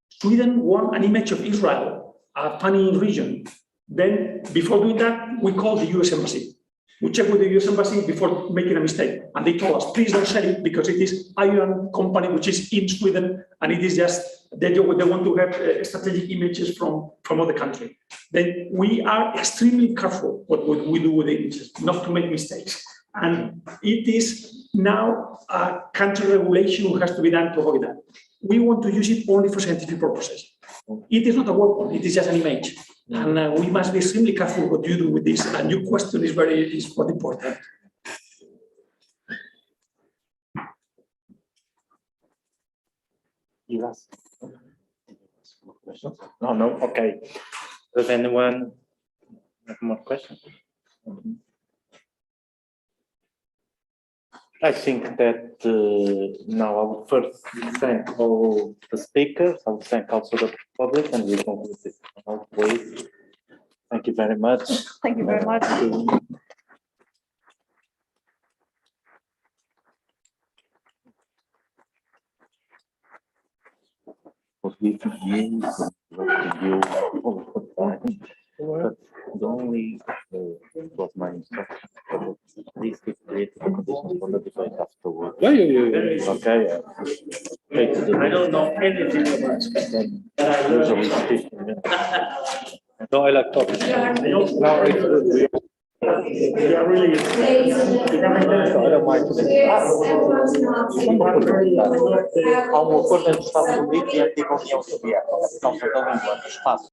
Sweden won an image of Israel, a funny region. Then, before doing that, we called the US Embassy. We checked with the US Embassy before making a mistake, and they told us, please don't sell it because it is Iron company, which is in Sweden, and it is just, they want to have strategic images from other countries. Then we are extremely careful what we do with the images, not to make mistakes. And it is now a country regulation who has to be done to avoid that. We want to use it only for scientific purposes. It is not a weapon, it is just an image. And we must be extremely careful what you do with this. And your question is quite important. Yes. No, okay. Does anyone More questions? I think that now I will first thank all the speakers. I will thank also the public, and we conclude this. Please. Thank you very much. Thank you very much. But the only was my instruction. Please keep creating the conditions for the debate afterwards. Yeah. Okay. I don't know anything about Usually it's 15 minutes. No, I like talking. No, it's good. You are really. So I don't mind. Há um acordo entre os Estados Unidos e a antiga União Soviética, por causa da língua, do espaço.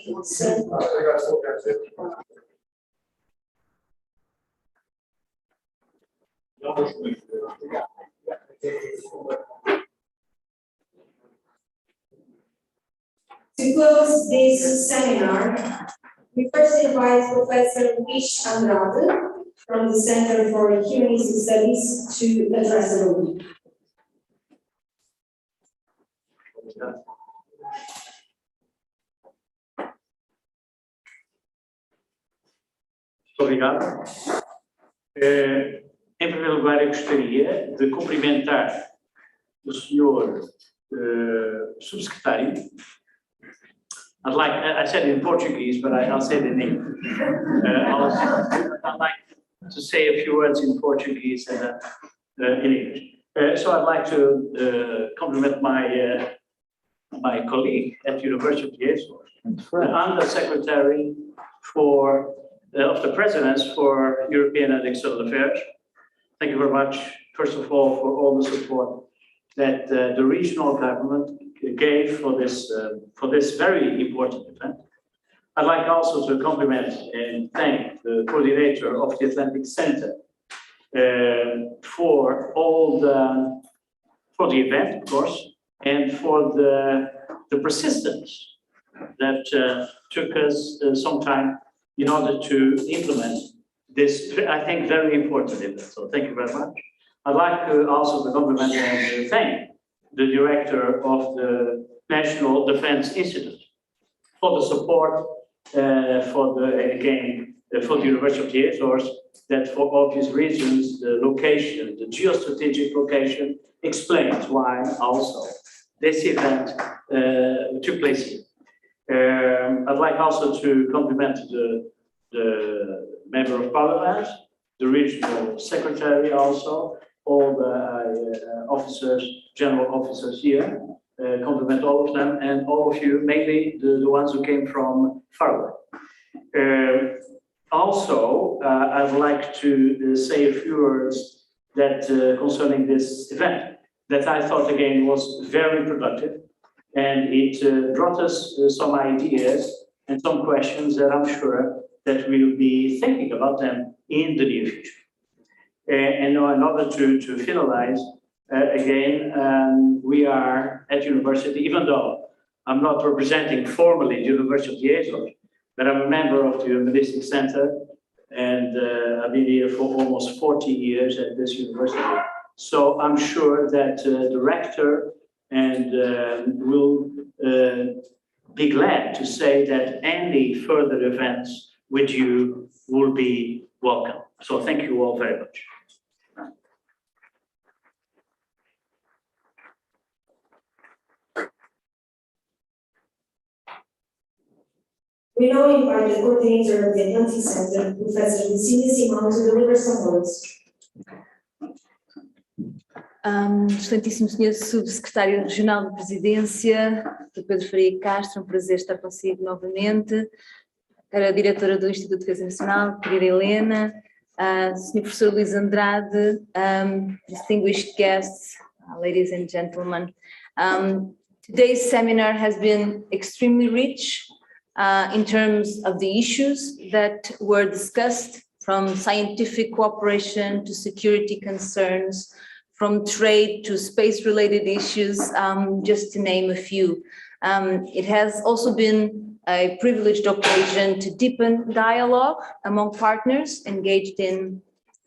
To close this seminar, we first invite Professor Luís Andrade from the Center for Humanistic Studies to address the room. Muito obrigado. Em primeiro lugar, eu gostaria de cumprimentar o senhor subsecretário. I said it in Portuguese, but I'll say it in English. I'd like to say a few words in Portuguese and in English. So I'd like to compliment my colleague at University of the Azores, the Undersecretary of the Presidents for European and External Affairs. Thank you very much, first of all, for all the support that the regional government gave for this very important event. I'd like also to compliment and thank the coordinator of the Atlantic Center for the event, of course, and for the persistence that took us some time in order to implement this, I think, very important event. So thank you very much. I'd like also to compliment and thank the director of the National Defense Institute for the support for the University of the Azores, that for obvious reasons, the location, the geostrategic location, explains why also this event took place here. I'd like also to compliment the Member of Parliament, the Regional Secretary also, all the officers, general officers here, compliment all of them, and all of you, mainly the ones who came from far away. Also, I would like to say a few words that concerning this event, that I thought again was very productive, and it brought us some ideas and some questions that I'm sure that we'll be thinking about them in the near future. And now in order to finalize, again, we are at university, even though I'm not representing formally the University of the Azores, but I'm a member of the Humanistic Center, and I've been here for almost 40 years at this university. So I'm sure that the rector and will be glad to say that any further events with you will be welcome. So thank you all very much. We now invite the coordinator of the Atlantic Center, Professor Simão, to deliver some words. Excelentíssimo Sr. Subsecretário Regional de Presidência, Dr. Pedro Faria Castro, um prazer estar consigo novamente. Cara diretora do Instituto de Defesa Nacional, querida Helena, Sr. Professor Luís Andrade, distinguished guests, ladies and gentlemen. Today's seminar has been extremely rich in terms of the issues that were discussed, from scientific cooperation to security concerns, from trade to space-related issues, just to name a few. It has also been a privileged occasion to deepen dialogue among partners engaged in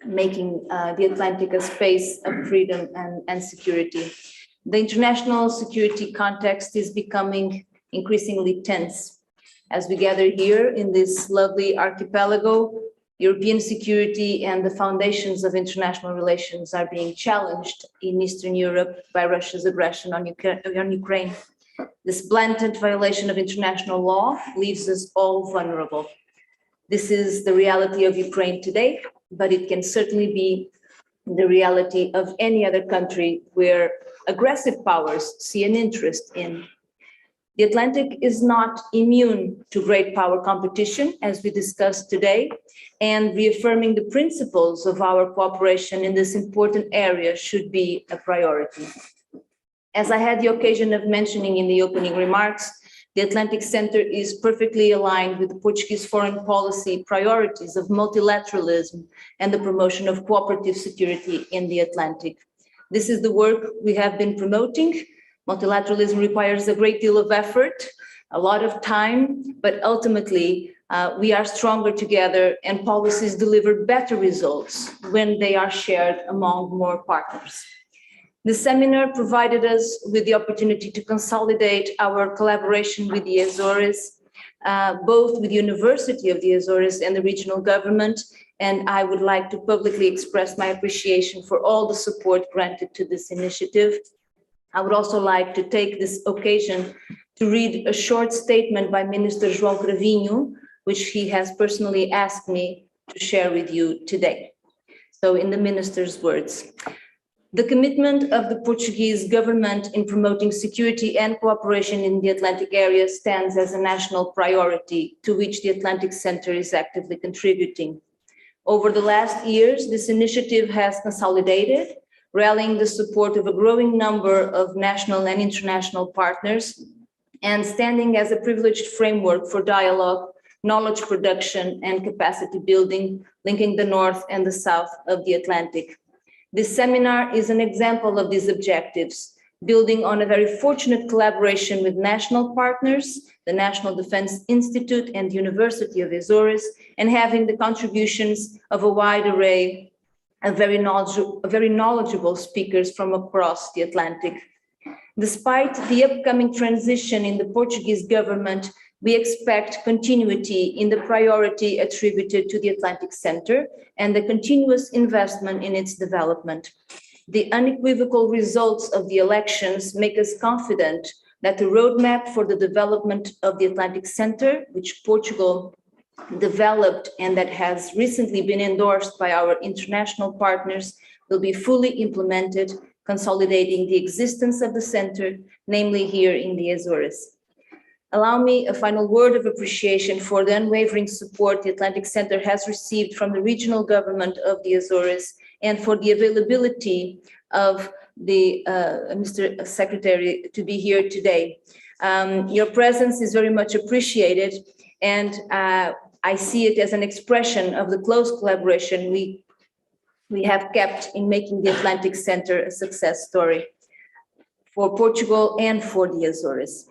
making the Atlantic a space of freedom and security. The international security context is becoming increasingly tense. As we gather here in this lovely archipelago, European security and the foundations of international relations are being challenged in Eastern Europe by Russia's aggression on Ukraine. This blatant violation of international law leaves us all vulnerable. This is the reality of Ukraine today, but it can certainly be the reality of any other country where aggressive powers see an interest in. The Atlantic is not immune to great power competition, as we discussed today, and reaffirming the principles of our cooperation in this important area should be a priority. As I had the occasion of mentioning in the opening remarks, The Atlantic Center is perfectly aligned with the Portuguese foreign policy priorities of multilateralism and the promotion of cooperative security in the Atlantic. This is the work we have been promoting. Multilateralism requires a great deal of effort, a lot of time, but ultimately we are stronger together and policies deliver better results when they are shared among more partners. The seminar provided us with the opportunity to consolidate our collaboration with the Azores, both with the University of the Azores and the regional government, and I would like to publicly express my appreciation for all the support granted to this initiative. I would also like to take this occasion to read a short statement by Minister João Cravinho, which he has personally asked me to share with you today. So in the minister's words, the commitment of the Portuguese government in promoting security and cooperation in the Atlantic area stands as a national priority to which the Atlantic Center is actively contributing. Over the last years, this initiative has consolidated, rallying the support of a growing number of national and international partners, and standing as a privileged framework for dialogue, knowledge production, and capacity building, linking the North and the South of the Atlantic. This seminar is an example of these objectives, building on a very fortunate collaboration with national partners, the National Defense Institute and the University of Azores, and having the contributions of a wide array of very knowledgeable speakers from across the Atlantic. Despite the upcoming transition in the Portuguese government, we expect continuity in the priority attributed to the Atlantic Center and the continuous investment in its development. The unequivocal results of the elections make us confident that the roadmap for the development of the Atlantic Center, which Portugal developed and that has recently been endorsed by our international partners, will be fully implemented, consolidating the existence of the center, namely here in the Azores. Allow me a final word of appreciation for the unwavering support the Atlantic Center has received from the regional government of the Azores and for the availability of the Mr. Secretary to be here today. Your presence is very much appreciated, and I see it as an expression of the close collaboration we have kept in making the Atlantic Center a success story for Portugal and for the Azores.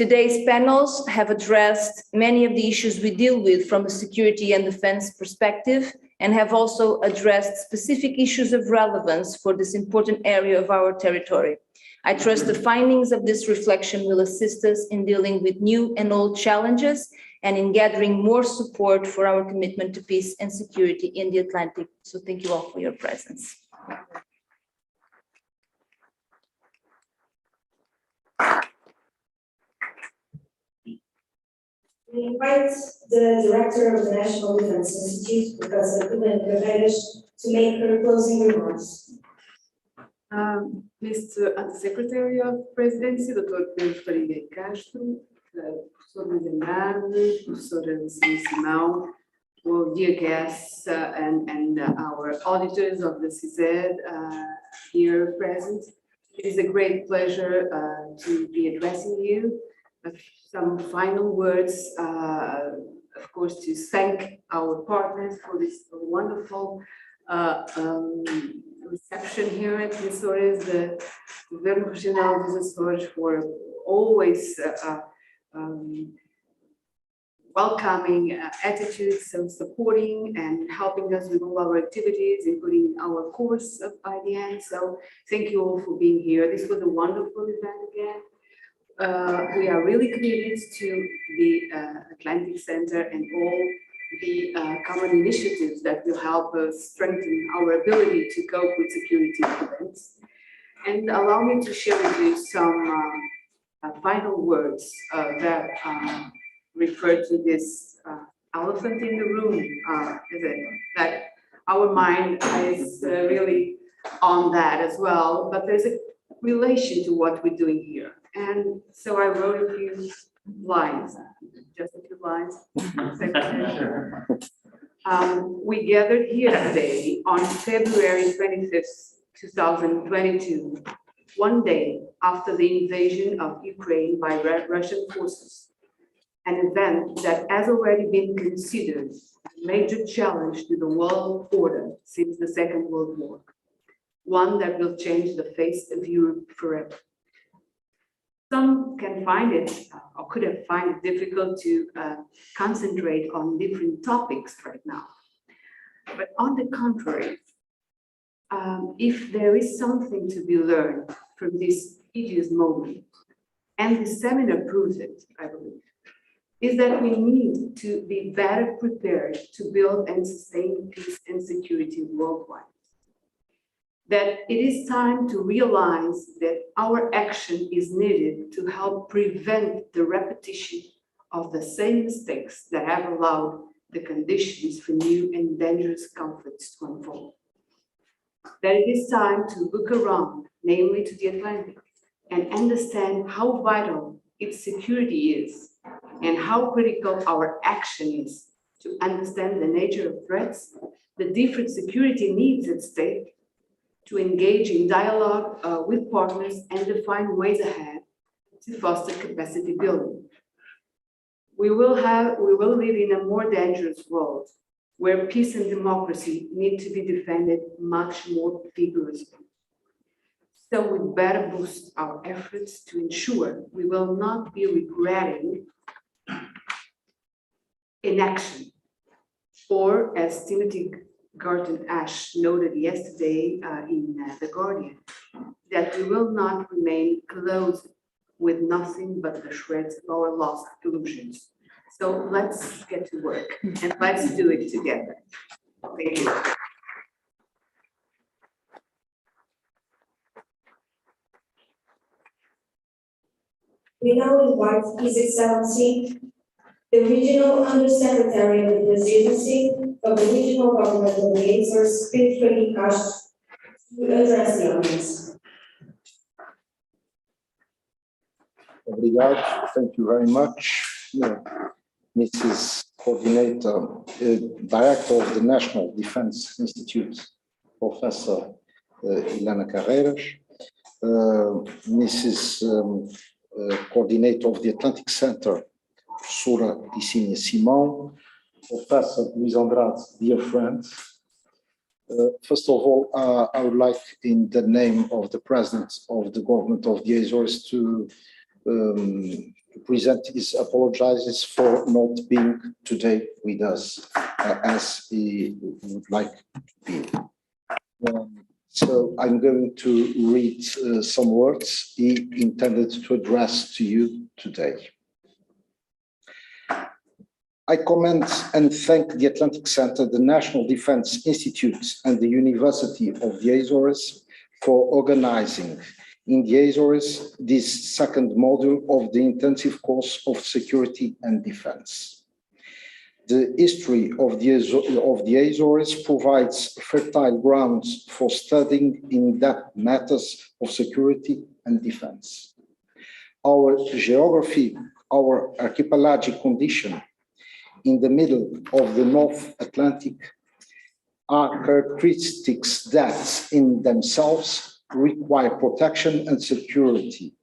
Today's panels have addressed many of the issues we deal with from a security and defense perspective, and have also addressed specific issues of relevance for this important area of our territory. I trust the findings of this reflection will assist us in dealing with new and old challenges and in gathering more support for our commitment to peace and security in the Atlantic. So thank you all for your presence. We invite the Director of the National Defense Institute, Professor Helena Carreiras, to make her closing remarks. Mr. Undersecretary of Presidency, Dr. Pedro Faria Castro, Professor Luís Andrade, Professor Luciana Simão, well, dear guests and our auditors of the CZ here present. It is a great pleasure to be addressing you. Some final words, of course, to thank our partners for this wonderful reception here at the Azores, the Governo Regional dos Açores, for always welcoming attitudes, so supporting and helping us with all our activities, including our course of IDN. So thank you all for being here. This was a wonderful event again. We are really committed to the Atlantic Center and all the common initiatives that will help us strengthen our ability to cope with security events. And allow me to share with you some final words that refer to this elephant in the room, that our mind is really on that as well, but there's a relation to what we're doing here. And so I wrote a few lines, just a few lines. We gathered here today on February 25th, 2022, one day after the invasion of Ukraine by Russian forces, an event that has already been considered a major challenge to the world order since the Second World War, one that will change the face of Europe forever. Some can find it, or could have found it difficult to concentrate on different topics right now. But on the contrary, if there is something to be learned from this hideous moment, and the seminar proves it, I believe, is that we need to be better prepared to build and sustain peace and security worldwide. That it is time to realize that our action is needed to help prevent the repetition of the same mistakes that have allowed the conditions for new and dangerous conflicts to unfold. That it is time to look around, namely to the Atlantic, and understand how vital its security is and how critical our action is to understand the nature of threats, the different security needs at stake, to engage in dialogue with partners and define ways ahead to foster capacity building. We will live in a more dangerous world where peace and democracy need to be defended much more vigorously. So we better boost our efforts to ensure we will not be regretting inaction, or as Timothy Garton Ash noted yesterday in The Guardian, that we will not remain closed with nothing but the shreds of our lost illusions. So let's get to work and let's do it together. Thank you. We now invite His Excellency, the Regional Undersecretary of the Presidency of the Regional Government of the Azores, Pedro Castro, to address the audience. Obrigado. Thank you very much. Mrs. Coordinator, Director of the National Defense Institute, Professor Ilana Carreiras, Mrs. Coordinator of the Atlantic Center, Professora Licínia Simão, Professor Luís Andrade, dear friends. First of all, I would like, in the name of the President of the Government of the Azores, to present his apologies for not being today with us as he would like to be. So I'm going to read some words he intended to address to you today. I commend and thank the Atlantic Center, the National Defense Institute, and the University of the Azores for organizing in the Azores this second module of the intensive course of security and defense. The history of the Azores provides fertile grounds for studying in-depth matters of security and defense. Our geography, our archipelagic condition in the middle of the North Atlantic are characteristics that in themselves require protection and security,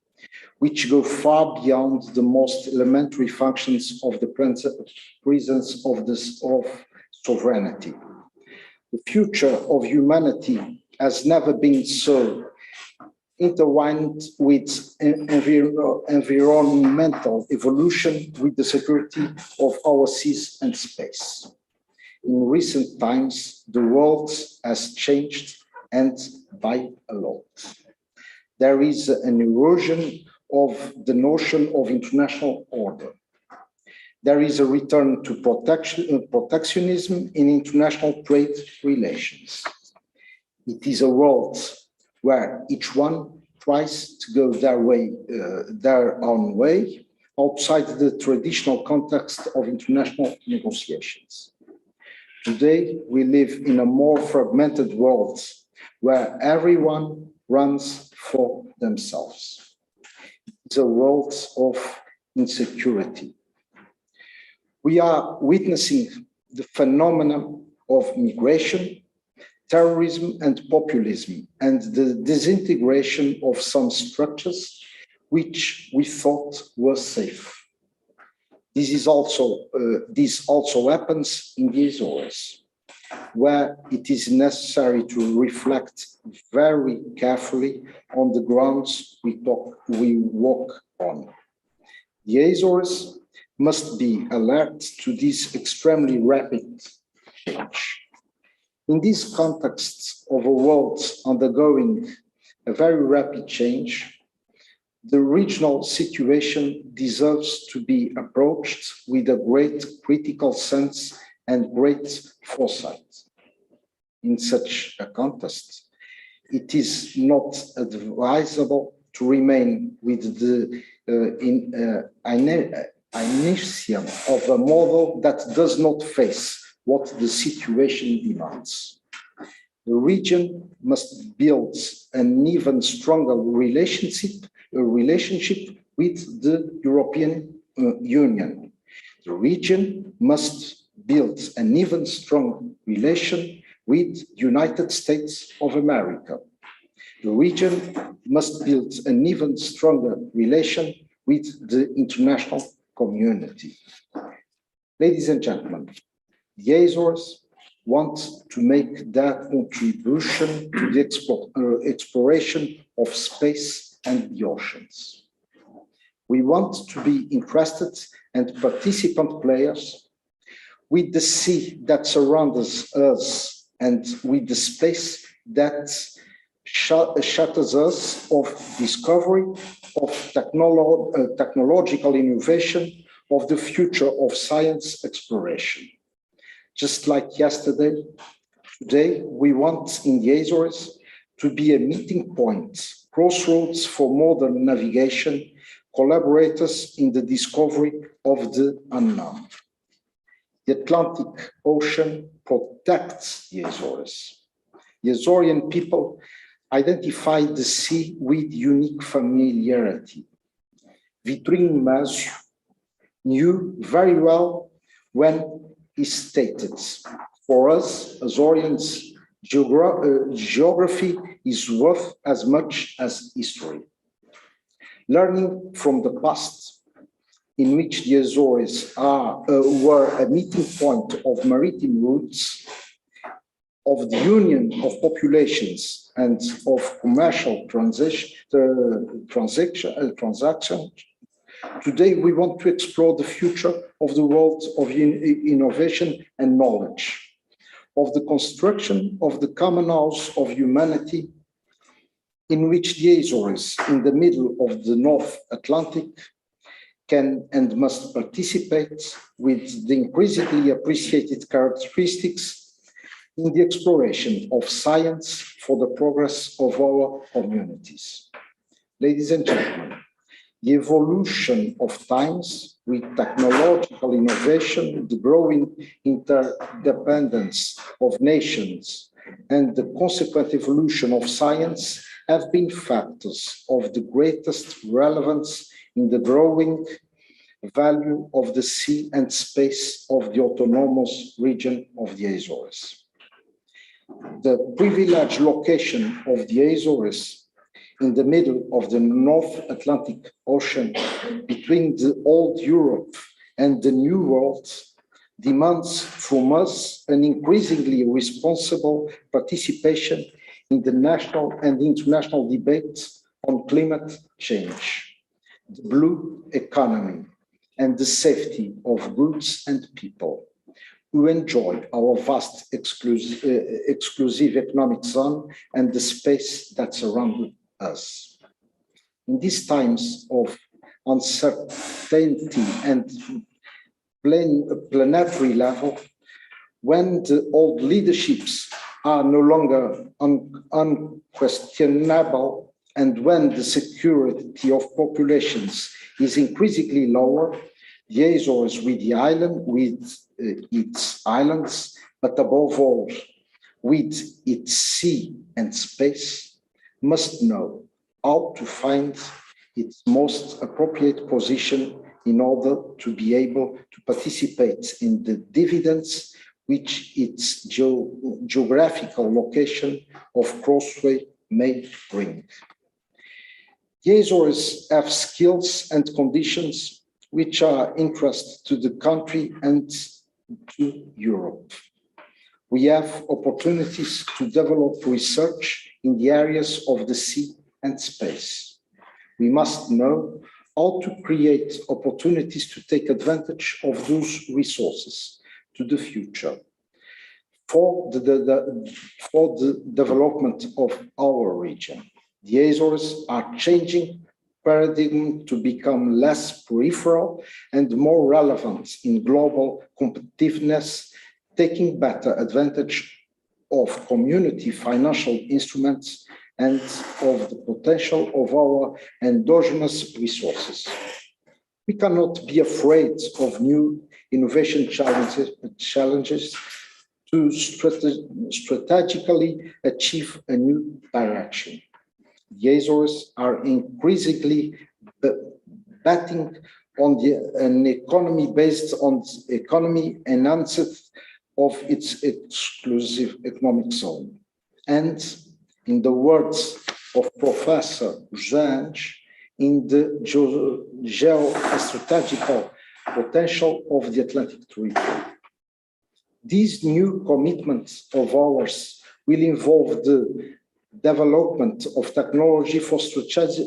which go far beyond the most elementary functions of the presence of sovereignty. The future of humanity has never been so intertwined with environmental evolution with the security of our seas and space. In recent times, the world has changed, and by a lot. There is an erosion of the notion of international order. There is a return to protectionism in international trade relations. It is a world where each one tries to go their own way, outside the traditional context of international negotiations. Today, we live in a more fragmented world where everyone runs for themselves. It's a world of insecurity. We are witnessing the phenomenon of migration, terrorism and populism, and the disintegration of some structures which we thought were safe. This also happens in the Azores, where it is necessary to reflect very carefully on the grounds we walk on. The Azores must be alert to this extremely rapid change. In this context of a world undergoing a very rapid change, the regional situation deserves to be approached with a great critical sense and great foresight. In such a context, it is not advisable to remain with the inertia of a model that does not face what the situation demands. The region must build an even stronger relationship with the European Union. The region must build an even stronger relation with the United States of America. The region must build an even stronger relation with the international community. Ladies and gentlemen, the Azores want to make their contribution to the exploration of space and the oceans. We want to be interested and participant players with the sea that surrounds us and with the space that shutters us of discovery, of technological innovation, of the future of science exploration. Just like yesterday, today we want in the Azores to be a meeting point, crossroads for modern navigation, collaborators in the discovery of the unknown. The Atlantic Ocean protects the Azores. The Azorean people identify the sea with unique familiarity. Vitrin Mazio knew very well when he stated, for us, Azoreans, geography is worth as much as history. Learning from the past, in which the Azores were a meeting point of maritime routes, of the union of populations and of commercial transactions, today we want to explore the future of the world of innovation and knowledge, of the construction of the common house of humanity, in which the Azores, in the middle of the North Atlantic, can and must participate with the increasingly appreciated characteristics in the exploration of science for the progress of our communities. Ladies and gentlemen, the evolution of times with technological innovation, the growing interdependence of nations, and the consequent evolution of science have been factors of the greatest relevance in the growing value of the sea and space of the autonomous region of the Azores. The privileged location of the Azores in the middle of the North Atlantic Ocean between the old Europe and the New World demands from us an increasingly responsible participation in the national and international debates on climate change, the blue economy, and the safety of goods and people who enjoy our vast exclusive economic zone and the space that surrounds us. In these times of uncertainty and planetary level, when the old leaderships are no longer unquestionable, and when the security of populations is increasingly lower, the Azores with its islands, but above all, with its sea and space, must know how to find its most appropriate position in order to be able to participate in the dividends which its geographical location of crossway may bring. The Azores have skills and conditions which are interest to the country and to Europe. We have opportunities to develop research in the areas of the sea and space. We must know how to create opportunities to take advantage of those resources to the future for the development of our region. The Azores are changing paradigm to become less peripheral and more relevant in global competitiveness, taking better advantage of community financial instruments and of the potential of our endogenous resources. We cannot be afraid of new innovation challenges to strategically achieve a new direction. The Azores are increasingly betting on an economy based on economy enhanced of its exclusive economic zone. And in the words of Professor Jansch, in the geostrategical potential of the Atlantic territory. These new commitments of ours will involve the development of technology for strategic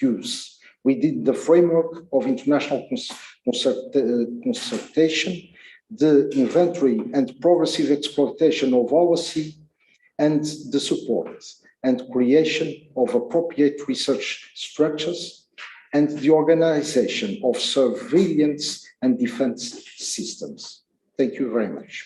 use within the framework of international consultation, the inventory and progressive exploitation of our sea, and the support and creation of appropriate research structures, and the organization of surveillance and defense systems. Thank you very much.